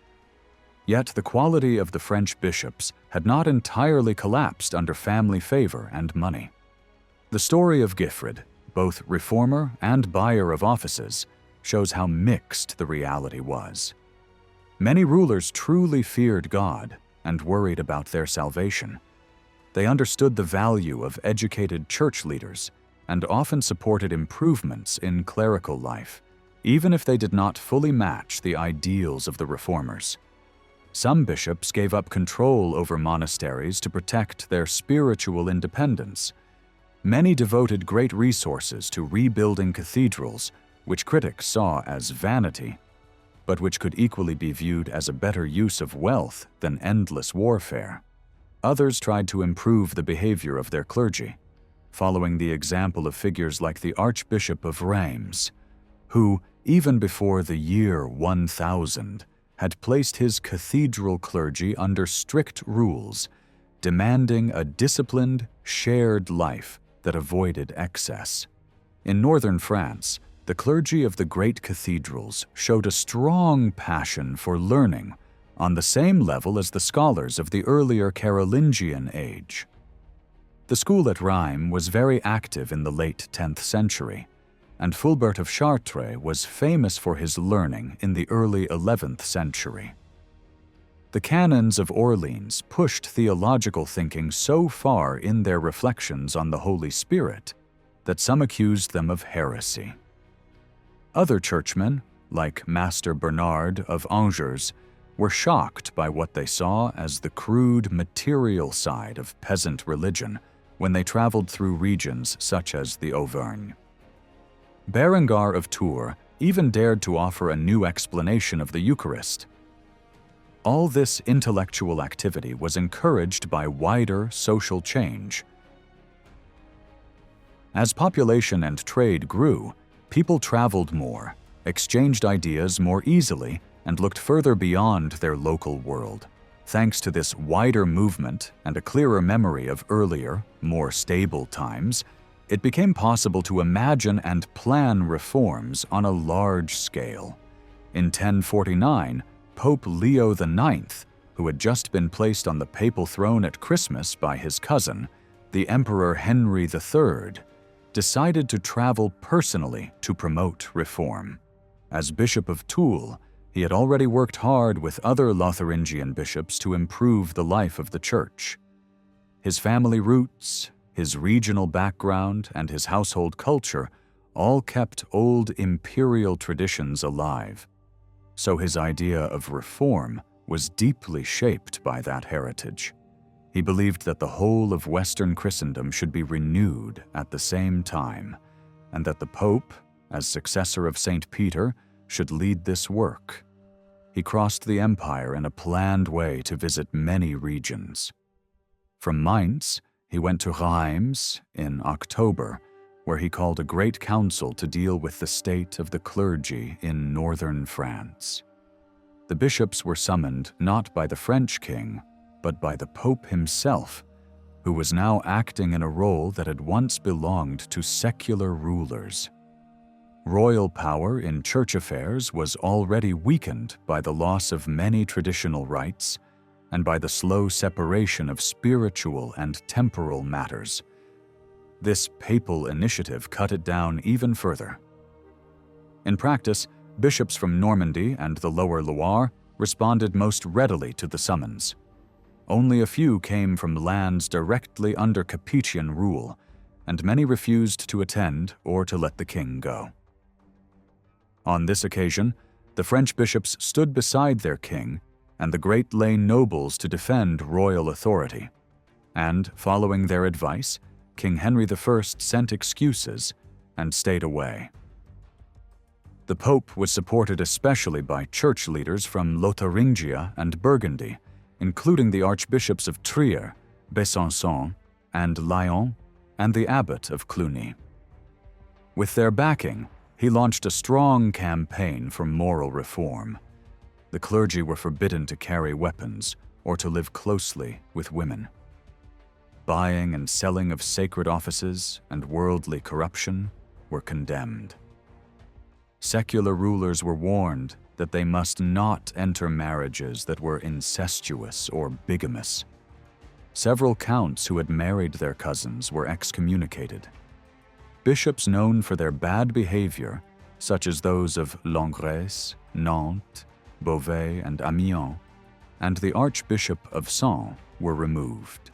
Yet the quality of the French bishops had not entirely collapsed under family favor and money. The story of Gifred, both reformer and buyer of offices, shows how mixed the reality was. Many rulers truly feared God and worried about their salvation. They understood the value of educated church leaders and often supported improvements in clerical life, even if they did not fully match the ideals of the reformers. Some bishops gave up control over monasteries to protect their spiritual independence. Many devoted great resources to rebuilding cathedrals, which critics saw as vanity, but which could equally be viewed as a better use of wealth than endless warfare. Others tried to improve the behavior of their clergy, following the example of figures like the Archbishop of Reims, who, even before the year 1000, had placed his cathedral clergy under strict rules, demanding a disciplined, shared life that avoided excess. In northern France, the clergy of the great cathedrals showed a strong passion for learning on the same level as the scholars of the earlier Carolingian age. The school at Reims was very active in the late 10th century, and Fulbert of Chartres was famous for his learning in the early 11th century. The canons of Orleans pushed theological thinking so far in their reflections on the Holy Spirit that some accused them of heresy. Other churchmen, like Master Bernard of Angers, were shocked by what they saw as the crude material side of peasant religion when they traveled through regions such as the Auvergne. Berengar of Tours even dared to offer a new explanation of the Eucharist. All this intellectual activity was encouraged by wider social change. As population and trade grew, people traveled more, exchanged ideas more easily, and looked further beyond their local world. Thanks to this wider movement and a clearer memory of earlier, more stable times, it became possible to imagine and plan reforms on a large scale. In 1049, Pope Leo IX, who had just been placed on the papal throne at Christmas by his cousin, the Emperor Henry III, decided to travel personally to promote reform. As Bishop of Toul, he had already worked hard with other Lotharingian bishops to improve the life of the church. His family roots, his regional background, and his household culture all kept old imperial traditions alive. So his idea of reform was deeply shaped by that heritage. He believed that the whole of Western Christendom should be renewed at the same time, and that the Pope, as successor of St. Peter, should lead this work. He crossed the empire in a planned way to visit many regions. From Mainz, he went to Reims in October, where he called a great council to deal with the state of the clergy in northern France. The bishops were summoned not by the French king, but by the Pope himself, who was now acting in a role that had once belonged to secular rulers. Royal power in church affairs was already weakened by the loss of many traditional rights and by the slow separation of spiritual and temporal matters. This papal initiative cut it down even further. In practice, bishops from Normandy and the Lower Loire responded most readily to the summons. Only a few came from lands directly under Capetian rule, and many refused to attend or to let the king go. On this occasion, the French bishops stood beside their king and the great lay nobles to defend royal authority, and, following their advice, King Henry I sent excuses and stayed away. The Pope was supported especially by church leaders from Lotharingia and Burgundy, including the archbishops of Trier, Besançon, and Lyon, and the abbot of Cluny. With their backing, he launched a strong campaign for moral reform. The clergy were forbidden to carry weapons or to live closely with women. Buying and selling of sacred offices and worldly corruption were condemned. Secular rulers were warned that they must not enter marriages that were incestuous or bigamous. Several counts who had married their cousins were excommunicated. Bishops known for their bad behavior, such as those of Langres, Nantes, Beauvais, and Amiens, and the Archbishop of Sens, were removed.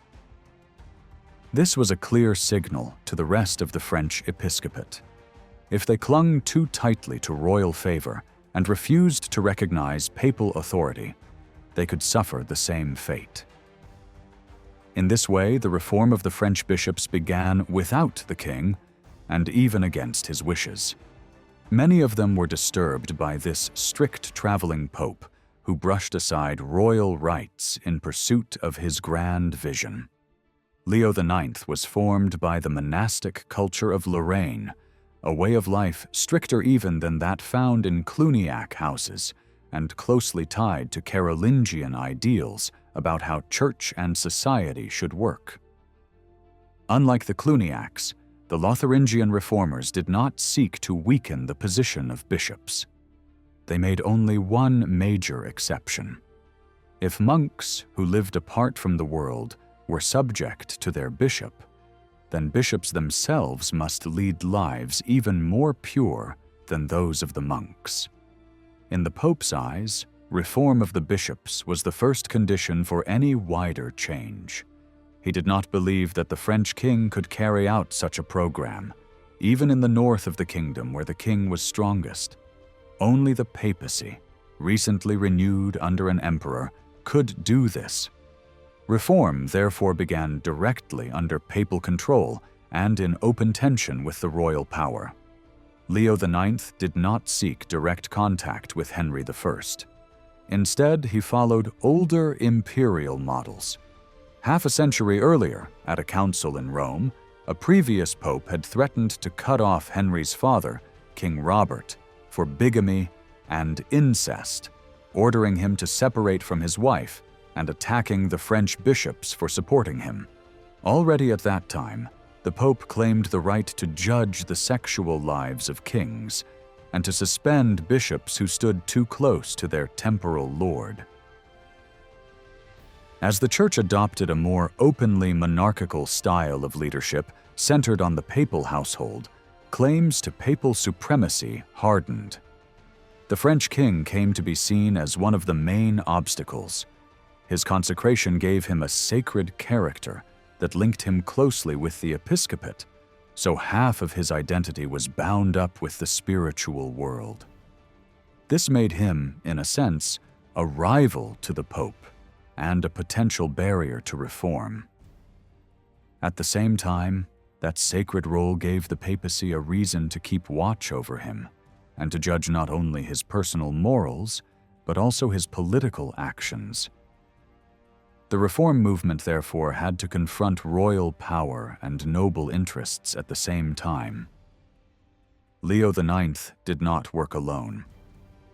This was a clear signal to the rest of the French episcopate. If they clung too tightly to royal favor and refused to recognize papal authority, they could suffer the same fate. In this way, the reform of the French bishops began without the king, and even against his wishes. Many of them were disturbed by this strict traveling pope who brushed aside royal rights in pursuit of his grand vision. Leo IX was formed by the monastic culture of Lorraine, a way of life stricter even than that found in Cluniac houses and closely tied to Carolingian ideals about how church and society should work. Unlike the Cluniacs, the Lotharingian reformers did not seek to weaken the position of bishops. They made only one major exception. If monks who lived apart from the world were subject to their bishop, then bishops themselves must lead lives even more pure than those of the monks. In the Pope's eyes, reform of the bishops was the first condition for any wider change. He did not believe that the French king could carry out such a program, even in the north of the kingdom where the king was strongest. Only the papacy, recently renewed under an emperor, could do this. Reform therefore began directly under papal control and in open tension with the royal power. Leo IX did not seek direct contact with Henry I. Instead, he followed older imperial models. Half a century earlier, at a council in Rome, a previous pope had threatened to cut off Henry's father, King Robert, for bigamy and incest, ordering him to separate from his wife and attacking the French bishops for supporting him. Already at that time, the Pope claimed the right to judge the sexual lives of kings and to suspend bishops who stood too close to their temporal lord. As the Church adopted a more openly monarchical style of leadership centered on the papal household, claims to papal supremacy hardened. The French king came to be seen as one of the main obstacles. His consecration gave him a sacred character that linked him closely with the episcopate, so half of his identity was bound up with the spiritual world. This made him, in a sense, a rival to the Pope and a potential barrier to reform. At the same time, that sacred role gave the papacy a reason to keep watch over him and to judge not only his personal morals, but also his political actions. The reform movement, therefore, had to confront royal power and noble interests at the same time. Leo IX did not work alone.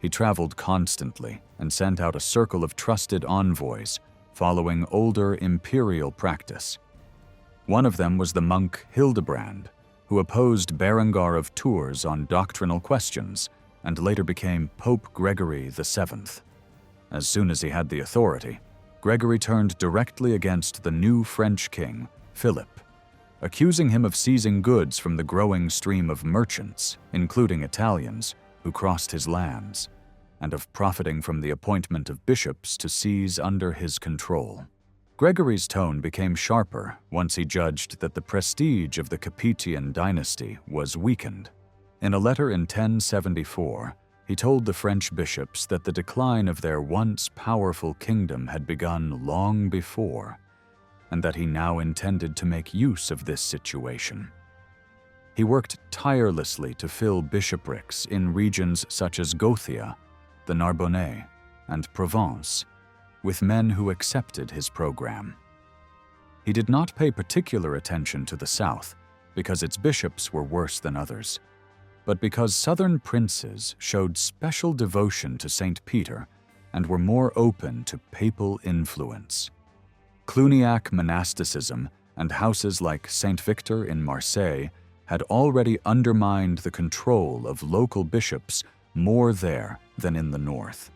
He traveled constantly and sent out a circle of trusted envoys following older imperial practice. One of them was the monk Hildebrand, who opposed Berengar of Tours on doctrinal questions and later became Pope Gregory VII. As soon as he had the authority, Gregory turned directly against the new French king, Philip, accusing him of seizing goods from the growing stream of merchants, including Italians, who crossed his lands, and of profiting from the appointment of bishops to seize under his control. Gregory's tone became sharper once he judged that the prestige of the Capetian dynasty was weakened. In a letter in 1074, he told the French bishops that the decline of their once powerful kingdom had begun long before, and that he now intended to make use of this situation. He worked tirelessly to fill bishoprics in regions such as Gothia, the Narbonnais, and Provence, with men who accepted his program. He did not pay particular attention to the south because its bishops were worse than others, but because southern princes showed special devotion to St. Peter and were more open to papal influence. Cluniac monasticism and houses like St. Victor in Marseille had already undermined the control of local bishops more there than in the north.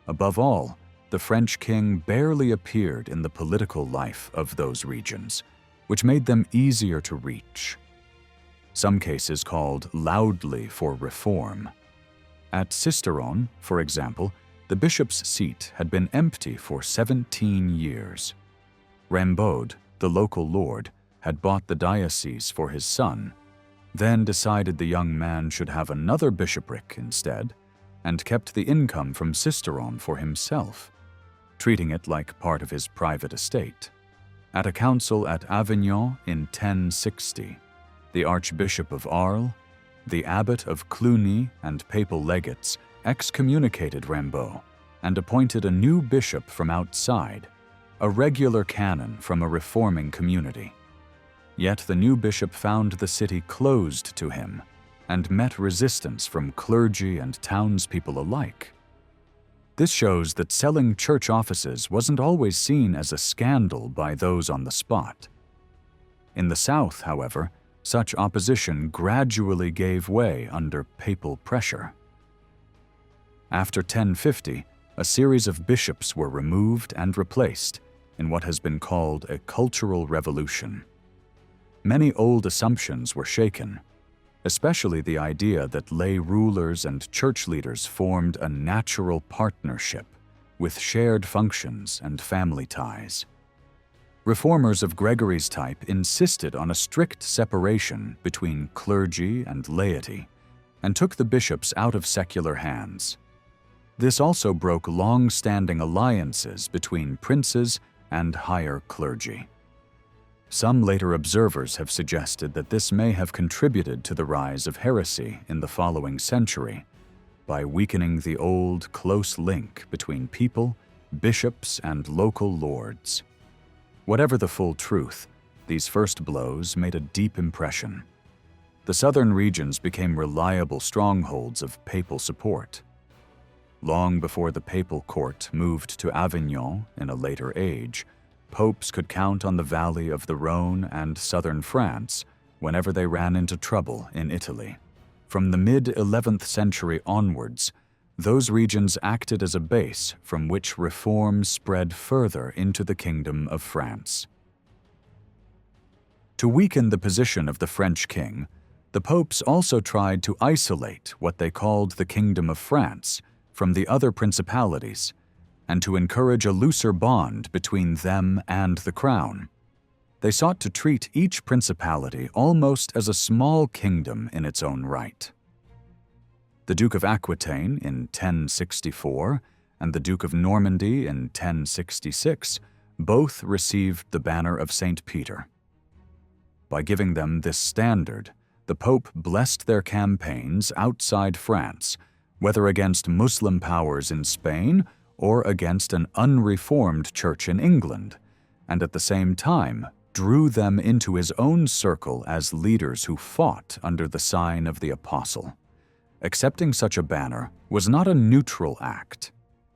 Above all, the French king barely appeared in the political life of those regions, which made them easier to reach. Some cases called loudly for reform. At Sisteron, for example, the bishop's seat had been empty for 17 years. Rambaud, the local lord, had bought the diocese for his son, then decided the young man should have another bishopric instead, and kept the income from Sisteron for himself, treating it like part of his private estate. At a council at Avignon in 1060, the Archbishop of Arles, the Abbot of Cluny, and papal legates excommunicated Rambaud and appointed a new bishop from outside, a regular canon from a reforming community. Yet the new bishop found the city closed to him and met resistance from clergy and townspeople alike. This shows that selling church offices wasn't always seen as a scandal by those on the spot. In the south, however, such opposition gradually gave way under papal pressure. After 1050, a series of bishops were removed and replaced in what has been called a cultural revolution. Many old assumptions were shaken, especially the idea that lay rulers and church leaders formed a natural partnership with shared functions and family ties. Reformers of Gregory's type insisted on a strict separation between clergy and laity and took the bishops out of secular hands. This also broke long-standing alliances between princes and higher clergy. Some later observers have suggested that this may have contributed to the rise of heresy in the following century by weakening the old close link between people, bishops, and local lords. Whatever the full truth, these first blows made a deep impression. The southern regions became reliable strongholds of papal support. Long before the papal court moved to Avignon in a later age, popes could count on the valley of the Rhone and southern France whenever they ran into trouble in Italy. From the mid-11th century onwards, those regions acted as a base from which reform spread further into the Kingdom of France. To weaken the position of the French king, the popes also tried to isolate what they called the Kingdom of France from the other principalities, and to encourage a looser bond between them and the crown. They sought to treat each principality almost as a small kingdom in its own right. The Duke of Aquitaine in 1064 and the Duke of Normandy in 1066 both received the banner of St. Peter. By giving them this standard, the Pope blessed their campaigns outside France, whether against Muslim powers in Spain or against an unreformed church in England, and at the same time drew them into his own circle as leaders who fought under the sign of the apostle. Accepting such a banner was not a neutral act.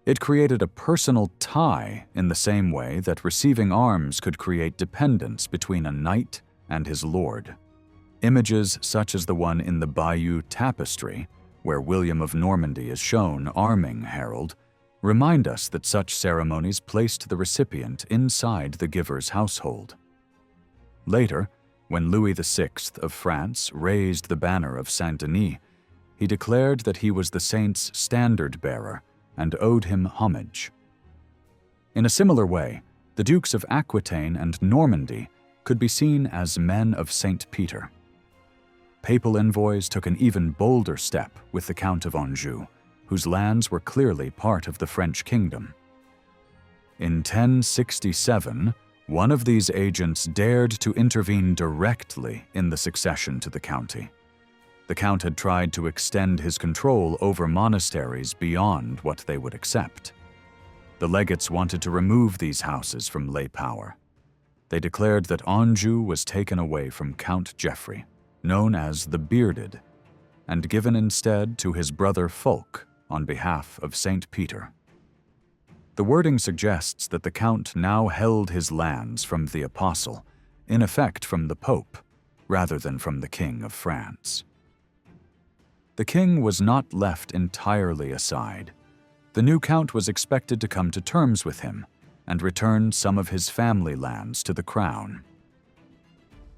It created a personal tie in the same way that receiving arms could create dependence between a knight and his lord. Images such as the one in the Bayeux Tapestry, where William of Normandy is shown arming Harold, remind us that such ceremonies placed the recipient inside the giver's household. Later, when Louis VI of France raised the banner of Saint-Denis, he declared that he was the saint's standard-bearer and owed him homage. In a similar way, the Dukes of Aquitaine and Normandy could be seen as men of St. Peter. Papal envoys took an even bolder step with the Count of Anjou, whose lands were clearly part of the French kingdom. In 1067, one of these agents dared to intervene directly in the succession to the county. The Count had tried to extend his control over monasteries beyond what they would accept. The legates wanted to remove these houses from lay power. They declared that Anjou was taken away from Count Geoffrey, known as the Bearded, and given instead to his brother Fulk on behalf of St. Peter. The wording suggests that the Count now held his lands from the Apostle, in effect from the Pope, rather than from the King of France. The king was not left entirely aside. The new count was expected to come to terms with him and return some of his family lands to the crown.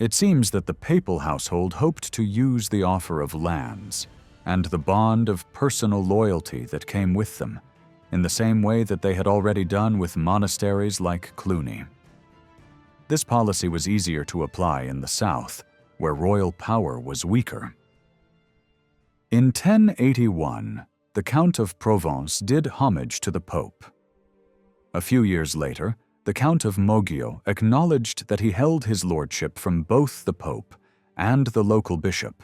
It seems that the papal household hoped to use the offer of lands and the bond of personal loyalty that came with them, in the same way that they had already done with monasteries like Cluny. This policy was easier to apply in the south, where royal power was weaker. In 1081, the Count of Provence did homage to the Pope. A few years later, the Count of Moggio acknowledged that he held his lordship from both the Pope and the local bishop,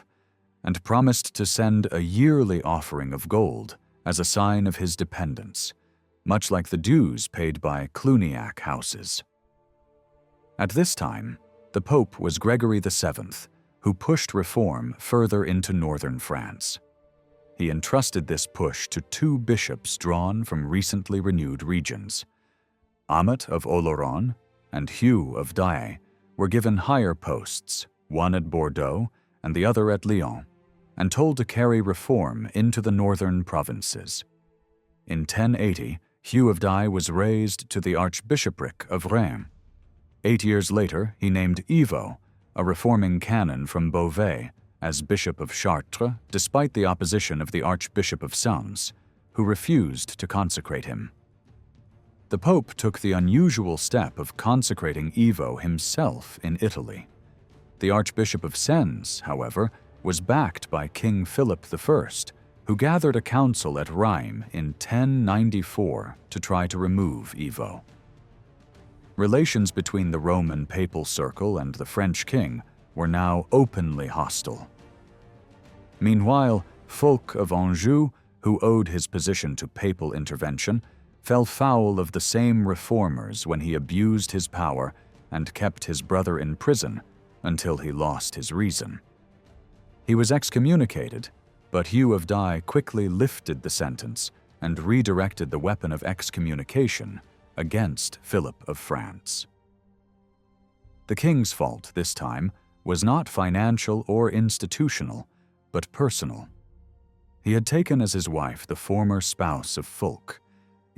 and promised to send a yearly offering of gold as a sign of his dependence, much like the dues paid by Cluniac houses. At this time, the Pope was Gregory VII, who pushed reform further into northern France. He entrusted this push to two bishops drawn from recently renewed regions. Amat of Oloron and Hugh of Douai were given higher posts, one at Bordeaux and the other at Lyon, and told to carry reform into the northern provinces. In 1080, Hugh of Douai was raised to the archbishopric of Reims. 8 years later, he named Ivo, a reforming canon from Beauvais, as Bishop of Chartres, despite the opposition of the Archbishop of Sens, who refused to consecrate him. The Pope took the unusual step of consecrating Ivo himself in Italy. The Archbishop of Sens, however, was backed by King Philip I, who gathered a council at Rheims in 1094 to try to remove Ivo. Relations between the Roman papal circle and the French king were now openly hostile. Meanwhile, Fulk of Anjou, who owed his position to papal intervention, fell foul of the same reformers when he abused his power and kept his brother in prison until he lost his reason. He was excommunicated, but Hugh of Douai quickly lifted the sentence and redirected the weapon of excommunication against Philip of France. The king's fault this time was not financial or institutional, but personal. He had taken as his wife the former spouse of Fulk,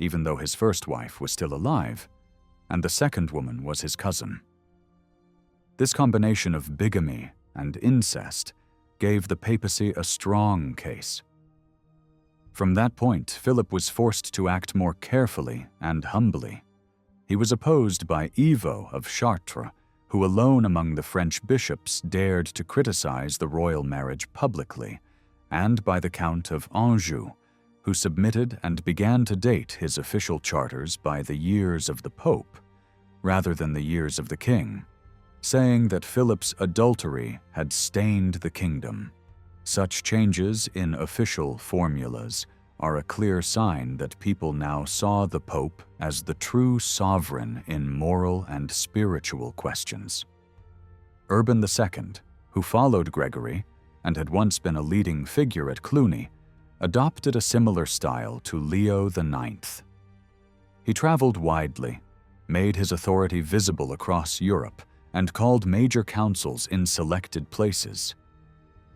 even though his first wife was still alive, and the second woman was his cousin. This combination of bigamy and incest gave the papacy a strong case. From that point, Philip was forced to act more carefully and humbly. He was opposed by Ivo of Chartres, who alone among the French bishops dared to criticize the royal marriage publicly, and by the Count of Anjou, who submitted and began to date his official charters by the years of the Pope, rather than the years of the king, saying that Philip's adultery had stained the kingdom. Such changes in official formulas are a clear sign that people now saw the Pope as the true sovereign in moral and spiritual questions. Urban II, who followed Gregory and had once been a leading figure at Cluny, adopted a similar style to Leo IX. He traveled widely, made his authority visible across Europe, and called major councils in selected places.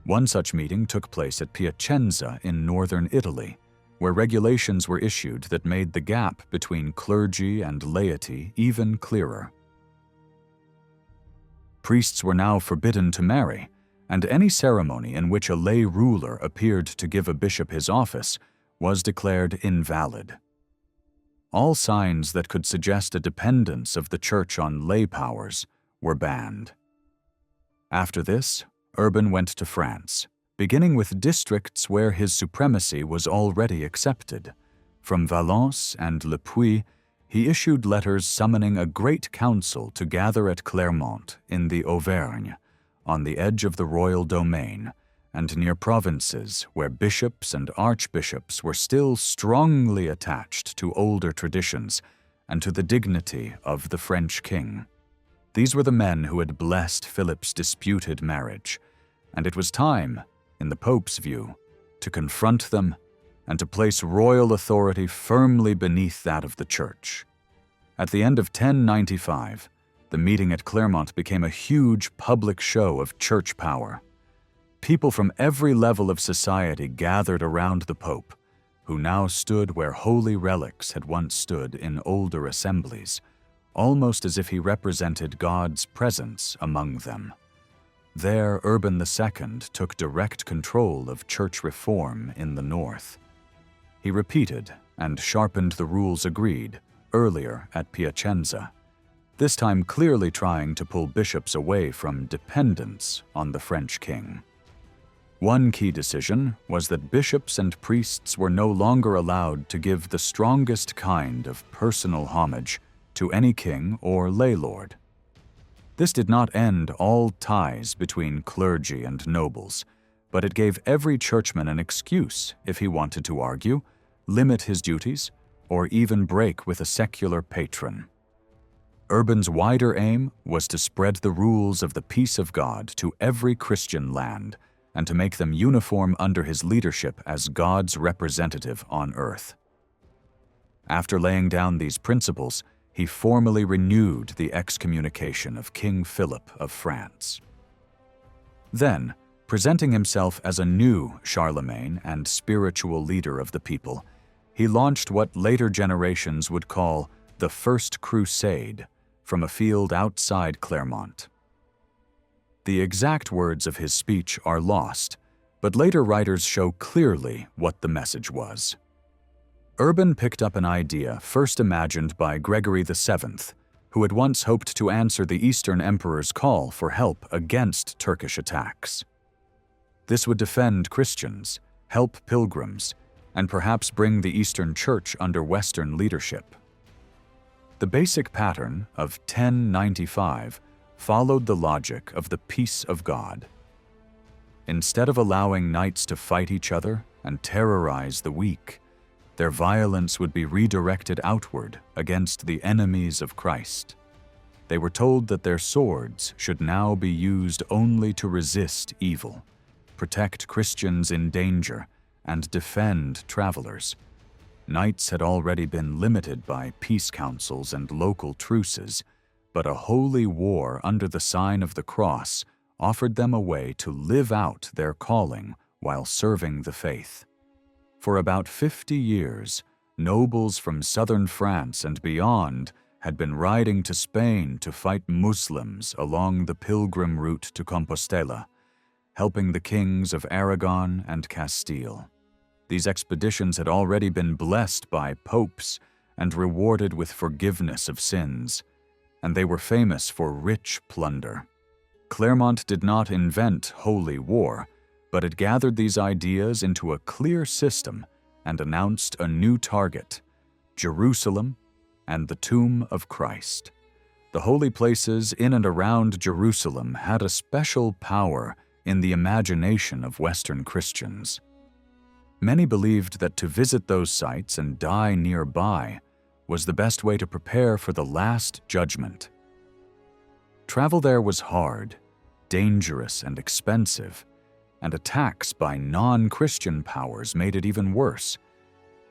One such meeting took place at Piacenza in northern Italy, where regulations were issued that made the gap between clergy and laity even clearer. Priests were now forbidden to marry, and any ceremony in which a lay ruler appeared to give a bishop his office was declared invalid. All signs that could suggest a dependence of the Church on lay powers were banned. After this, Urban went to France, beginning with districts where his supremacy was already accepted. From Valence and Le Puy, he issued letters summoning a great council to gather at Clermont in the Auvergne, on the edge of the royal domain, and near provinces where bishops and archbishops were still strongly attached to older traditions and to the dignity of the French king. These were the men who had blessed Philip's disputed marriage, and it was time, in the Pope's view, to confront them and to place royal authority firmly beneath that of the Church. At the end of 1095, the meeting at Clermont became a huge public show of church power. People from every level of society gathered around the Pope, who now stood where holy relics had once stood in older assemblies, almost as if he represented God's presence among them. There, Urban II took direct control of church reform in the north. He repeated and sharpened the rules agreed earlier at Piacenza, this time clearly trying to pull bishops away from dependence on the French king. One key decision was that bishops and priests were no longer allowed to give the strongest kind of personal homage to any king or lay lord. This did not end all ties between clergy and nobles, but it gave every churchman an excuse if he wanted to argue, limit his duties, or even break with a secular patron. Urban's wider aim was to spread the rules of the peace of God to every Christian land and to make them uniform under his leadership as God's representative on earth. After laying down these principles, he formally renewed the excommunication of King Philip of France. Then, presenting himself as a new Charlemagne and spiritual leader of the people, he launched what later generations would call the First Crusade from a field outside Clermont. The exact words of his speech are lost, but later writers show clearly what the message was. Urban picked up an idea first imagined by Gregory VII, who had once hoped to answer the Eastern Emperor's call for help against Turkish attacks. This would defend Christians, help pilgrims, and perhaps bring the Eastern Church under Western leadership. The basic pattern of 1095 followed the logic of the peace of God. Instead of allowing knights to fight each other and terrorize the weak, their violence would be redirected outward against the enemies of Christ. They were told that their swords should now be used only to resist evil, protect Christians in danger, and defend travelers. Knights had already been limited by peace councils and local truces, but a holy war under the sign of the cross offered them a way to live out their calling while serving the faith. For about 50 years, nobles from southern France and beyond had been riding to Spain to fight Muslims along the pilgrim route to Compostela, helping the kings of Aragon and Castile. These expeditions had already been blessed by popes and rewarded with forgiveness of sins, and they were famous for rich plunder. Clermont did not invent holy war, but it gathered these ideas into a clear system and announced a new target: Jerusalem and the tomb of Christ. The holy places in and around Jerusalem had a special power in the imagination of Western Christians. Many believed that to visit those sites and die nearby was the best way to prepare for the Last Judgment. Travel there was hard, dangerous, and expensive, and attacks by non-Christian powers made it even worse.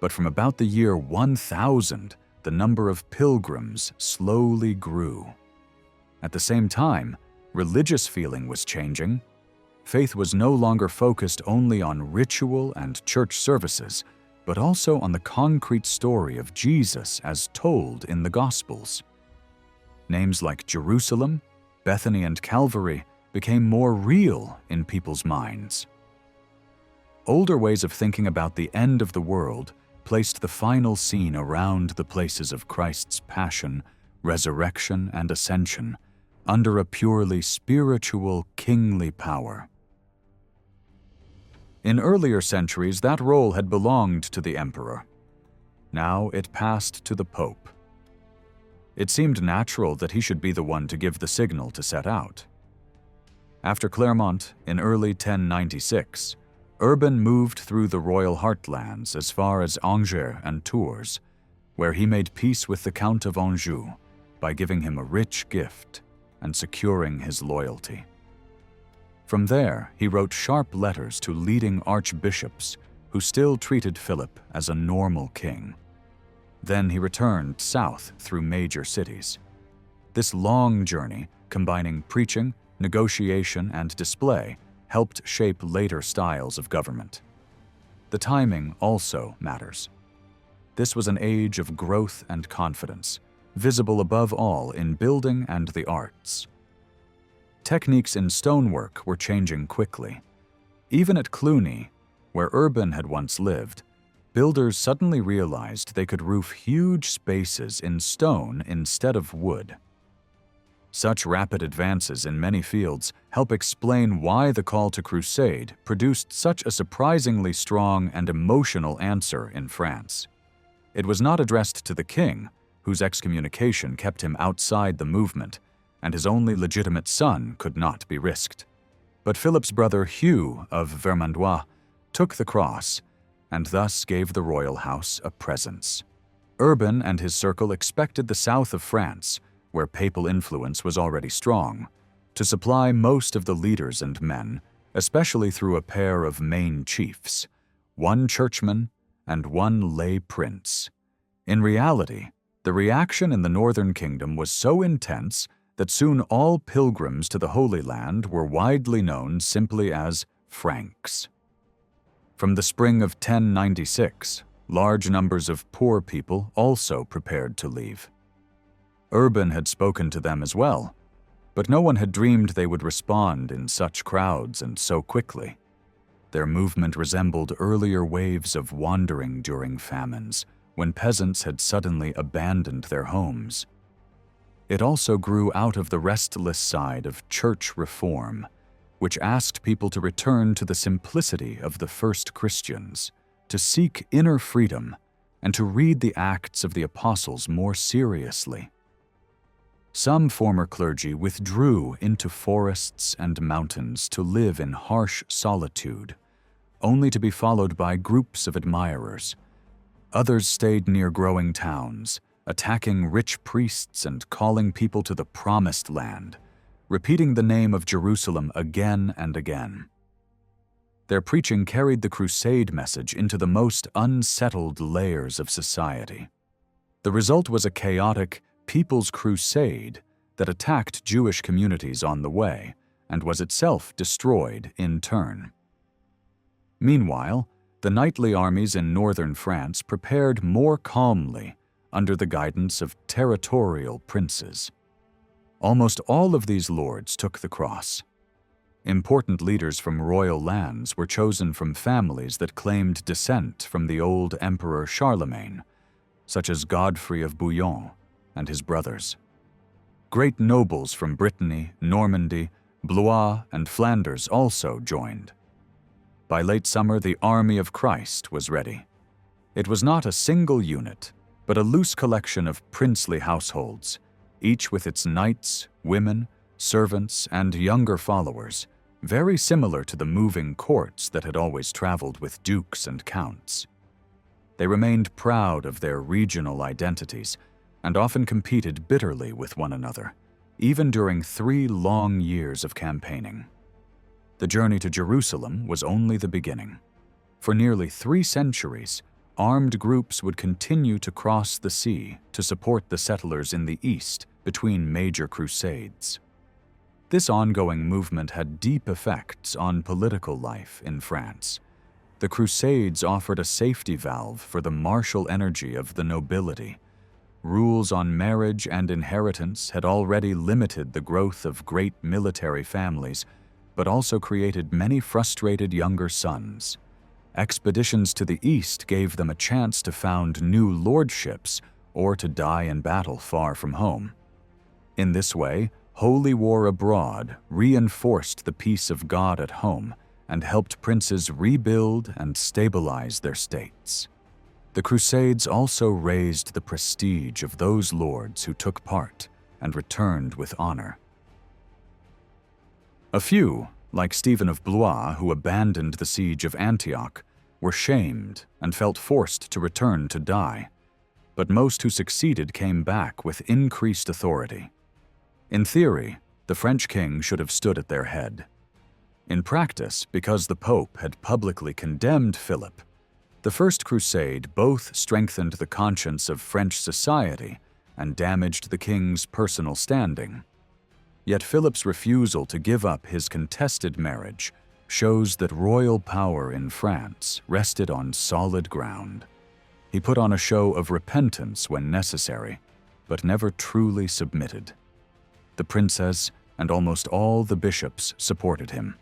But from about the year 1000, the number of pilgrims slowly grew. At the same time, religious feeling was changing. Faith was no longer focused only on ritual and church services, but also on the concrete story of Jesus as told in the Gospels. Names like Jerusalem, Bethany, and Calvary became more real in people's minds. Older ways of thinking about the end of the world placed the final scene around the places of Christ's passion, resurrection, and ascension under a purely spiritual, kingly power. In earlier centuries, that role had belonged to the emperor. Now it passed to the pope. It seemed natural that he should be the one to give the signal to set out. After Clermont, in early 1096, Urban moved through the royal heartlands as far as Angers and Tours, where he made peace with the Count of Anjou by giving him a rich gift and securing his loyalty. From there, he wrote sharp letters to leading archbishops who still treated Philip as a normal king. Then he returned south through major cities. This long journey, combining preaching, negotiation, and display, helped shape later styles of government. The timing also matters. This was an age of growth and confidence, visible above all in building and the arts. Techniques in stonework were changing quickly. Even at Cluny, where Urban had once lived, builders suddenly realized they could roof huge spaces in stone instead of wood. Such rapid advances in many fields help explain why the call to crusade produced such a surprisingly strong and emotional answer in France. It was not addressed to the king, whose excommunication kept him outside the movement, and his only legitimate son could not be risked. But Philip's brother Hugh of Vermandois took the cross, and thus gave the royal house a presence. Urban and his circle expected the south of France, where papal influence was already strong, to supply most of the leaders and men, especially through a pair of main chiefs, one churchman and one lay prince. In reality, the reaction in the northern kingdom was so intense that soon all pilgrims to the Holy Land were widely known simply as Franks. From the spring of 1096, large numbers of poor people also prepared to leave. Urban had spoken to them as well, but no one had dreamed they would respond in such crowds and so quickly. Their movement resembled earlier waves of wandering during famines, when peasants had suddenly abandoned their homes. It also grew out of the restless side of church reform, which asked people to return to the simplicity of the first Christians, to seek inner freedom, and to read the Acts of the Apostles more seriously. Some former clergy withdrew into forests and mountains to live in harsh solitude, only to be followed by groups of admirers. Others stayed near growing towns, attacking rich priests and calling people to the Promised Land, repeating the name of Jerusalem again and again. Their preaching carried the crusade message into the most unsettled layers of society. The result was a chaotic People's Crusade that attacked Jewish communities on the way and was itself destroyed in turn. Meanwhile, the knightly armies in northern France prepared more calmly under the guidance of territorial princes. Almost all of these lords took the cross. Important leaders from royal lands were chosen from families that claimed descent from the old Emperor Charlemagne, such as Godfrey of Bouillon and his brothers. Great nobles from Brittany, Normandy, Blois, and Flanders also joined. By late summer, the army of Christ was ready. It was not a single unit, but a loose collection of princely households, each with its knights, women, servants, and younger followers, very similar to the moving courts that had always traveled with dukes and counts. They remained proud of their regional identities and often competed bitterly with one another, even during 3 long years of campaigning. The journey to Jerusalem was only the beginning. For nearly 3 centuries, armed groups would continue to cross the sea to support the settlers in the east between major crusades. This ongoing movement had deep effects on political life in France. The Crusades offered a safety valve for the martial energy of the nobility. Rules on marriage and inheritance had already limited the growth of great military families, but also created many frustrated younger sons. Expeditions to the east gave them a chance to found new lordships or to die in battle far from home. In this way, holy war abroad reinforced the peace of God at home and helped princes rebuild and stabilize their states. The Crusades also raised the prestige of those lords who took part and returned with honor. A few, like Stephen of Blois, who abandoned the siege of Antioch, were shamed and felt forced to return to die, but most who succeeded came back with increased authority. In theory, the French king should have stood at their head. In practice, because the Pope had publicly condemned Philip, the First Crusade both strengthened the conscience of French society and damaged the king's personal standing. Yet Philip's refusal to give up his contested marriage shows that royal power in France rested on solid ground. He put on a show of repentance when necessary, but never truly submitted. The princess and almost all the bishops supported him.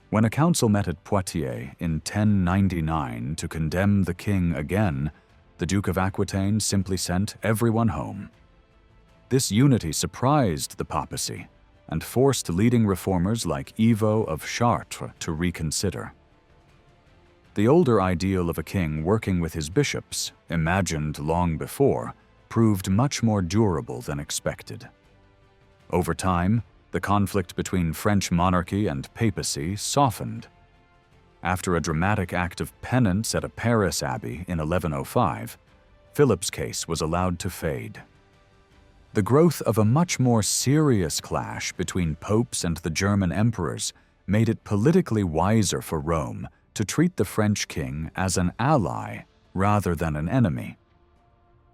When a council met at Poitiers in 1099 to condemn the king again, the Duke of Aquitaine simply sent everyone home. This unity surprised the papacy and forced leading reformers like Ivo of Chartres to reconsider. The older ideal of a king working with his bishops, imagined long before, proved much more durable than expected. Over time, the conflict between French monarchy and papacy softened. After a dramatic act of penance at a Paris abbey in 1105, Philip's case was allowed to fade. The growth of a much more serious clash between popes and the German emperors made it politically wiser for Rome to treat the French king as an ally rather than an enemy.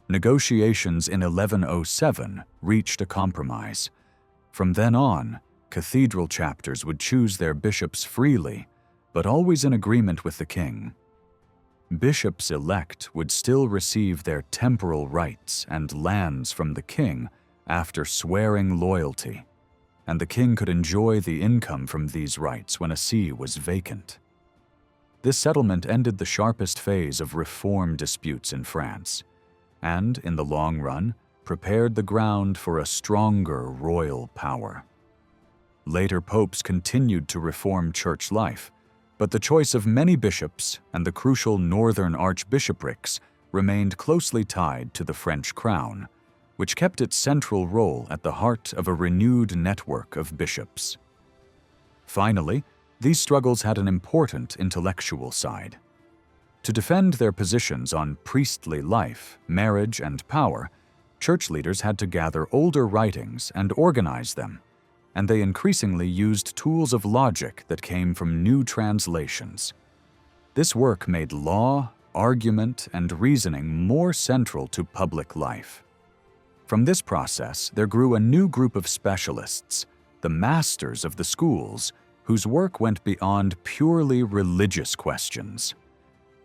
Negotiations in 1107 reached a compromise. From then on, cathedral chapters would choose their bishops freely, but always in agreement with the king. Bishops elect would still receive their temporal rights and lands from the king after swearing loyalty, and the king could enjoy the income from these rights when a see was vacant. This settlement ended the sharpest phase of reform disputes in France, and, in the long run, prepared the ground for a stronger royal power. Later popes continued to reform church life, but the choice of many bishops and the crucial northern archbishoprics remained closely tied to the French crown, which kept its central role at the heart of a renewed network of bishops. Finally, these struggles had an important intellectual side. To defend their positions on priestly life, marriage, and power, church leaders had to gather older writings and organize them, and they increasingly used tools of logic that came from new translations. This work made law, argument, and reasoning more central to public life. From this process, there grew a new group of specialists, the masters of the schools, whose work went beyond purely religious questions.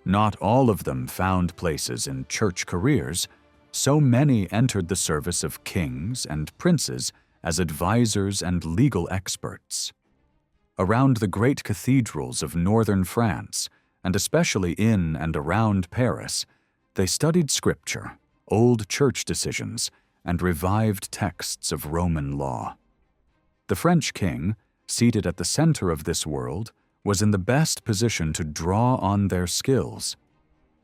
Not all of them found places in church careers. So many entered the service of kings and princes as advisors and legal experts. Around the great cathedrals of northern France, and especially in and around Paris, they studied scripture, old church decisions, and revived texts of Roman law. The French king, seated at the center of this world, was in the best position to draw on their skills.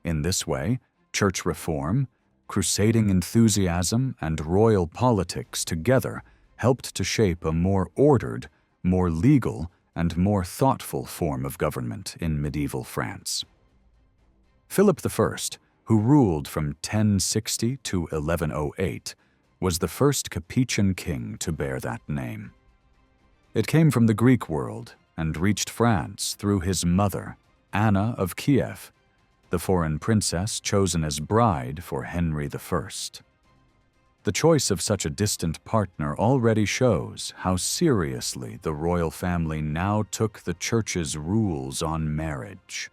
In this way, church reform, crusading enthusiasm, and royal politics together helped to shape a more ordered, more legal, and more thoughtful form of government in medieval France. Philip I, who ruled from 1060 to 1108, was the first Capetian king to bear that name. It came from the Greek world and reached France through his mother, Anna of Kiev. the foreign princess chosen as bride for Henry I. The choice of such a distant partner already shows how seriously the royal family now took the church's rules on marriage.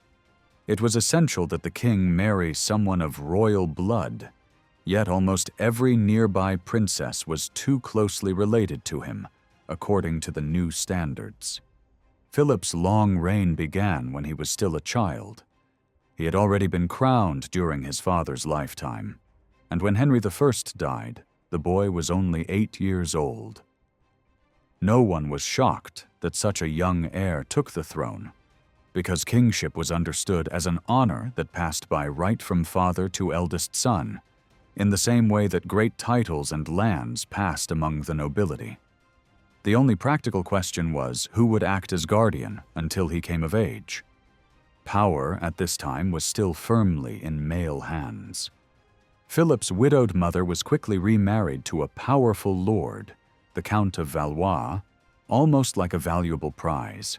It was essential that the king marry someone of royal blood, yet almost every nearby princess was too closely related to him, according to the new standards. Philip's long reign began when he was still a child. He had already been crowned during his father's lifetime, and when Henry I died, the boy was only 8 years old. No one was shocked that such a young heir took the throne, because kingship was understood as an honor that passed by right from father to eldest son, in the same way that great titles and lands passed among the nobility. The only practical question was who would act as guardian until he came of age. Power at this time was still firmly in male hands. Philip's widowed mother was quickly remarried to a powerful lord, the Count of Valois, almost like a valuable prize.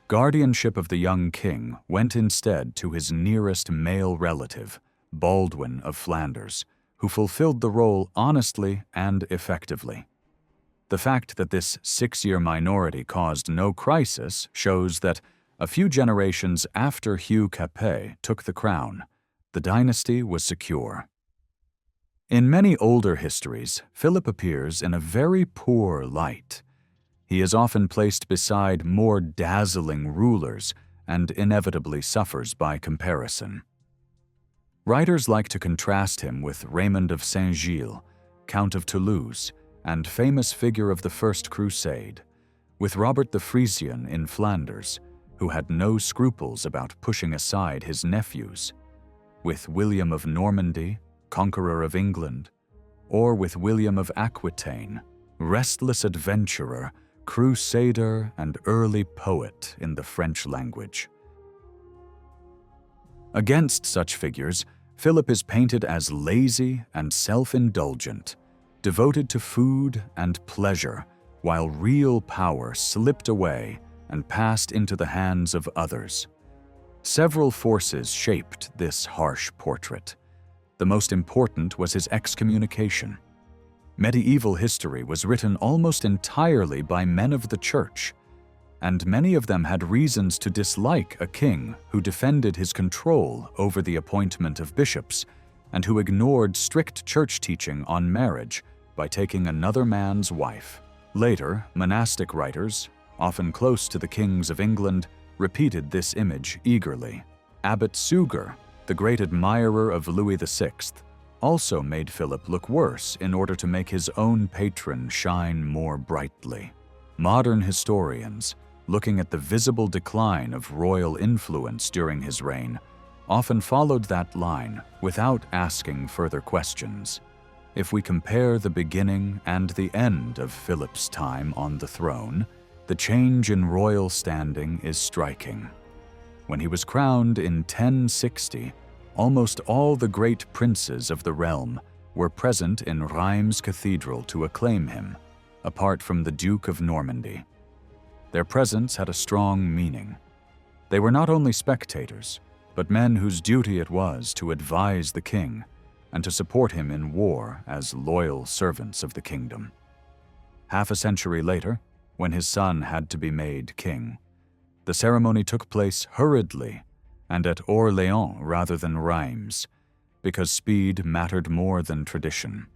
Guardianship of the young king went instead to his nearest male relative, Baldwin of Flanders, who fulfilled the role honestly and effectively. The fact that this 6-year minority caused no crisis shows that a few generations after Hugh Capet took the crown, the dynasty was secure. In many older histories, Philip appears in a very poor light. He is often placed beside more dazzling rulers and inevitably suffers by comparison. Writers like to contrast him with Raymond of Saint-Gilles, Count of Toulouse, and famous figure of the First Crusade, with Robert the Frisian in Flanders, who had no scruples about pushing aside his nephews, with William of Normandy, conqueror of England, or with William of Aquitaine, restless adventurer, crusader, and early poet in the French language. Against such figures, Philip is painted as lazy and self-indulgent, devoted to food and pleasure, while real power slipped away and passed into the hands of others. Several forces shaped this harsh portrait. The most important was his excommunication. Medieval history was written almost entirely by men of the church, and many of them had reasons to dislike a king who defended his control over the appointment of bishops and who ignored strict church teaching on marriage by taking another man's wife. Later, monastic writers, often close to the kings of England, repeated this image eagerly. Abbot Suger, the great admirer of Louis VI, also made Philip look worse in order to make his own patron shine more brightly. Modern historians, looking at the visible decline of royal influence during his reign, often followed that line without asking further questions. If we compare the beginning and the end of Philip's time on the throne, the change in royal standing is striking. When he was crowned in 1060, almost all the great princes of the realm were present in Reims Cathedral to acclaim him, apart from the Duke of Normandy. Their presence had a strong meaning. They were not only spectators, but men whose duty it was to advise the king and to support him in war as loyal servants of the kingdom. Half a century later, when his son had to be made king, the ceremony took place hurriedly and at Orléans rather than Reims, because speed mattered more than tradition.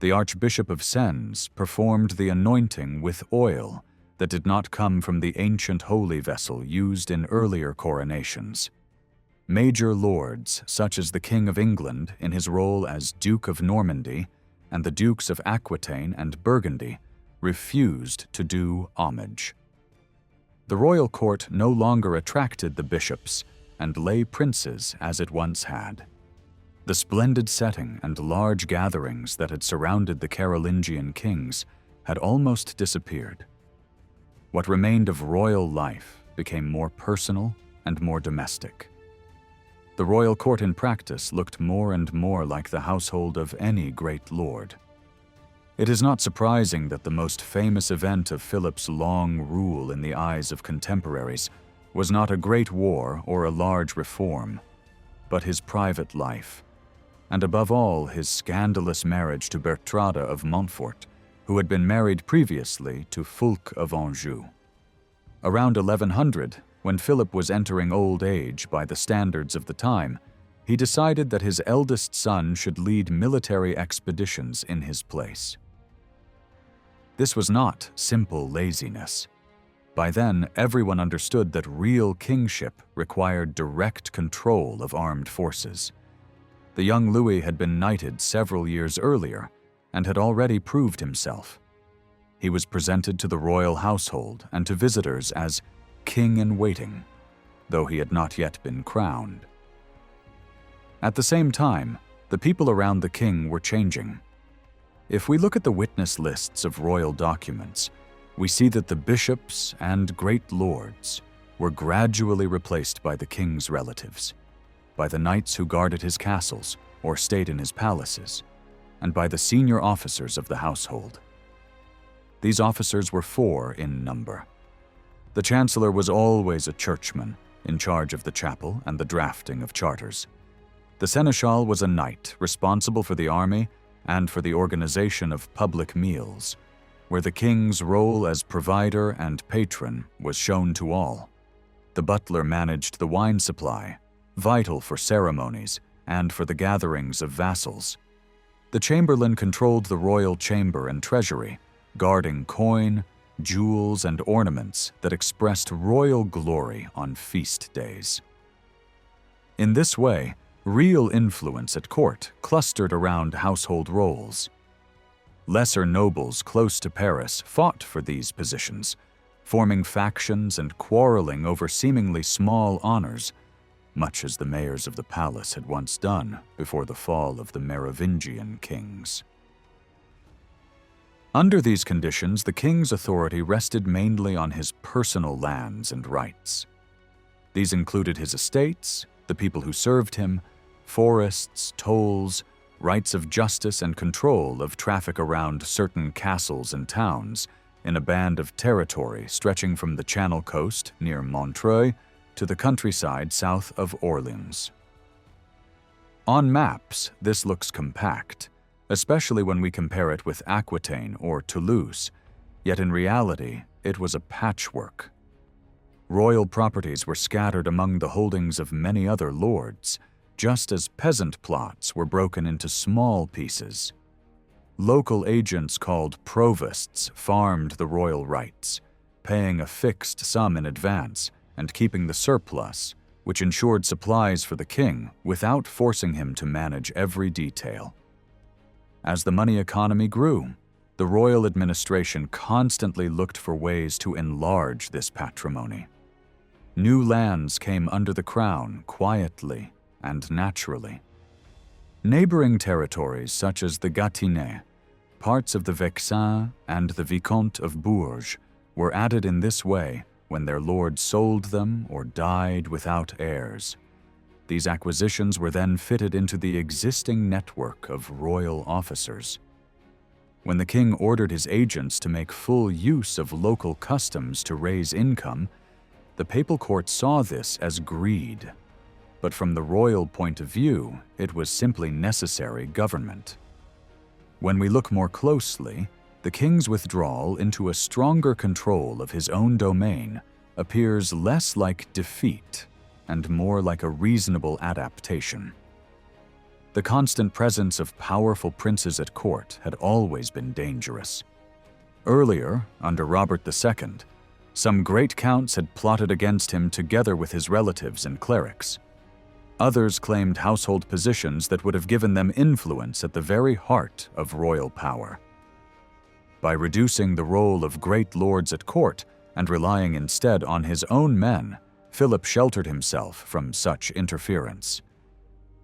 The Archbishop of Sens performed the anointing with oil that did not come from the ancient holy vessel used in earlier coronations. Major lords, such as the King of England in his role as Duke of Normandy and the Dukes of Aquitaine and Burgundy, refused to do homage. The royal court no longer attracted the bishops and lay princes as it once had. The splendid setting and large gatherings that had surrounded the Carolingian kings had almost disappeared. What remained of royal life became more personal and more domestic. The royal court in practice looked more and more like the household of any great lord. It is not surprising that the most famous event of Philip's long rule in the eyes of contemporaries was not a great war or a large reform, but his private life, and above all his scandalous marriage to Bertrade of Montfort, who had been married previously to Fulk of Anjou. Around 1100, when Philip was entering old age by the standards of the time, he decided that his eldest son should lead military expeditions in his place. This was not simple laziness. By then, everyone understood that real kingship required direct control of armed forces. The young Louis had been knighted several years earlier and had already proved himself. He was presented to the royal household and to visitors as king-in-waiting, though he had not yet been crowned. At the same time, the people around the king were changing. If we look at the witness lists of royal documents, we see that the bishops and great lords were gradually replaced by the king's relatives, by the knights who guarded his castles or stayed in his palaces, and by the senior officers of the household. These officers were 4 in number. The chancellor was always a churchman, in charge of the chapel and the drafting of charters. The seneschal was a knight responsible for the army and for the organization of public meals, where the king's role as provider and patron was shown to all. The butler managed the wine supply, vital for ceremonies and for the gatherings of vassals. The chamberlain controlled the royal chamber and treasury, guarding coin, jewels, and ornaments that expressed royal glory on feast days. In this way, real influence at court clustered around household roles. Lesser nobles close to Paris fought for these positions, forming factions and quarreling over seemingly small honors, much as the mayors of the palace had once done before the fall of the Merovingian kings. Under these conditions, the king's authority rested mainly on his personal lands and rights. These included his estates, the people who served him, forests, tolls, rights of justice, and control of traffic around certain castles and towns in a band of territory stretching from the Channel coast near Montreuil to the countryside south of Orleans. On maps, this looks compact, especially when we compare it with Aquitaine or Toulouse, yet in reality, it was a patchwork. Royal properties were scattered among the holdings of many other lords, just as peasant plots were broken into small pieces. Local agents called provosts farmed the royal rights, paying a fixed sum in advance and keeping the surplus, which ensured supplies for the king without forcing him to manage every detail. As the money economy grew, the royal administration constantly looked for ways to enlarge this patrimony. New lands came under the crown quietly and naturally. Neighboring territories such as the Gâtinais, parts of the Vexin, and the Vicomte of Bourges were added in this way when their lord sold them or died without heirs. These acquisitions were then fitted into the existing network of royal officers. When the king ordered his agents to make full use of local customs to raise income, the papal court saw this as greed. But from the royal point of view, it was simply necessary government. When we look more closely, the king's withdrawal into a stronger control of his own domain appears less like defeat and more like a reasonable adaptation. The constant presence of powerful princes at court had always been dangerous. Earlier, under Robert II, some great counts had plotted against him together with his relatives and clerics. Others claimed household positions that would have given them influence at the very heart of royal power. By reducing the role of great lords at court and relying instead on his own men, Philip sheltered himself from such interference.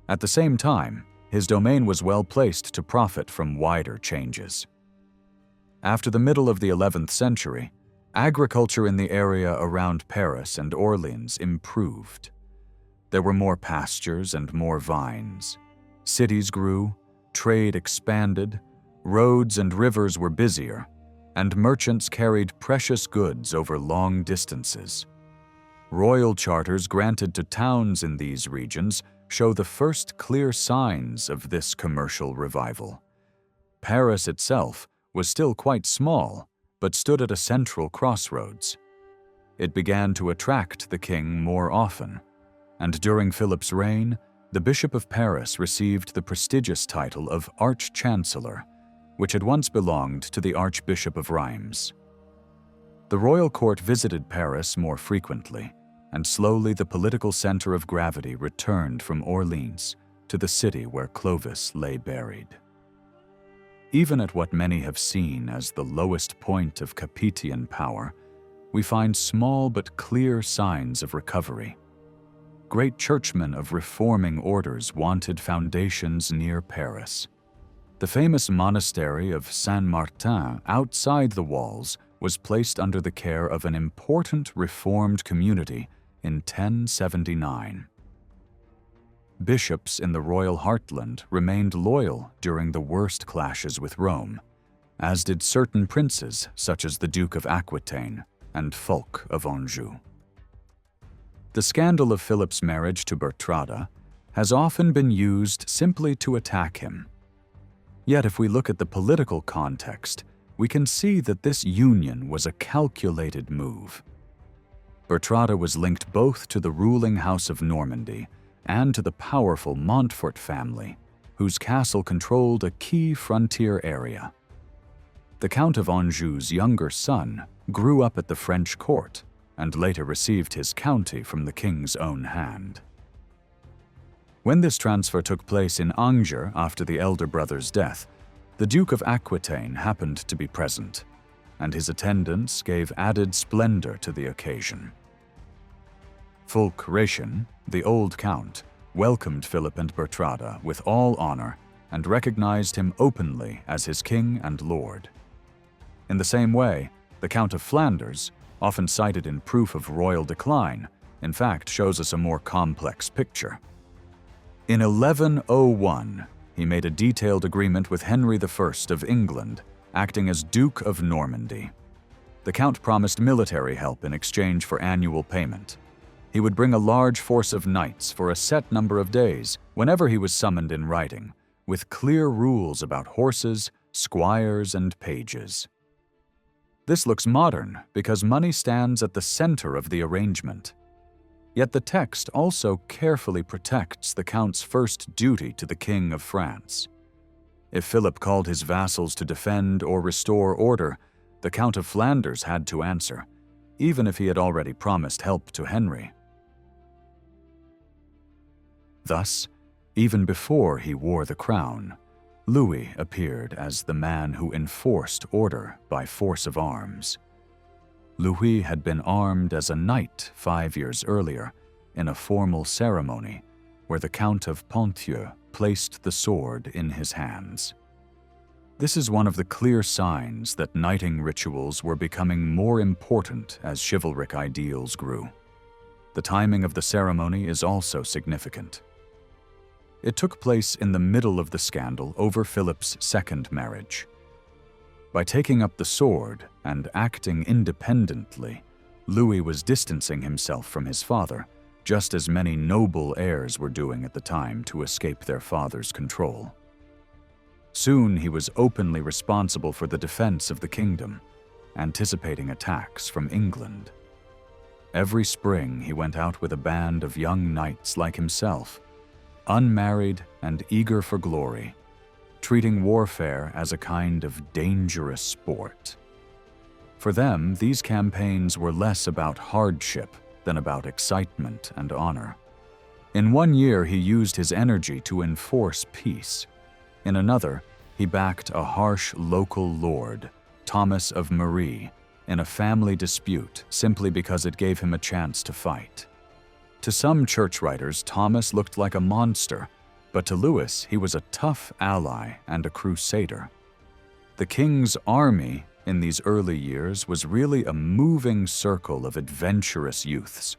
At the same time, his domain was well placed to profit from wider changes. After the middle of the 11th century, agriculture in the area around Paris and Orleans improved. There were more pastures and more vines. Cities grew, trade expanded, roads and rivers were busier, and merchants carried precious goods over long distances. Royal charters granted to towns in these regions show the first clear signs of this commercial revival. Paris itself was still quite small, but stood at a central crossroads. It began to attract the king more often, and during Philip's reign, the Bishop of Paris received the prestigious title of Arch-Chancellor, which had once belonged to the Archbishop of Reims. The royal court visited Paris more frequently, and slowly the political center of gravity returned from Orleans to the city where Clovis lay buried. Even at what many have seen as the lowest point of Capetian power, we find small but clear signs of recovery. Great churchmen of reforming orders wanted foundations near Paris. The famous monastery of Saint-Martin outside the walls was placed under the care of an important reformed community in 1079. Bishops in the royal heartland remained loyal during the worst clashes with Rome, as did certain princes such as the Duke of Aquitaine and Fulk of Anjou. The scandal of Philip's marriage to Bertrada has often been used simply to attack him. Yet if we look at the political context, we can see that this union was a calculated move. Bertrada was linked both to the ruling House of Normandy and to the powerful Montfort family, whose castle controlled a key frontier area. The Count of Anjou's younger son grew up at the French court and later received his county from the king's own hand. When this transfer took place in Angers after the elder brother's death, the Duke of Aquitaine happened to be present, and his attendance gave added splendor to the occasion. Fulk Retian, the old count, welcomed Philip and Bertrada with all honor and recognized him openly as his king and lord. In the same way, the Count of Flanders, often cited in proof of royal decline, in fact shows us a more complex picture. In 1101, he made a detailed agreement with Henry I of England, acting as Duke of Normandy. The Count promised military help in exchange for annual payment. He would bring a large force of knights for a set number of days, whenever he was summoned in writing, with clear rules about horses, squires, and pages. This looks modern because money stands at the center of the arrangement. Yet the text also carefully protects the Count's first duty to the King of France. If Philip called his vassals to defend or restore order, the Count of Flanders had to answer, even if he had already promised help to Henry. Thus, even before he wore the crown, Louis appeared as the man who enforced order by force of arms. Louis had been armed as a knight 5 years earlier in a formal ceremony where the Count of Ponthieu placed the sword in his hands. This is one of the clear signs that knighting rituals were becoming more important as chivalric ideals grew. The timing of the ceremony is also significant. It took place in the middle of the scandal over Philip's second marriage. By taking up the sword and acting independently, Louis was distancing himself from his father, just as many noble heirs were doing at the time to escape their father's control. Soon he was openly responsible for the defense of the kingdom, anticipating attacks from England. Every spring he went out with a band of young knights like himself, unmarried and eager for glory, treating warfare as a kind of dangerous sport. For them, these campaigns were less about hardship than about excitement and honor. In one year, he used his energy to enforce peace. In another, he backed a harsh local lord, Thomas of Marie, in a family dispute simply because it gave him a chance to fight. To some church writers, Thomas looked like a monster, but to Louis, he was a tough ally and a crusader. The king's army in these early years was really a moving circle of adventurous youths,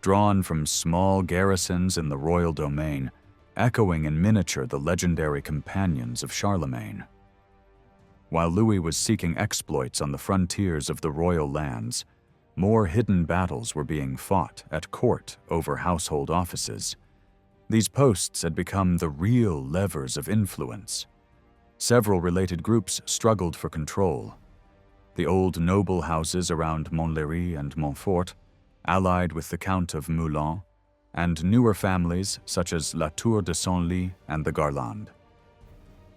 drawn from small garrisons in the royal domain, echoing in miniature the legendary companions of Charlemagne. While Louis was seeking exploits on the frontiers of the royal lands, More hidden battles were being fought at court over household offices. These posts had become the real levers of influence. Several related groups struggled for control. The old noble houses around Montlhéry and Montfort, allied with the Count of Moulins, and newer families such as La Tour de Senlis and the Garland.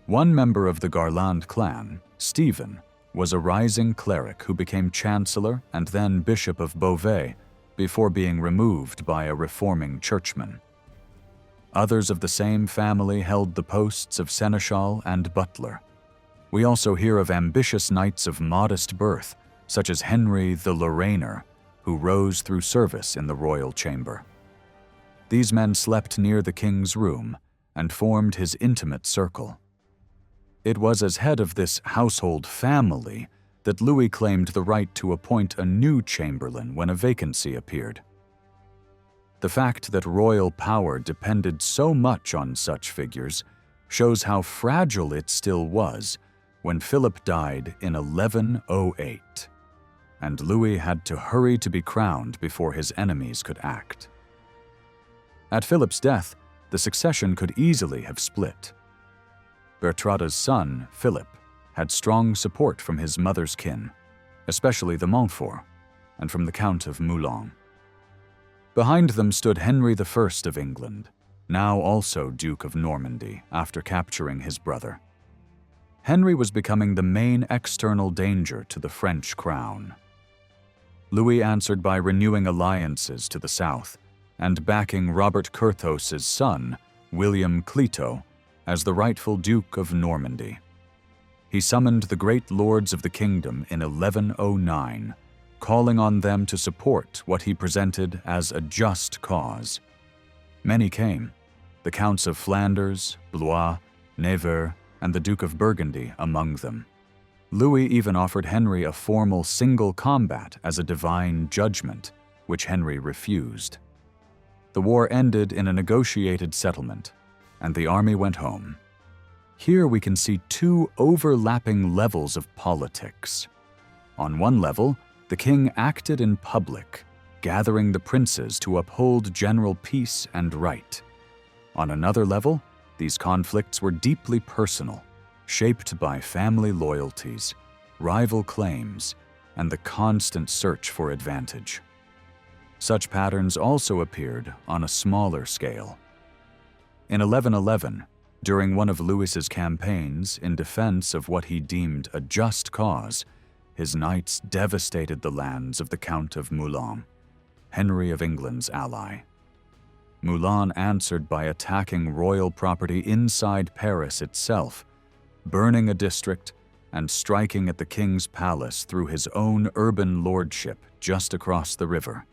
One member of the Garland clan, Stephen, was a rising cleric who became chancellor and then Bishop of Beauvais before being removed by a reforming churchman. Others of the same family held the posts of seneschal and butler. We also hear of ambitious knights of modest birth, such as Henry the Lorrainer, who rose through service in the royal chamber. These men slept near the king's room and formed his intimate circle. It was as head of this household family that Louis claimed the right to appoint a new chamberlain when a vacancy appeared. The fact that royal power depended so much on such figures shows how fragile it still was when Philip died in 1108, and Louis had to hurry to be crowned before his enemies could act. At Philip's death, the succession could easily have split. Bertrada's son, Philip, had strong support from his mother's kin, especially the Montfort, and from the Count of Moulins. Behind them stood Henry I of England, now also Duke of Normandy after capturing his brother. Henry was becoming the main external danger to the French crown. Louis answered by renewing alliances to the south and backing Robert Curthos's son, William Clito, as the rightful Duke of Normandy. He summoned the great lords of the kingdom in 1109, calling on them to support what he presented as a just cause. Many came, the Counts of Flanders, Blois, Nevers, and the Duke of Burgundy among them. Louis even offered Henry a formal single combat as a divine judgment, which Henry refused. The war ended in a negotiated settlement, and the army went home. Here we can see two overlapping levels of politics. On one level, the king acted in public, gathering the princes to uphold general peace and right. On another level, these conflicts were deeply personal, shaped by family loyalties, rival claims, and the constant search for advantage. Such patterns also appeared on a smaller scale. In 1111, during one of Louis's campaigns in defense of what he deemed a just cause, his knights devastated the lands of the Count of Moulins, Henry of England's ally. Moulins answered by attacking royal property inside Paris itself, burning a district and striking at the king's palace through his own urban lordship just across the river.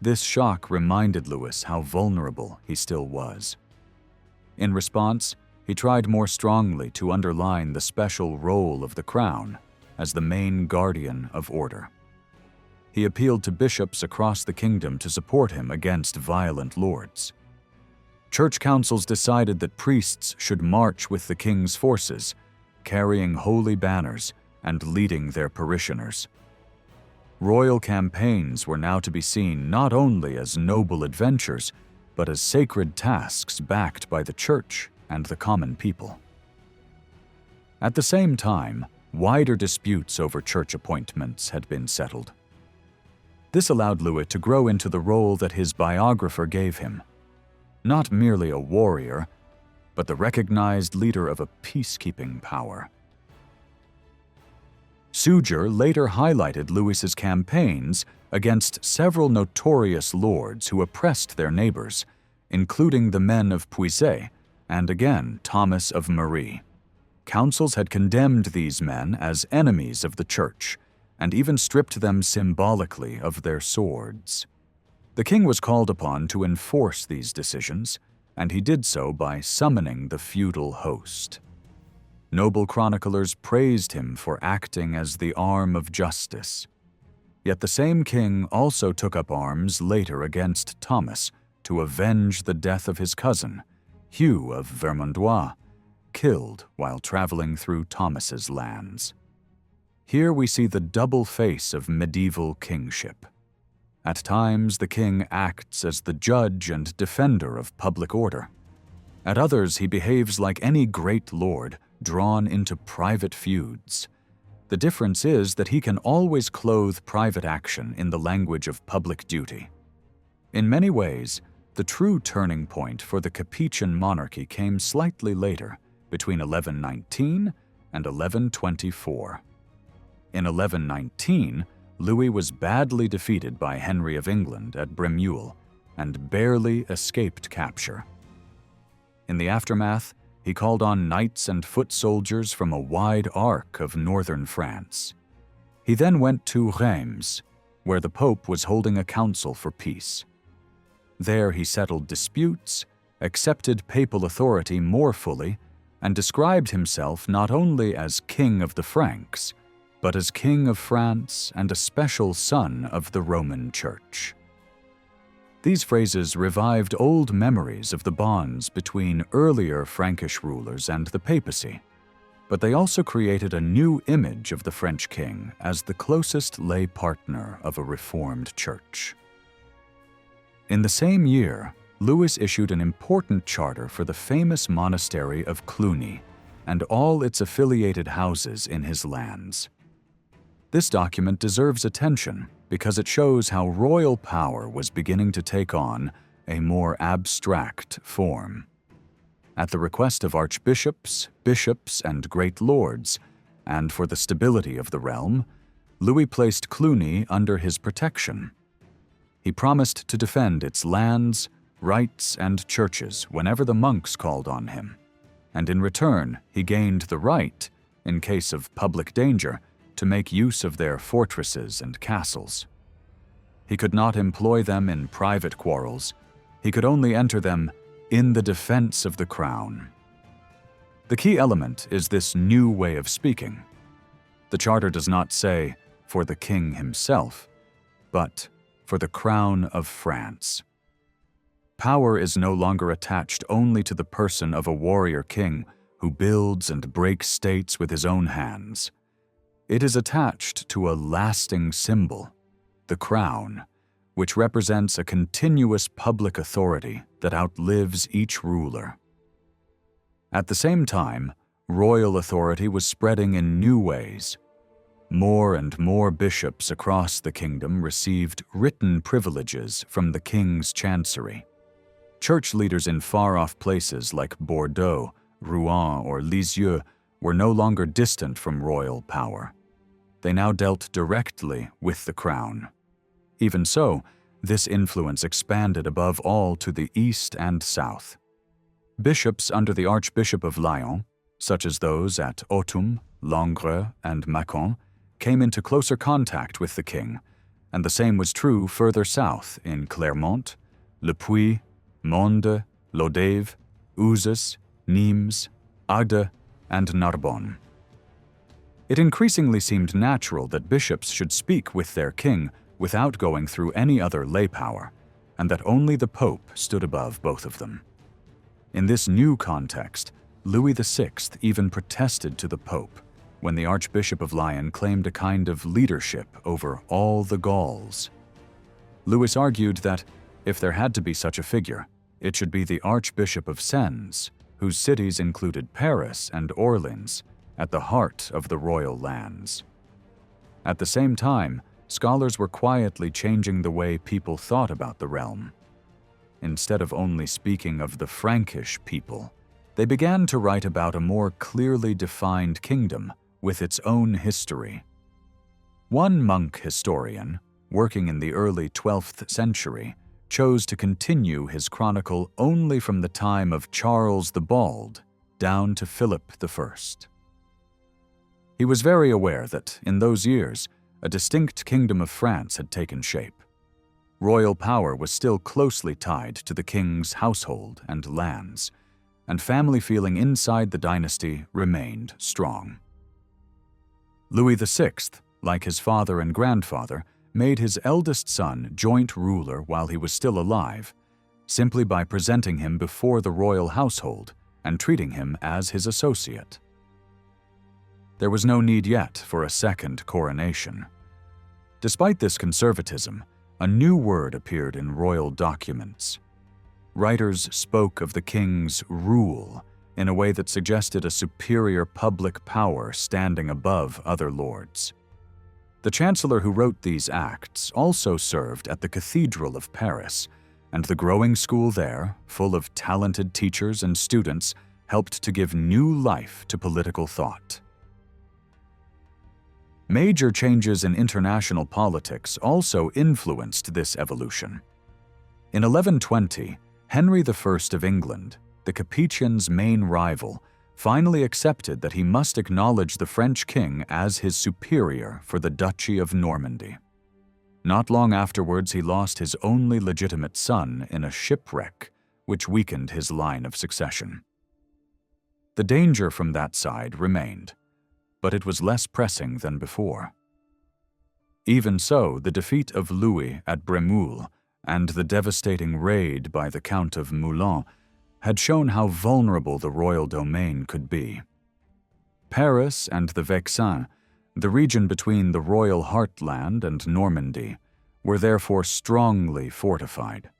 This shock reminded Louis how vulnerable he still was. In response, he tried more strongly to underline the special role of the crown as the main guardian of order. He appealed to bishops across the kingdom to support him against violent lords. Church councils decided that priests should march with the king's forces, carrying holy banners and leading their parishioners. Royal campaigns were now to be seen not only as noble adventures, but as sacred tasks backed by the church and the common people. At the same time, wider disputes over church appointments had been settled. This allowed Louis to grow into the role that his biographer gave him. Not merely a warrior, but the recognized leader of a peacekeeping power. Suger later highlighted Louis's campaigns against several notorious lords who oppressed their neighbors, including the men of Puiset and again Thomas of Marie. Councils had condemned these men as enemies of the church and even stripped them symbolically of their swords. The king was called upon to enforce these decisions, and he did so by summoning the feudal host. Noble chroniclers praised him for acting as the arm of justice. Yet the same king also took up arms later against Thomas to avenge the death of his cousin, Hugh of Vermandois, killed while traveling through Thomas's lands. Here we see the double face of medieval kingship. At times, the king acts as the judge and defender of public order. At others, he behaves like any great lord, drawn into private feuds. The difference is that he can always clothe private action in the language of public duty. In many ways, the true turning point for the Capetian monarchy came slightly later, between 1119 and 1124. In 1119, Louis was badly defeated by Henry of England at Bremule and barely escaped capture. In the aftermath, he called on knights and foot soldiers from a wide arc of northern France. He then went to Reims, where the Pope was holding a council for peace. There he settled disputes, accepted papal authority more fully, and described himself not only as King of the Franks, but as King of France and a special son of the Roman Church. These phrases revived old memories of the bonds between earlier Frankish rulers and the papacy, but they also created a new image of the French king as the closest lay partner of a reformed church. In the same year, Louis issued an important charter for the famous monastery of Cluny and all its affiliated houses in his lands. This document deserves attention because it shows how royal power was beginning to take on a more abstract form. At the request of archbishops, bishops, and great lords, and for the stability of the realm, Louis placed Cluny under his protection. He promised to defend its lands, rights, and churches whenever the monks called on him, and in return he gained the right, in case of public danger, to make use of their fortresses and castles. He could not employ them in private quarrels. He could only enter them in the defense of the crown. The key element is this new way of speaking. The charter does not say, for the king himself, but for the crown of France. Power is no longer attached only to the person of a warrior king who builds and breaks states with his own hands. It is attached to a lasting symbol, the crown, which represents a continuous public authority that outlives each ruler. At the same time, royal authority was spreading in new ways. More and more bishops across the kingdom received written privileges from the king's chancery. Church leaders in far-off places like Bordeaux, Rouen, or Lisieux were no longer distant from royal power. They now dealt directly with the crown. Even so, this influence expanded above all to the east and south. Bishops under the Archbishop of Lyon, such as those at Autun, Langres, and Mâcon, came into closer contact with the king, and the same was true further south in Clermont, Le Puy, Mende, Lodève, Uzes, Nimes, Agde, and Narbonne. It increasingly seemed natural that bishops should speak with their king without going through any other lay power, and that only the Pope stood above both of them. In this new context, Louis VI even protested to the Pope when the Archbishop of Lyon claimed a kind of leadership over all the Gauls. Louis argued that, if there had to be such a figure, it should be the Archbishop of Sens, whose cities included Paris and Orleans, at the heart of the royal lands. At the same time, scholars were quietly changing the way people thought about the realm. Instead of only speaking of the Frankish people, they began to write about a more clearly defined kingdom with its own history. One monk historian, working in the early 12th century, chose to continue his chronicle only from the time of Charles the Bald down to Philip I. He was very aware that, in those years, a distinct kingdom of France had taken shape. Royal power was still closely tied to the king's household and lands, and family feeling inside the dynasty remained strong. Louis VI, like his father and grandfather, made his eldest son joint ruler while he was still alive, simply by presenting him before the royal household and treating him as his associate. There was no need yet for a second coronation. Despite this conservatism, a new word appeared in royal documents. Writers spoke of the king's rule in a way that suggested a superior public power standing above other lords. The chancellor who wrote these acts also served at the Cathedral of Paris, and the growing school there, full of talented teachers and students, helped to give new life to political thought. Major changes in international politics also influenced this evolution. In 1120, Henry I of England, the Capetians' main rival, finally accepted that he must acknowledge the French king as his superior for the Duchy of Normandy. Not long afterwards, he lost his only legitimate son in a shipwreck, which weakened his line of succession. The danger from that side remained, but it was less pressing than before. Even so, the defeat of Louis at Bremoul and the devastating raid by the Count of Moulins had shown how vulnerable the royal domain could be. Paris and the Vexin, the region between the royal heartland and Normandy, were therefore strongly fortified.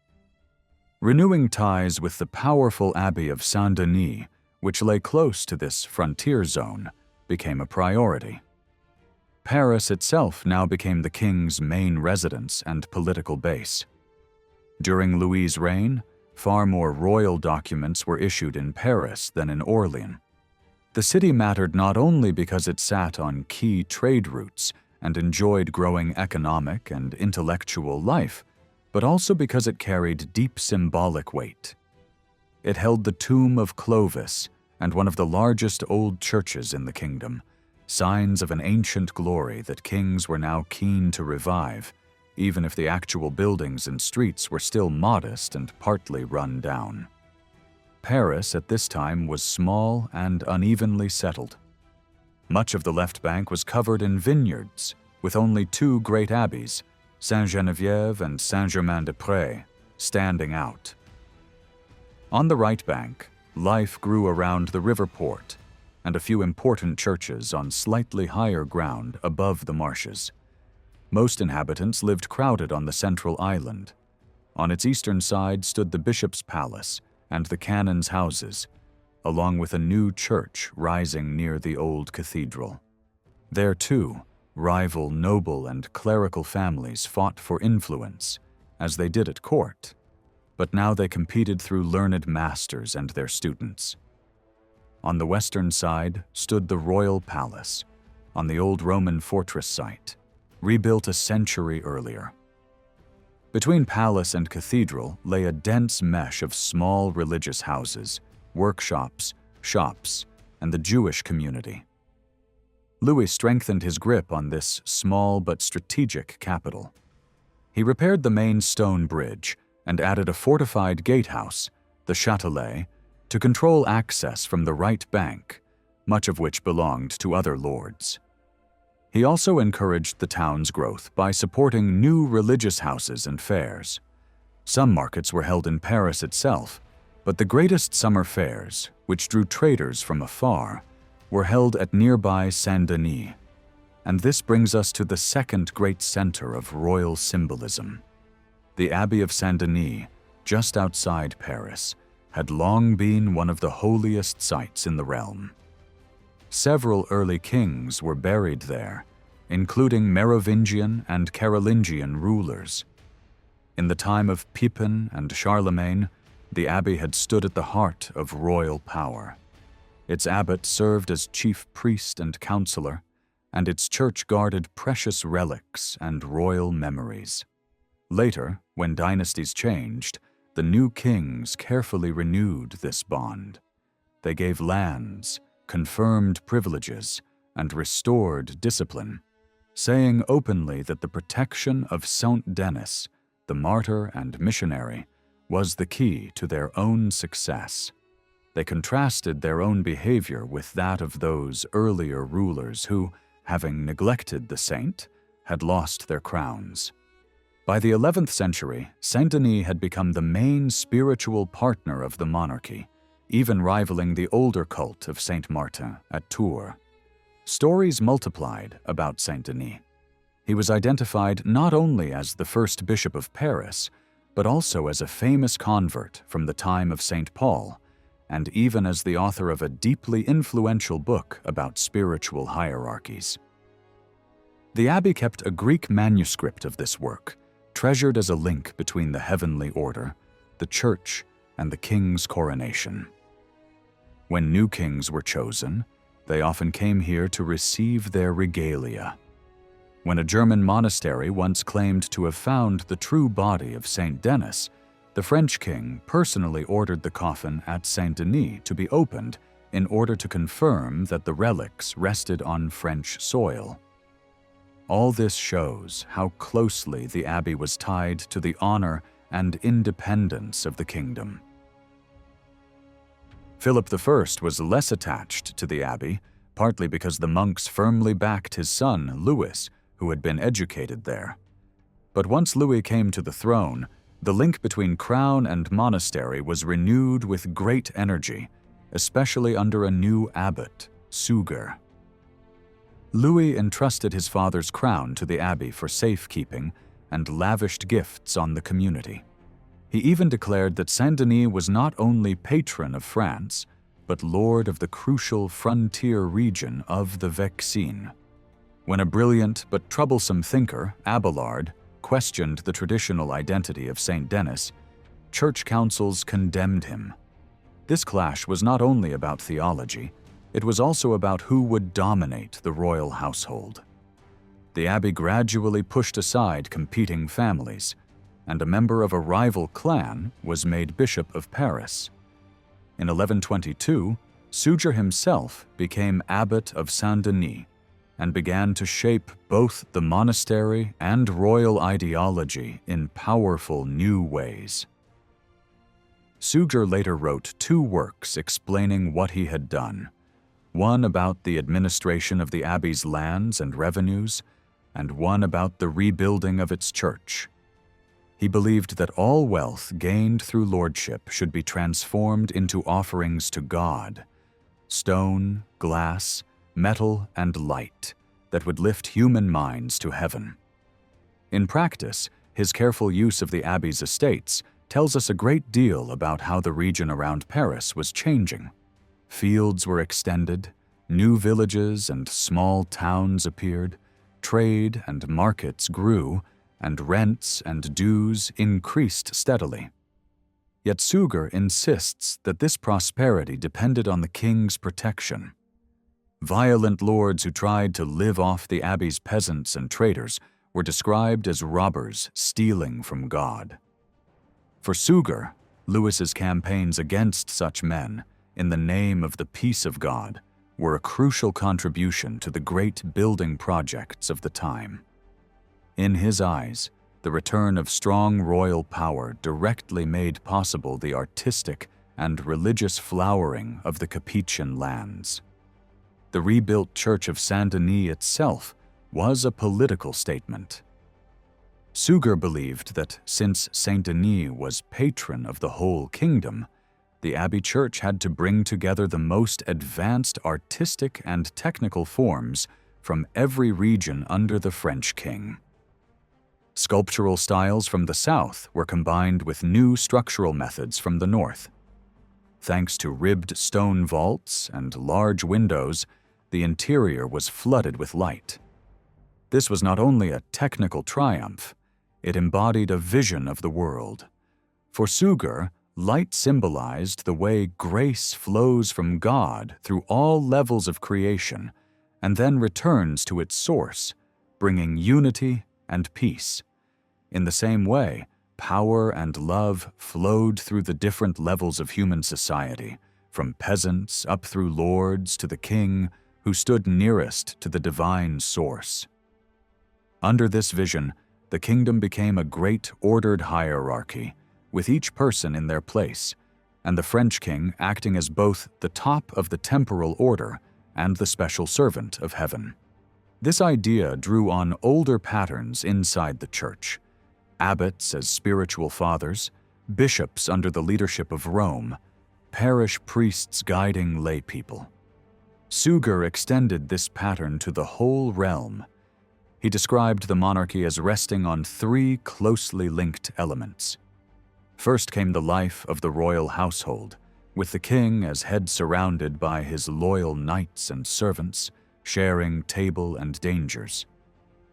Renewing ties with the powerful Abbey of Saint-Denis, which lay close to this frontier zone, became a priority. Paris itself now became the king's main residence and political base. During Louis's reign, far more royal documents were issued in Paris than in Orleans. The city mattered not only because it sat on key trade routes and enjoyed growing economic and intellectual life, but also because it carried deep symbolic weight. It held the tomb of Clovis and one of the largest old churches in the kingdom, signs of an ancient glory that kings were now keen to revive, even if the actual buildings and streets were still modest and partly run down. Paris at this time was small and unevenly settled. Much of the left bank was covered in vineyards, with only two great abbeys, Saint-Geneviève and Saint-Germain-des-Prés, standing out. On the right bank, life grew around the river port and a few important churches on slightly higher ground above the marshes. Most inhabitants lived crowded on the central island. On its eastern side stood the bishop's palace and the canons' houses, along with a new church rising near the old cathedral. There, too, rival noble and clerical families fought for influence, as they did at court, but now they competed through learned masters and their students. On the western side stood the royal palace, on the old Roman fortress site, rebuilt a century earlier. Between palace and cathedral lay a dense mesh of small religious houses, workshops, shops, and the Jewish community. Louis strengthened his grip on this small but strategic capital. He repaired the main stone bridge and added a fortified gatehouse, the Châtelet, to control access from the right bank, much of which belonged to other lords. He also encouraged the town's growth by supporting new religious houses and fairs. Some markets were held in Paris itself, but the greatest summer fairs, which drew traders from afar, were held at nearby Saint-Denis. And this brings us to the second great center of royal symbolism. The Abbey of Saint-Denis, just outside Paris, had long been one of the holiest sites in the realm. Several early kings were buried there, including Merovingian and Carolingian rulers. In the time of Pepin and Charlemagne, the abbey had stood at the heart of royal power. Its abbot served as chief priest and counselor, and its church guarded precious relics and royal memories. Later, when dynasties changed, the new kings carefully renewed this bond. They gave lands, confirmed privileges, and restored discipline, saying openly that the protection of Saint Denis, the martyr and missionary, was the key to their own success. They contrasted their own behavior with that of those earlier rulers who, having neglected the saint, had lost their crowns. By the 11th century, Saint-Denis had become the main spiritual partner of the monarchy, even rivaling the older cult of Saint Martin at Tours. Stories multiplied about Saint Denis. He was identified not only as the first bishop of Paris, but also as a famous convert from the time of Saint Paul, and even as the author of a deeply influential book about spiritual hierarchies. The abbey kept a Greek manuscript of this work, treasured as a link between the heavenly order, the church, and the king's coronation. When new kings were chosen, they often came here to receive their regalia. When a German monastery once claimed to have found the true body of Saint Denis, the French king personally ordered the coffin at Saint Denis to be opened in order to confirm that the relics rested on French soil. All this shows how closely the abbey was tied to the honor and independence of the kingdom. Philip I was less attached to the abbey, partly because the monks firmly backed his son, Louis, who had been educated there. But once Louis came to the throne, the link between crown and monastery was renewed with great energy, especially under a new abbot, Suger. Louis entrusted his father's crown to the abbey for safekeeping and lavished gifts on the community. He even declared that Saint-Denis was not only patron of France, but lord of the crucial frontier region of the Vexin. When a brilliant but troublesome thinker, Abelard, questioned the traditional identity of Saint Denis, church councils condemned him. This clash was not only about theology, it was also about who would dominate the royal household. The abbey gradually pushed aside competing families, and a member of a rival clan was made Bishop of Paris. In 1122, Suger himself became Abbot of Saint-Denis and began to shape both the monastery and royal ideology in powerful new ways. Suger later wrote 2 works explaining what he had done, one about the administration of the abbey's lands and revenues, and one about the rebuilding of its church. He believed that all wealth gained through lordship should be transformed into offerings to God, stone, glass, metal, and light that would lift human minds to heaven. In practice, his careful use of the abbey's estates tells us a great deal about how the region around Paris was changing. Fields were extended, new villages and small towns appeared, trade and markets grew, and rents and dues increased steadily. Yet Suger insists that this prosperity depended on the king's protection. Violent lords who tried to live off the abbey's peasants and traders were described as robbers stealing from God. For Suger, Louis's campaigns against such men, in the name of the peace of God, were a crucial contribution to the great building projects of the time. In his eyes, the return of strong royal power directly made possible the artistic and religious flowering of the Capetian lands. The rebuilt Church of Saint-Denis itself was a political statement. Suger believed that since Saint-Denis was patron of the whole kingdom, the abbey church had to bring together the most advanced artistic and technical forms from every region under the French king. Sculptural styles from the south were combined with new structural methods from the north. Thanks to ribbed stone vaults and large windows, the interior was flooded with light. This was not only a technical triumph, it embodied a vision of the world. For Suger, light symbolized the way grace flows from God through all levels of creation and then returns to its source, bringing unity and peace. In the same way, power and love flowed through the different levels of human society, from peasants up through lords to the king who stood nearest to the divine source. Under this vision, the kingdom became a great ordered hierarchy, with each person in their place, and the French king acting as both the top of the temporal order and the special servant of heaven. This idea drew on older patterns inside the church: abbots as spiritual fathers, bishops under the leadership of Rome, parish priests guiding lay people. Suger extended this pattern to the whole realm. He described the monarchy as resting on three closely linked elements. First came the life of the royal household, with the king as head surrounded by his loyal knights and servants, sharing table and dangers.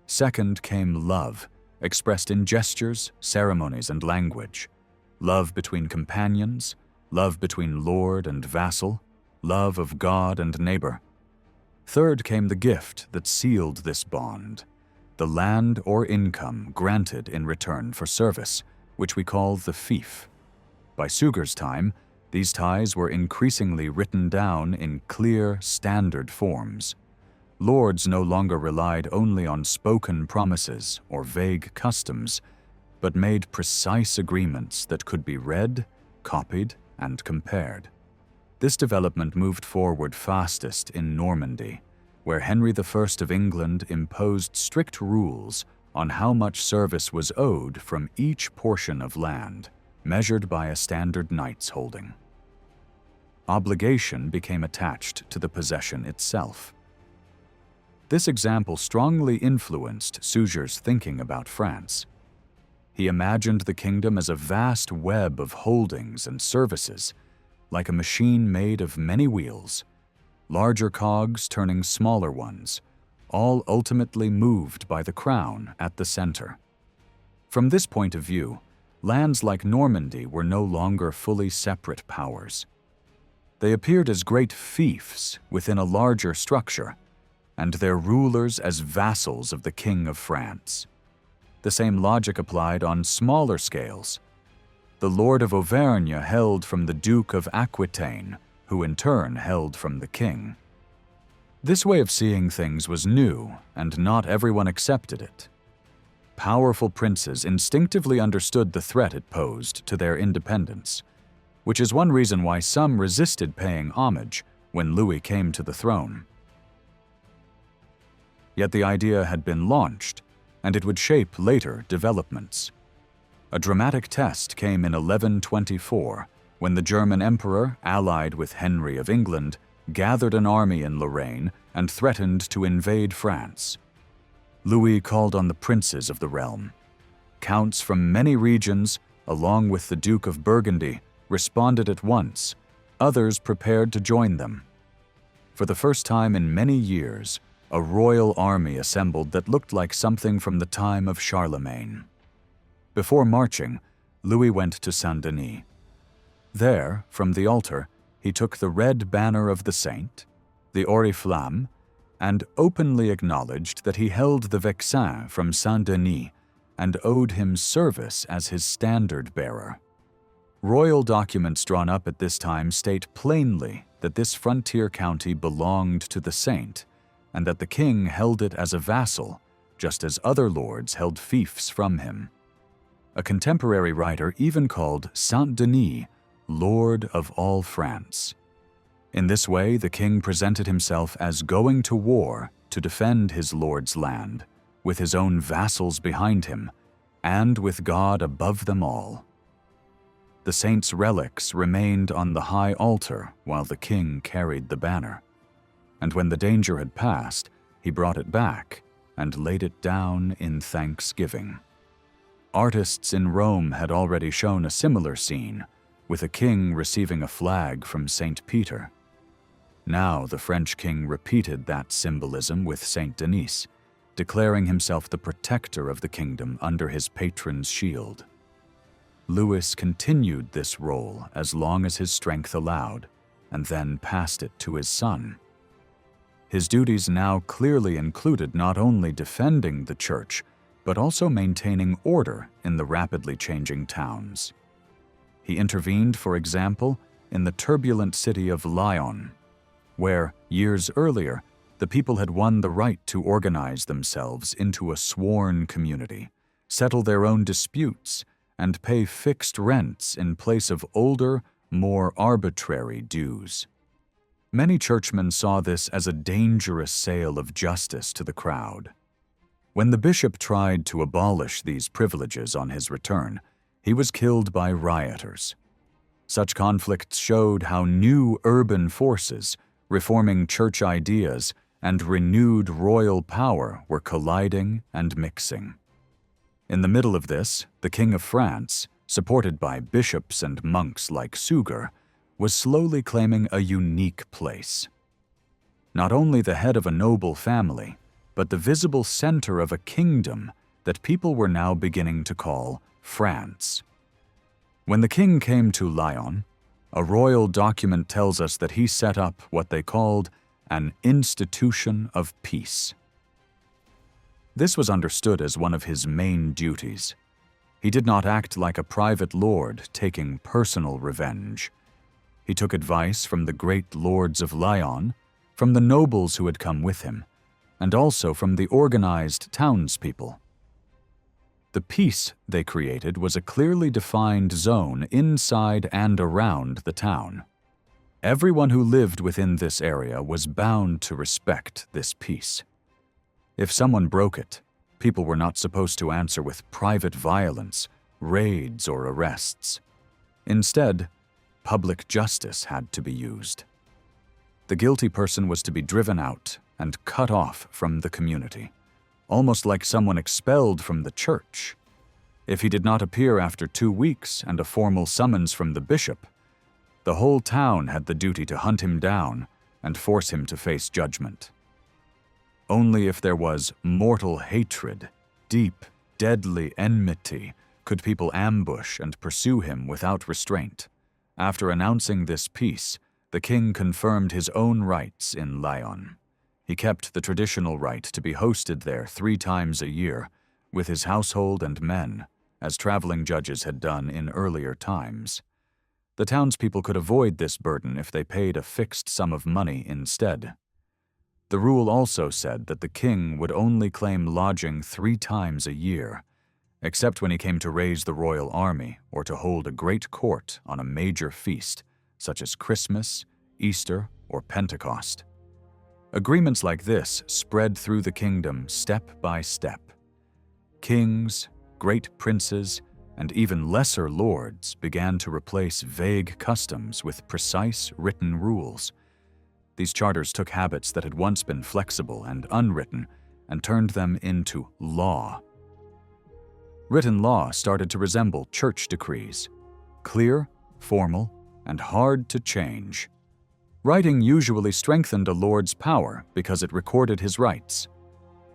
Second came love, expressed in gestures, ceremonies, and language. Love between companions, love between lord and vassal, love of God and neighbor. Third came the gift that sealed this bond, the land or income granted in return for service, which we call the fief. By Suger's time, these ties were increasingly written down in clear, standard forms. Lords no longer relied only on spoken promises or vague customs, but made precise agreements that could be read, copied, and compared. This development moved forward fastest in Normandy, where Henry I of England imposed strict rules on how much service was owed from each portion of land, measured by a standard knight's holding. Obligation became attached to the possession itself. This example strongly influenced Suger's thinking about France. He imagined the kingdom as a vast web of holdings and services, like a machine made of many wheels, larger cogs turning smaller ones, all ultimately moved by the crown at the center. From this point of view, lands like Normandy were no longer fully separate powers. They appeared as great fiefs within a larger structure, and their rulers as vassals of the King of France. The same logic applied on smaller scales. The Lord of Auvergne held from the Duke of Aquitaine, who in turn held from the king. This way of seeing things was new, and not everyone accepted it. Powerful princes instinctively understood the threat it posed to their independence, which is one reason why some resisted paying homage when Louis came to the throne. Yet the idea had been launched, and it would shape later developments. A dramatic test came in 1124, when the German emperor, allied with Henry of England, gathered an army in Lorraine and threatened to invade France. Louis called on the princes of the realm. Counts from many regions, along with the Duke of Burgundy, responded at once. Others prepared to join them. For the first time in many years, a royal army assembled that looked like something from the time of Charlemagne. Before marching, Louis went to Saint-Denis. There, from the altar, he took the red banner of the saint, the oriflamme, and openly acknowledged that he held the Vexin from Saint-Denis and owed him service as his standard-bearer. Royal documents drawn up at this time state plainly that this frontier county belonged to the saint and that the king held it as a vassal, just as other lords held fiefs from him. A contemporary writer even called Saint-Denis Lord of all France. In this way, the king presented himself as going to war to defend his lord's land, with his own vassals behind him, and with God above them all. The saint's relics remained on the high altar while the king carried the banner, and when the danger had passed, he brought it back and laid it down in thanksgiving. Artists in Rome had already shown a similar scene, with a king receiving a flag from Saint Peter. Now the French king repeated that symbolism with Saint Denis, declaring himself the protector of the kingdom under his patron's shield. Louis continued this role as long as his strength allowed, and then passed it to his son. His duties now clearly included not only defending the church, but also maintaining order in the rapidly changing towns. He intervened, for example, in the turbulent city of Lyon, where, years earlier, the people had won the right to organize themselves into a sworn community, settle their own disputes, and pay fixed rents in place of older, more arbitrary dues. Many churchmen saw this as a dangerous sale of justice to the crowd. When the bishop tried to abolish these privileges on his return, he was killed by rioters. Such conflicts showed how new urban forces reforming church ideas and renewed royal power were colliding and mixing. In the middle of this, the King of France, supported by bishops and monks like Suger, was slowly claiming a unique place. Not only the head of a noble family, but the visible center of a kingdom that people were now beginning to call France. When the king came to Lyon, a royal document tells us that he set up what they called an institution of peace. This was understood as one of his main duties. He did not act like a private lord taking personal revenge. He took advice from the great lords of Lyon, from the nobles who had come with him, and also from the organized townspeople. The peace they created was a clearly defined zone inside and around the town. Everyone who lived within this area was bound to respect this peace. If someone broke it, people were not supposed to answer with private violence, raids, or arrests. Instead, public justice had to be used. The guilty person was to be driven out and cut off from the community, almost like someone expelled from the church. If he did not appear after 2 weeks and a formal summons from the bishop, the whole town had the duty to hunt him down and force him to face judgment. Only if there was mortal hatred, deep, deadly enmity, could people ambush and pursue him without restraint. After announcing this peace, the king confirmed his own rights in Lyon. He kept the traditional right to be hosted there 3 times a year, with his household and men, as traveling judges had done in earlier times. The townspeople could avoid this burden if they paid a fixed sum of money instead. The rule also said that the king would only claim lodging 3 times a year, except when he came to raise the royal army or to hold a great court on a major feast, such as Christmas, Easter, or Pentecost. Agreements like this spread through the kingdom step by step. Kings, great princes, and even lesser lords began to replace vague customs with precise written rules. These charters took habits that had once been flexible and unwritten and turned them into law. Written law started to resemble church decrees, clear, formal, and hard to change. Writing usually strengthened a lord's power because it recorded his rights.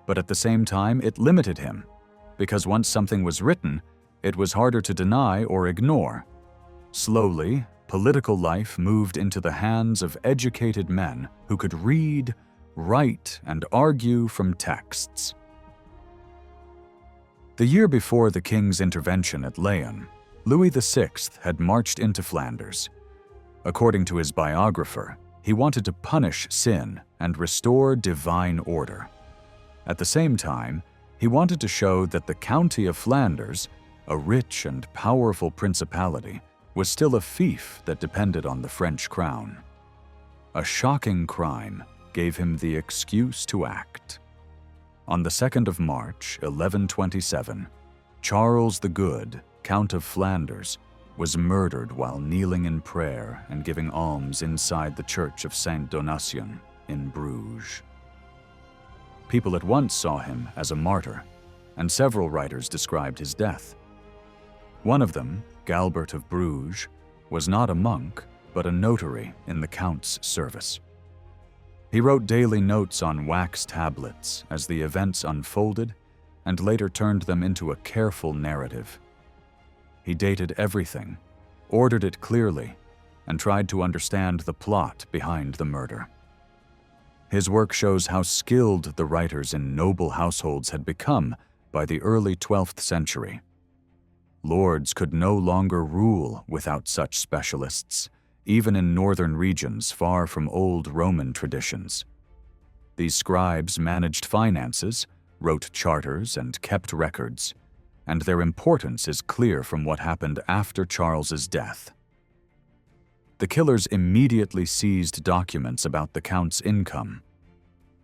But at the same time, it limited him, because once something was written, it was harder to deny or ignore. Slowly, political life moved into the hands of educated men who could read, write, and argue from texts. The year before the king's intervention at Lyon, Louis VI had marched into Flanders. According to his biographer, he wanted to punish sin and restore divine order. At the same time, he wanted to show that the county of Flanders, a rich and powerful principality, was still a fief that depended on the French crown. A shocking crime gave him the excuse to act. On the 2nd of March, 1127, Charles the Good, Count of Flanders, was murdered while kneeling in prayer and giving alms inside the church of Saint Donatien in Bruges. People at once saw him as a martyr, and several writers described his death. One of them, Galbert of Bruges, was not a monk, but a notary in the count's service. He wrote daily notes on wax tablets as the events unfolded and later turned them into a careful narrative. He dated everything, ordered it clearly, and tried to understand the plot behind the murder. His work shows how skilled the writers in noble households had become by the early 12th century. Lords could no longer rule without such specialists, even in northern regions far from old Roman traditions. These scribes managed finances, wrote charters, and kept records, and their importance is clear from what happened after Charles's death. The killers immediately seized documents about the count's income.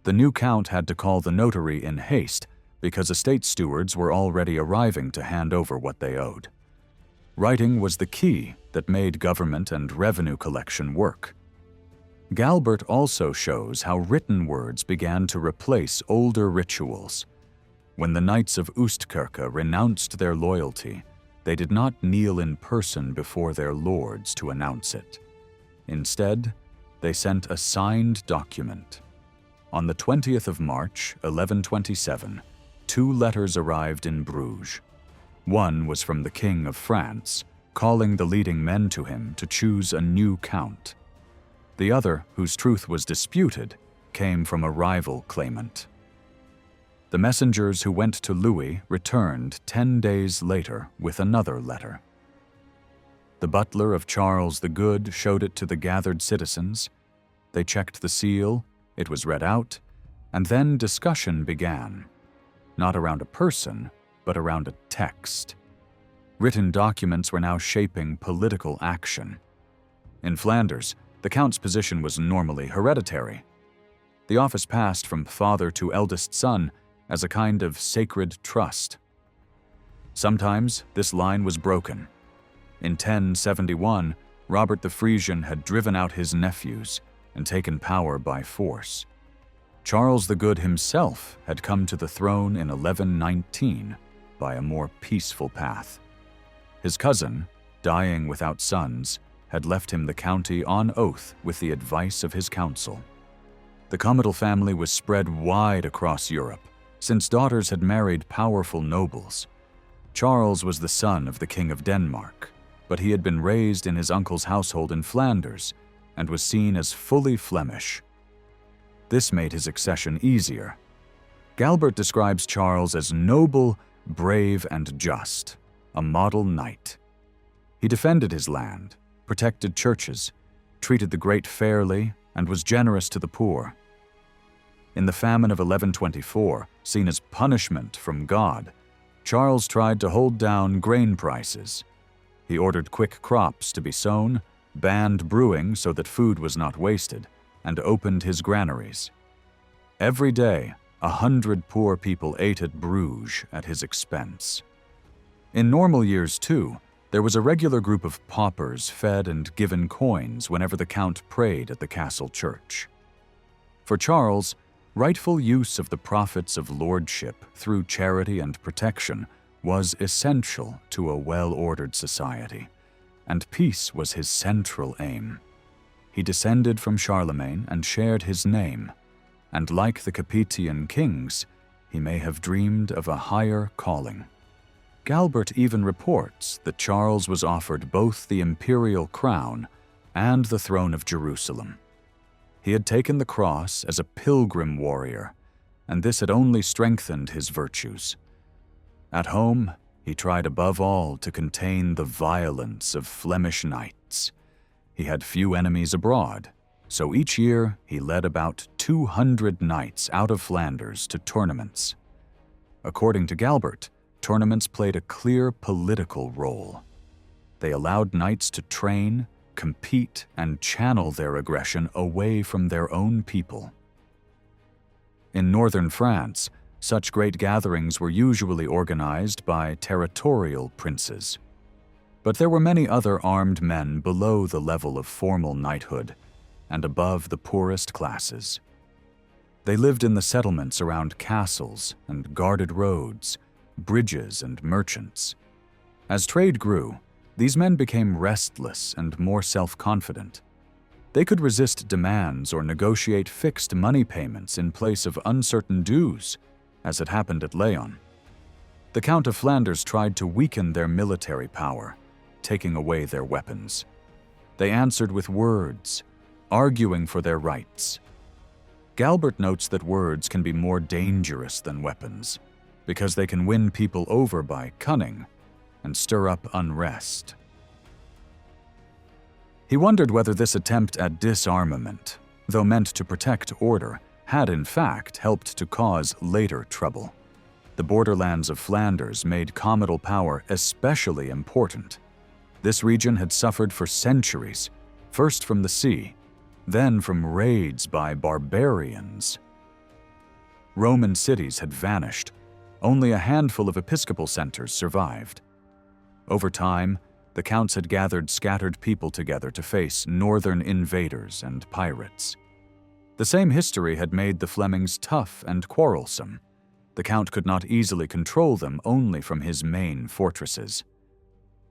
The new count had to call the notary in haste because estate stewards were already arriving to hand over what they owed. Writing was the key that made government and revenue collection work. Galbert also shows how written words began to replace older rituals. When the Knights of Oostkerke renounced their loyalty, they did not kneel in person before their lords to announce it. Instead, they sent a signed document. On the 20th of March, 1127, 2 letters arrived in Bruges. One was from the King of France, calling the leading men to him to choose a new count. The other, whose truth was disputed, came from a rival claimant. The messengers who went to Louis returned 10 days later with another letter. The butler of Charles the Good showed it to the gathered citizens. They checked the seal, it was read out, and then discussion began. Not around a person, but around a text. Written documents were now shaping political action. In Flanders, the count's position was normally hereditary. The office passed from father to eldest son as a kind of sacred trust. Sometimes this line was broken. In 1071, Robert the Frisian had driven out his nephews and taken power by force. Charles the Good himself had come to the throne in 1119 by a more peaceful path. His cousin, dying without sons, had left him the county on oath with the advice of his council. The Comital family was spread wide across Europe, since daughters had married powerful nobles. Charles was the son of the King of Denmark, but he had been raised in his uncle's household in Flanders and was seen as fully Flemish. This made his accession easier. Galbert describes Charles as noble, brave, and just, a model knight. He defended his land, protected churches, treated the great fairly, and was generous to the poor. In the famine of 1124, seen as punishment from God, Charles tried to hold down grain prices. He ordered quick crops to be sown, banned brewing so that food was not wasted, and opened his granaries. Every day, 100 poor people ate at Bruges at his expense. In normal years, too, there was a regular group of paupers fed and given coins whenever the count prayed at the castle church. For Charles, rightful use of the profits of lordship through charity and protection was essential to a well-ordered society, and peace was his central aim. He descended from Charlemagne and shared his name, and like the Capetian kings, he may have dreamed of a higher calling. Galbert even reports that Charles was offered both the imperial crown and the throne of Jerusalem. He had taken the cross as a pilgrim warrior, and this had only strengthened his virtues. At home, he tried above all to contain the violence of Flemish knights. He had few enemies abroad, so each year he led about 200 knights out of Flanders to tournaments. According to Galbert, tournaments played a clear political role. They allowed knights to train, compete, and channel their aggression away from their own people. In northern France, such great gatherings were usually organized by territorial princes. But there were many other armed men below the level of formal knighthood and above the poorest classes. They lived in the settlements around castles and guarded roads, bridges, and merchants. As trade grew, these men became restless and more self-confident. They could resist demands or negotiate fixed money payments in place of uncertain dues, as had happened at Leon. The Count of Flanders tried to weaken their military power, taking away their weapons. They answered with words, arguing for their rights. Galbert notes that words can be more dangerous than weapons, because they can win people over by cunning and stir up unrest. He wondered whether this attempt at disarmament, though meant to protect order, had in fact helped to cause later trouble. The borderlands of Flanders made comital power especially important. This region had suffered for centuries, first from the sea, then from raids by barbarians. Roman cities had vanished. Only a handful of episcopal centers survived. Over time, the counts had gathered scattered people together to face northern invaders and pirates. The same history had made the Flemings tough and quarrelsome. The count could not easily control them only from his main fortresses.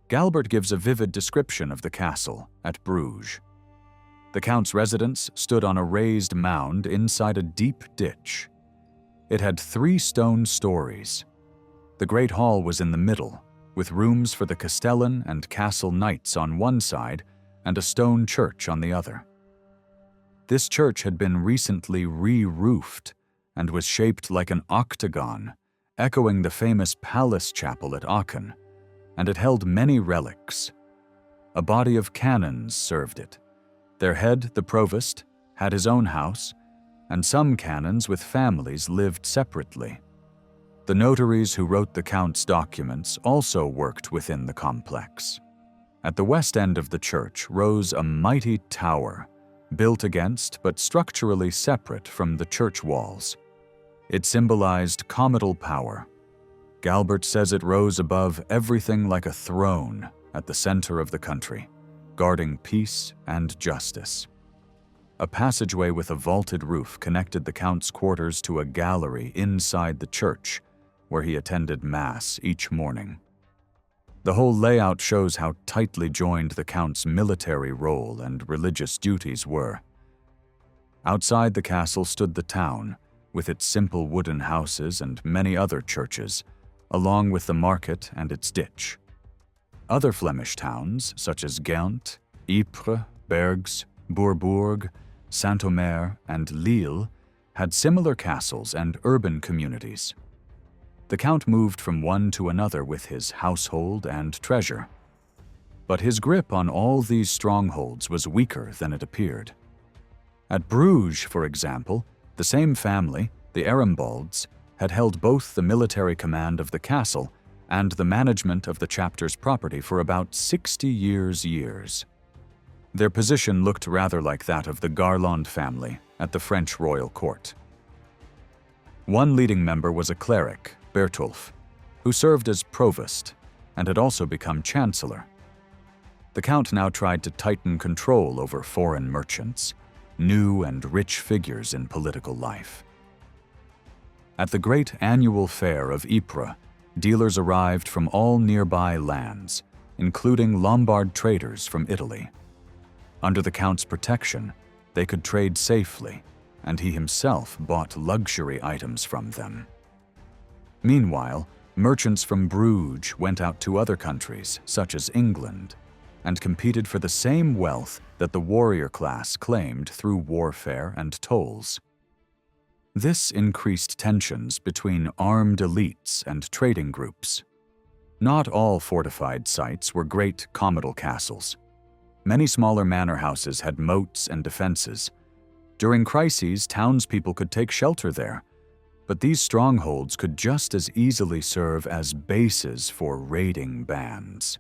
Galbert gives a vivid description of the castle at Bruges. The count's residence stood on a raised mound inside a deep ditch. It had 3 stone stories. The great hall was in the middle, with rooms for the castellan and castle knights on one side and a stone church on the other. This church had been recently re-roofed and was shaped like an octagon, echoing the famous palace chapel at Aachen, and it held many relics. A body of canons served it. Their head, the provost, had his own house, and some canons with families lived separately. The notaries who wrote the count's documents also worked within the complex. At the west end of the church rose a mighty tower, built against but structurally separate from the church walls. It symbolized comital power. Galbert says it rose above everything like a throne at the center of the country, guarding peace and justice. A passageway with a vaulted roof connected the count's quarters to a gallery inside the church, where he attended Mass each morning. The whole layout shows how tightly joined the count's military role and religious duties were. Outside the castle stood the town, with its simple wooden houses and many other churches, along with the market and its ditch. Other Flemish towns, such as Ghent, Ypres, Bergs, Bourbourg, Saint-Omer, and Lille, had similar castles and urban communities. The count moved from one to another with his household and treasure. But his grip on all these strongholds was weaker than it appeared. At Bruges, for example, the same family, the Arembalds, had held both the military command of the castle and the management of the chapter's property for about 60 years. Their position looked rather like that of the Garland family at the French royal court. One leading member was a cleric, Bertulf, who served as provost and had also become chancellor. The count now tried to tighten control over foreign merchants, new and rich figures in political life. At the great annual fair of Ypres, dealers arrived from all nearby lands, including Lombard traders from Italy. Under the count's protection, they could trade safely, and he himself bought luxury items from them. Meanwhile, merchants from Bruges went out to other countries, such as England, and competed for the same wealth that the warrior class claimed through warfare and tolls. This increased tensions between armed elites and trading groups. Not all fortified sites were great comital castles. Many smaller manor houses had moats and defenses. During crises, townspeople could take shelter there, but these strongholds could just as easily serve as bases for raiding bands.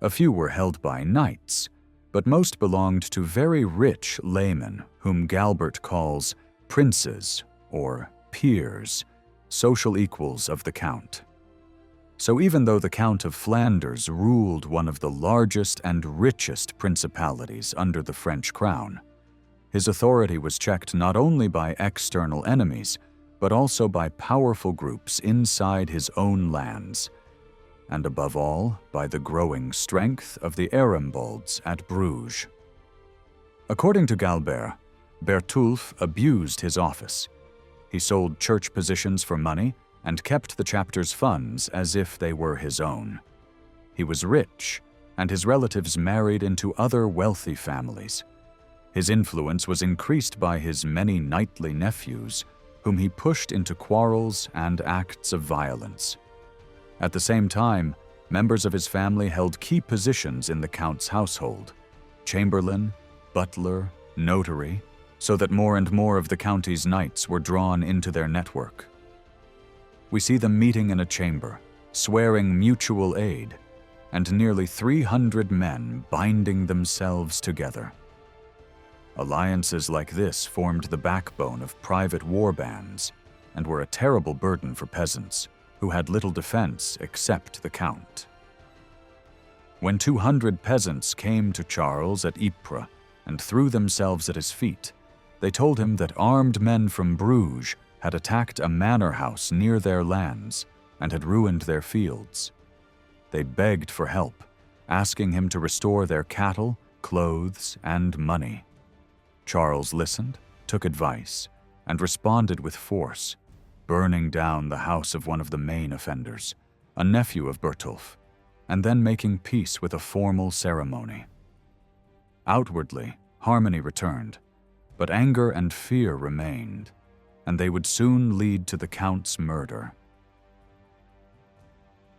A few were held by knights, but most belonged to very rich laymen whom Galbert calls princes or peers, social equals of the count. So even though the Count of Flanders ruled one of the largest and richest principalities under the French crown, his authority was checked not only by external enemies, but also by powerful groups inside his own lands, and above all, by the growing strength of the Arembalds at Bruges. According to Galbert, Bertulf abused his office. He sold church positions for money and kept the chapter's funds as if they were his own. He was rich, and his relatives married into other wealthy families. His influence was increased by his many knightly nephews, whom he pushed into quarrels and acts of violence. At the same time, members of his family held key positions in the count's household: chamberlain, butler, notary, so that more and more of the county's knights were drawn into their network. We see them meeting in a chamber, swearing mutual aid, and nearly 300 men binding themselves together. Alliances like this formed the backbone of private war bands and were a terrible burden for peasants who had little defense except the count. When 200 peasants came to Charles at Ypres and threw themselves at his feet, they told him that armed men from Bruges had attacked a manor house near their lands and had ruined their fields. They begged for help, asking him to restore their cattle, clothes, and money. Charles listened, took advice, and responded with force, burning down the house of one of the main offenders, a nephew of Bertulf, and then making peace with a formal ceremony. Outwardly, harmony returned, but anger and fear remained, and they would soon lead to the Count's murder.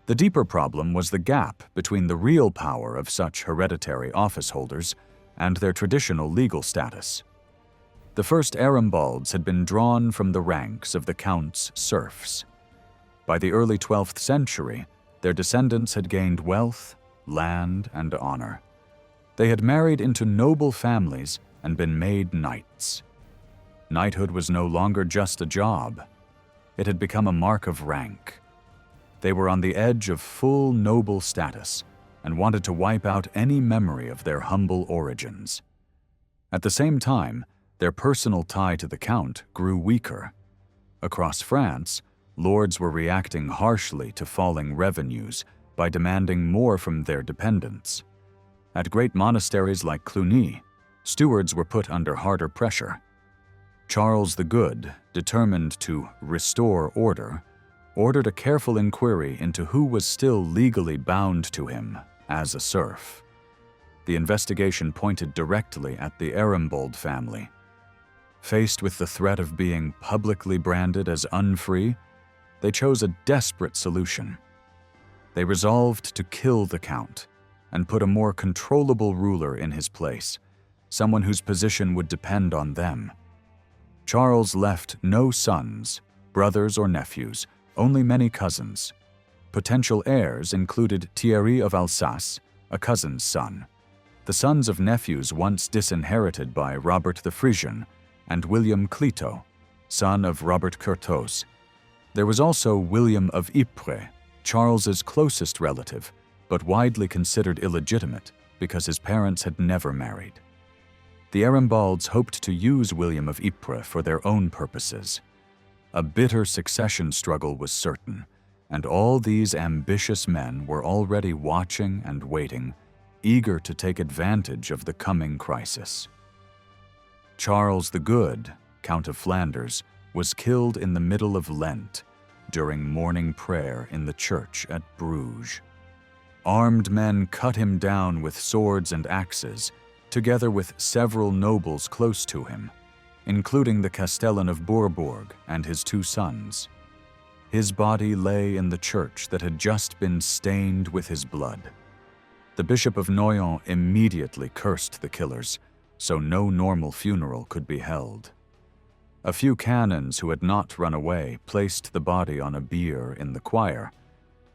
The deeper problem was the gap between the real power of such hereditary office holders and their traditional legal status. The first Arambalds had been drawn from the ranks of the Count's serfs. By the early 12th century, their descendants had gained wealth, land, and honor. They had married into noble families and been made knights. Knighthood was no longer just a job. It had become a mark of rank. They were on the edge of full noble status and wanted to wipe out any memory of their humble origins. At the same time, their personal tie to the Count grew weaker. Across France, lords were reacting harshly to falling revenues by demanding more from their dependents. At great monasteries like Cluny, stewards were put under harder pressure. Charles the Good, determined to restore order, ordered a careful inquiry into who was still legally bound to him as a serf. The investigation pointed directly at the Arambald family. Faced with the threat of being publicly branded as unfree, they chose a desperate solution. They resolved to kill the Count and put a more controllable ruler in his place, someone whose position would depend on them. Charles left no sons, brothers or nephews, only many cousins. Potential heirs included Thierry of Alsace, a cousin's son, the sons of nephews once disinherited by Robert the Frisian, and William Clito, son of Robert Curthose. There was also William of Ypres, Charles's closest relative, but widely considered illegitimate because his parents had never married. The Arambalds hoped to use William of Ypres for their own purposes. A bitter succession struggle was certain, and all these ambitious men were already watching and waiting, eager to take advantage of the coming crisis. Charles the Good, Count of Flanders, was killed in the middle of Lent during morning prayer in the church at Bruges. Armed men cut him down with swords and axes, together with several nobles close to him, including the Castellan of Bourbourg and his two sons. His body lay in the church that had just been stained with his blood. The Bishop of Noyon immediately cursed the killers, so no normal funeral could be held. A few canons who had not run away placed the body on a bier in the choir,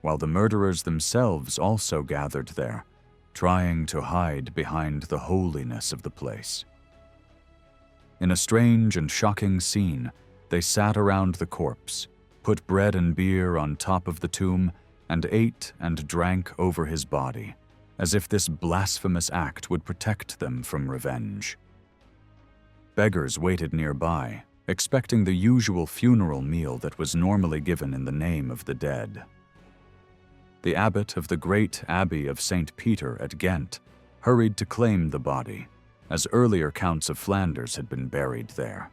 while the murderers themselves also gathered there, trying to hide behind the holiness of the place. In a strange and shocking scene, they sat around the corpse, put bread and beer on top of the tomb, and ate and drank over his body, as if this blasphemous act would protect them from revenge. Beggars waited nearby, expecting the usual funeral meal that was normally given in the name of the dead. The abbot of the great abbey of St. Peter at Ghent hurried to claim the body, as earlier counts of Flanders had been buried there.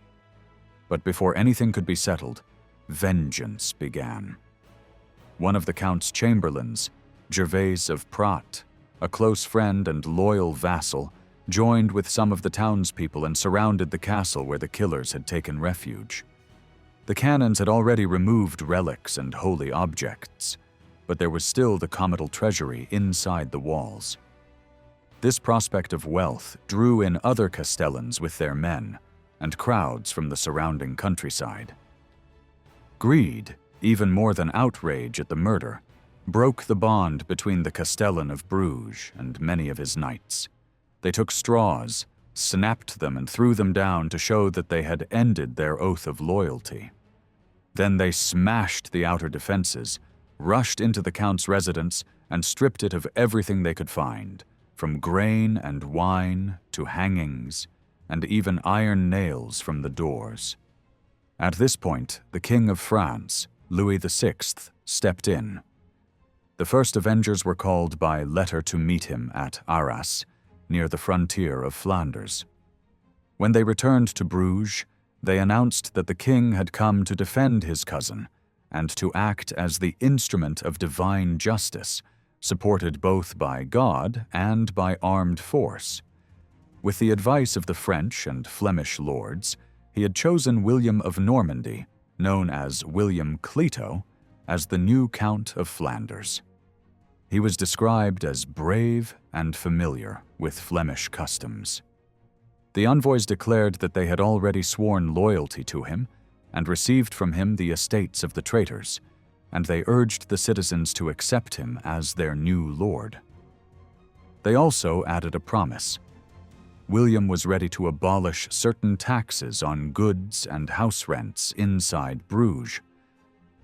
But before anything could be settled, vengeance began. One of the count's chamberlains, Gervais of Prat, a close friend and loyal vassal, joined with some of the townspeople and surrounded the castle where the killers had taken refuge. The canons had already removed relics and holy objects, but there was still the comital treasury inside the walls. This prospect of wealth drew in other castellans with their men, and crowds from the surrounding countryside. Greed, even more than outrage at the murder, broke the bond between the Castellan of Bruges and many of his knights. They took straws, snapped them and threw them down to show that they had ended their oath of loyalty. Then they smashed the outer defenses, rushed into the Count's residence, and stripped it of everything they could find, from grain and wine to hangings, and even iron nails from the doors. At this point, the King of France, Louis VI, stepped in. The first avengers were called by letter to meet him at Arras, near the frontier of Flanders. When they returned to Bruges, they announced that the king had come to defend his cousin and to act as the instrument of divine justice, supported both by God and by armed force. With the advice of the French and Flemish lords, he had chosen William of Normandy, known as William Clito, as the new Count of Flanders. He was described as brave and familiar with Flemish customs. The envoys declared that they had already sworn loyalty to him and received from him the estates of the traitors, and they urged the citizens to accept him as their new lord. They also added a promise. William was ready to abolish certain taxes on goods and house rents inside Bruges.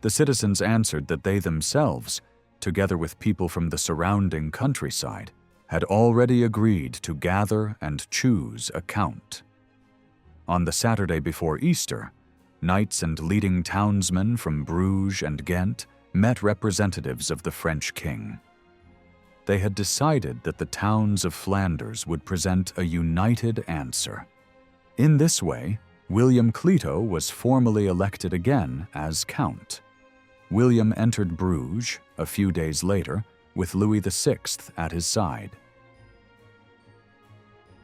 The citizens answered that they themselves, together with people from the surrounding countryside, had already agreed to gather and choose a count. On the Saturday before Easter, knights and leading townsmen from Bruges and Ghent met representatives of the French king. They had decided that the towns of Flanders would present a united answer. In this way, William Clito was formally elected again as count. William entered Bruges a few days later with Louis VI at his side.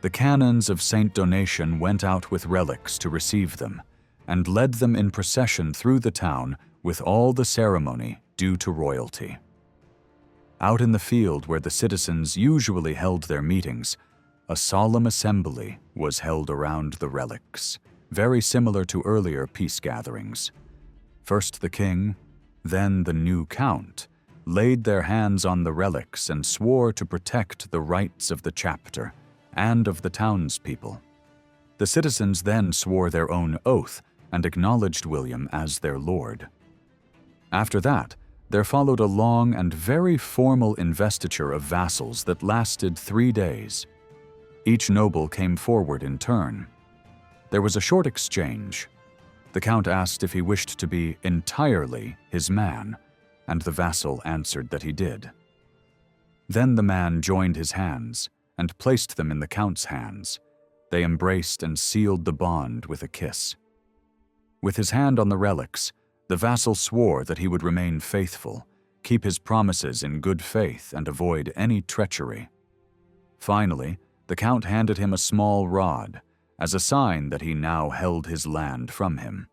The canons of Saint Donation went out with relics to receive them and led them in procession through the town with all the ceremony due to royalty. Out in the field where the citizens usually held their meetings, a solemn assembly was held around the relics, very similar to earlier peace gatherings. First the king, then the new count, laid their hands on the relics and swore to protect the rights of the chapter and of the townspeople. The citizens then swore their own oath and acknowledged William as their lord. After that, there followed a long and very formal investiture of vassals that lasted 3 days. Each noble came forward in turn. There was a short exchange. The count asked if he wished to be entirely his man, and the vassal answered that he did. Then the man joined his hands and placed them in the count's hands. They embraced and sealed the bond with a kiss. With his hand on the relics, the vassal swore that he would remain faithful, keep his promises in good faith, and avoid any treachery. Finally, the count handed him a small rod, as a sign that he now held his land from him.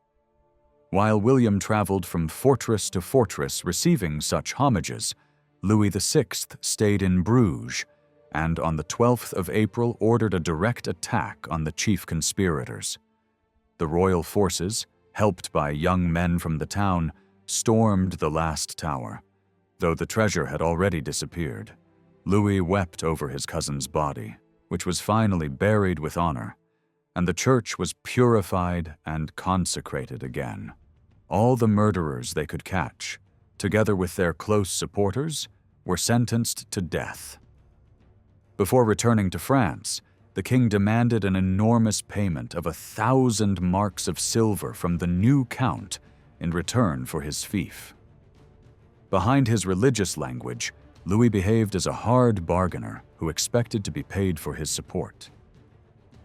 While William traveled from fortress to fortress receiving such homages, Louis VI stayed in Bruges, and on the 12th of April ordered a direct attack on the chief conspirators. The royal forces, helped by young men from the town, stormed the last tower. Though the treasure had already disappeared, Louis wept over his cousin's body, which was finally buried with honor, and the church was purified and consecrated again. All the murderers they could catch, together with their close supporters, were sentenced to death. Before returning to France, the king demanded an enormous payment of 1,000 marks of silver from the new count in return for his fief. Behind his religious language, Louis behaved as a hard bargainer who expected to be paid for his support.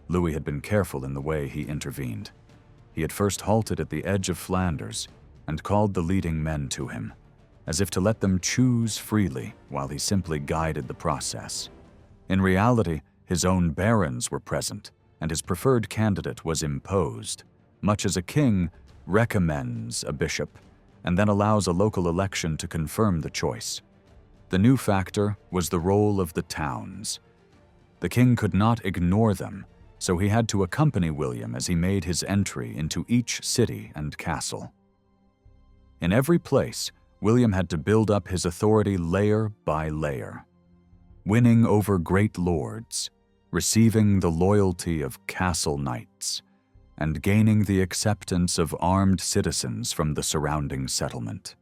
Louis had been careful in the way he intervened. He had first halted at the edge of Flanders and called the leading men to him, as if to let them choose freely while he simply guided the process. In reality, his own barons were present, and his preferred candidate was imposed, much as a king recommends a bishop and then allows a local election to confirm the choice. The new factor was the role of the towns. The king could not ignore them, so he had to accompany William as he made his entry into each city and castle. In every place, William had to build up his authority layer by layer, winning over great lords, receiving the loyalty of castle knights, and gaining the acceptance of armed citizens from the surrounding settlement.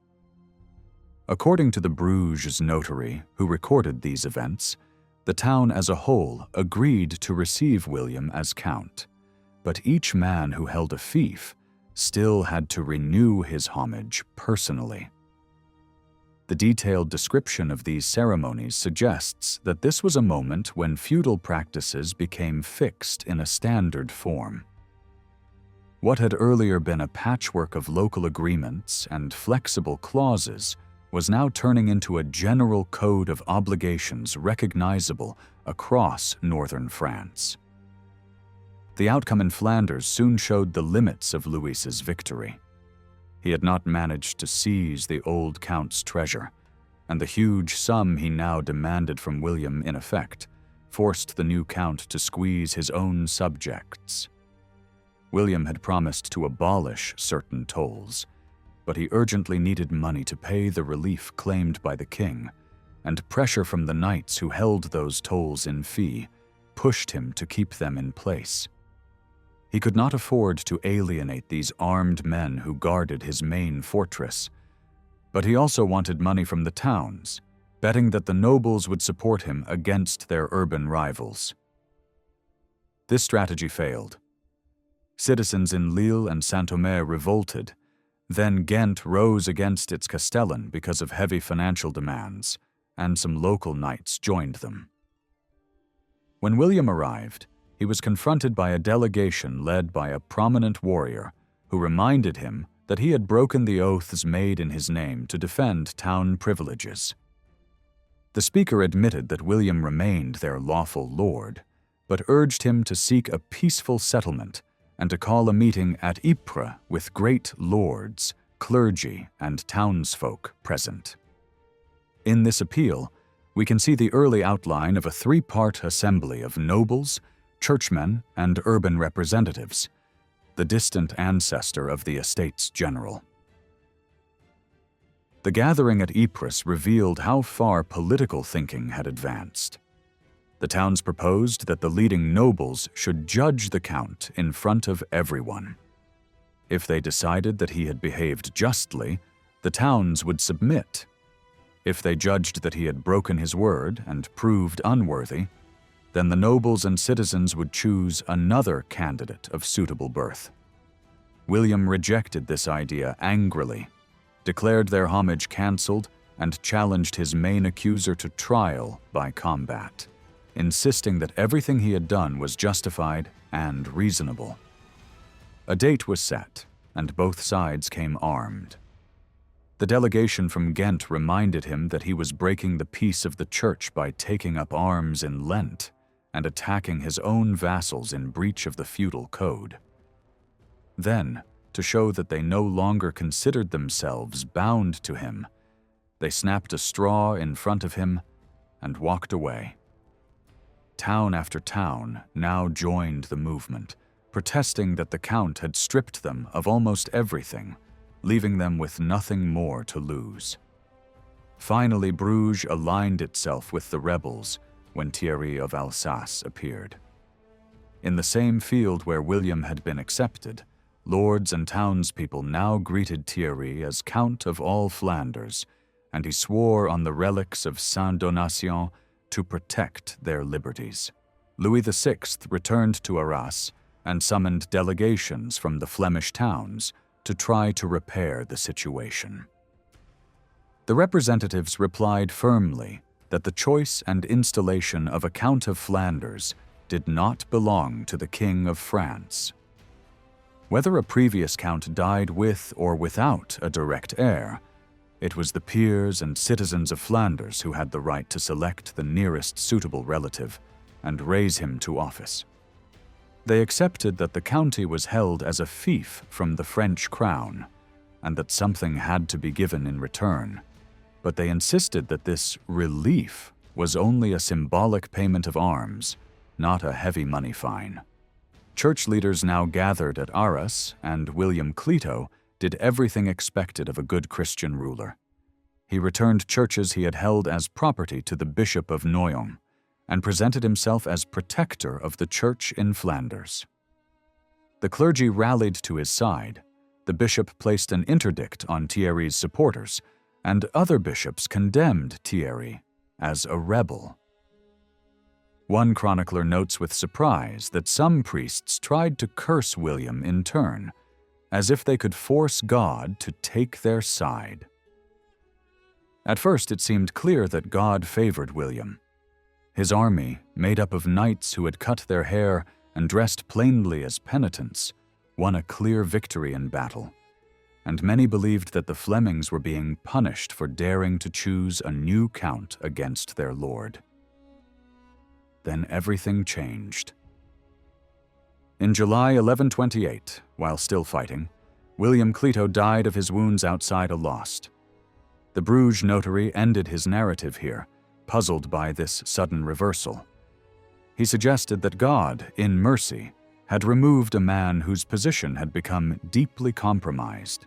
According to the Bruges notary who recorded these events, the town as a whole agreed to receive William as count, but each man who held a fief still had to renew his homage personally. The detailed description of these ceremonies suggests that this was a moment when feudal practices became fixed in a standard form. What had earlier been a patchwork of local agreements and flexible clauses was now turning into a general code of obligations recognizable across northern France. The outcome in Flanders soon showed the limits of Louis's victory. He had not managed to seize the old count's treasure, and the huge sum he now demanded from William, in effect, forced the new count to squeeze his own subjects. William had promised to abolish certain tolls, but he urgently needed money to pay the relief claimed by the king, and pressure from the knights who held those tolls in fee pushed him to keep them in place. He could not afford to alienate these armed men who guarded his main fortress, but he also wanted money from the towns, betting that the nobles would support him against their urban rivals. This strategy failed. Citizens in Lille and Saint-Omer revolted. Then Ghent rose against its castellan because of heavy financial demands, and some local knights joined them. When William arrived, he was confronted by a delegation led by a prominent warrior who reminded him that he had broken the oaths made in his name to defend town privileges. The speaker admitted that William remained their lawful lord, but urged him to seek a peaceful settlement and to call a meeting at Ypres with great lords, clergy, and townsfolk present. In this appeal, we can see the early outline of a three-part assembly of nobles, churchmen, and urban representatives, the distant ancestor of the Estates General. The gathering at Ypres revealed how far political thinking had advanced. The towns proposed that the leading nobles should judge the count in front of everyone. If they decided that he had behaved justly, the towns would submit. If they judged that he had broken his word and proved unworthy, then the nobles and citizens would choose another candidate of suitable birth. William rejected this idea angrily, declared their homage cancelled, and challenged his main accuser to trial by combat, insisting that everything he had done was justified and reasonable. A date was set, and both sides came armed. The delegation from Ghent reminded him that he was breaking the peace of the church by taking up arms in Lent and attacking his own vassals in breach of the feudal code. Then, to show that they no longer considered themselves bound to him, they snapped a straw in front of him and walked away. Town after town now joined the movement, protesting that the count had stripped them of almost everything, leaving them with nothing more to lose. Finally, Bruges aligned itself with the rebels when Thierry of Alsace appeared. In the same field where William had been accepted, lords and townspeople now greeted Thierry as Count of all Flanders, and he swore on the relics of Saint-Donatien to protect their liberties. Louis VI returned to Arras and summoned delegations from the Flemish towns to try to repair the situation. The representatives replied firmly that the choice and installation of a Count of Flanders did not belong to the King of France. Whether a previous count died with or without a direct heir, it was the peers and citizens of Flanders who had the right to select the nearest suitable relative and raise him to office. They accepted that the county was held as a fief from the French crown, and that something had to be given in return, but they insisted that this relief was only a symbolic payment of arms, not a heavy money fine. Church leaders now gathered at Arras, and William Clito did everything expected of a good Christian ruler. He returned churches he had held as property to the Bishop of Noyon, and presented himself as protector of the church in Flanders. The clergy rallied to his side. The bishop placed an interdict on Thierry's supporters, and other bishops condemned Thierry as a rebel. One chronicler notes with surprise that some priests tried to curse William in turn, as if they could force God to take their side. At first, it seemed clear that God favored William. His army, made up of knights who had cut their hair and dressed plainly as penitents, won a clear victory in battle, and many believed that the Flemings were being punished for daring to choose a new count against their lord. Then everything changed. In July 1128, while still fighting, William Clito died of his wounds outside Alost. The Bruges notary ended his narrative here, puzzled by this sudden reversal. He suggested that God, in mercy, had removed a man whose position had become deeply compromised.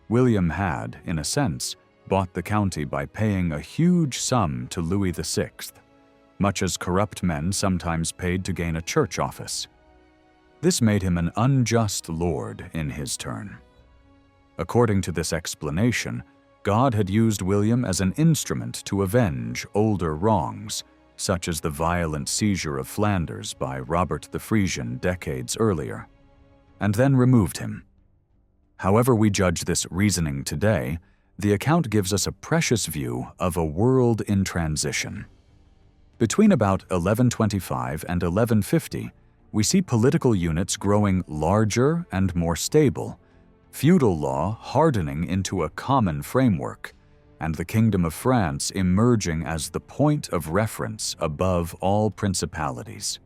William had, in a sense, bought the county by paying a huge sum to Louis VI, much as corrupt men sometimes paid to gain a church office. This made him an unjust lord in his turn. According to this explanation, God had used William as an instrument to avenge older wrongs, such as the violent seizure of Flanders by Robert the Frisian decades earlier, and then removed him. However we judge this reasoning today, the account gives us a precious view of a world in transition. Between about 1125 and 1150, we see political units growing larger and more stable, feudal law hardening into a common framework, and the Kingdom of France emerging as the point of reference above all principalities.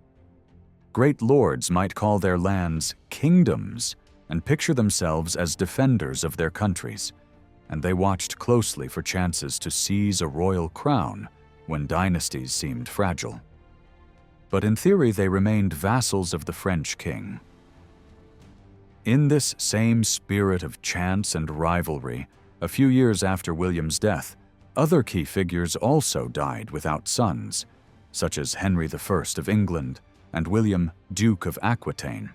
Great lords might call their lands kingdoms and picture themselves as defenders of their countries, and they watched closely for chances to seize a royal crown when dynasties seemed fragile. But in theory, they remained vassals of the French king. In this same spirit of chance and rivalry, a few years after William's death, other key figures also died without sons, such as Henry I of England and William, Duke of Aquitaine.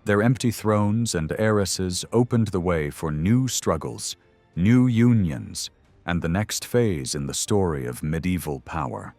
Their empty thrones and heiresses opened the way for new struggles, new unions, and the next phase in the story of medieval power.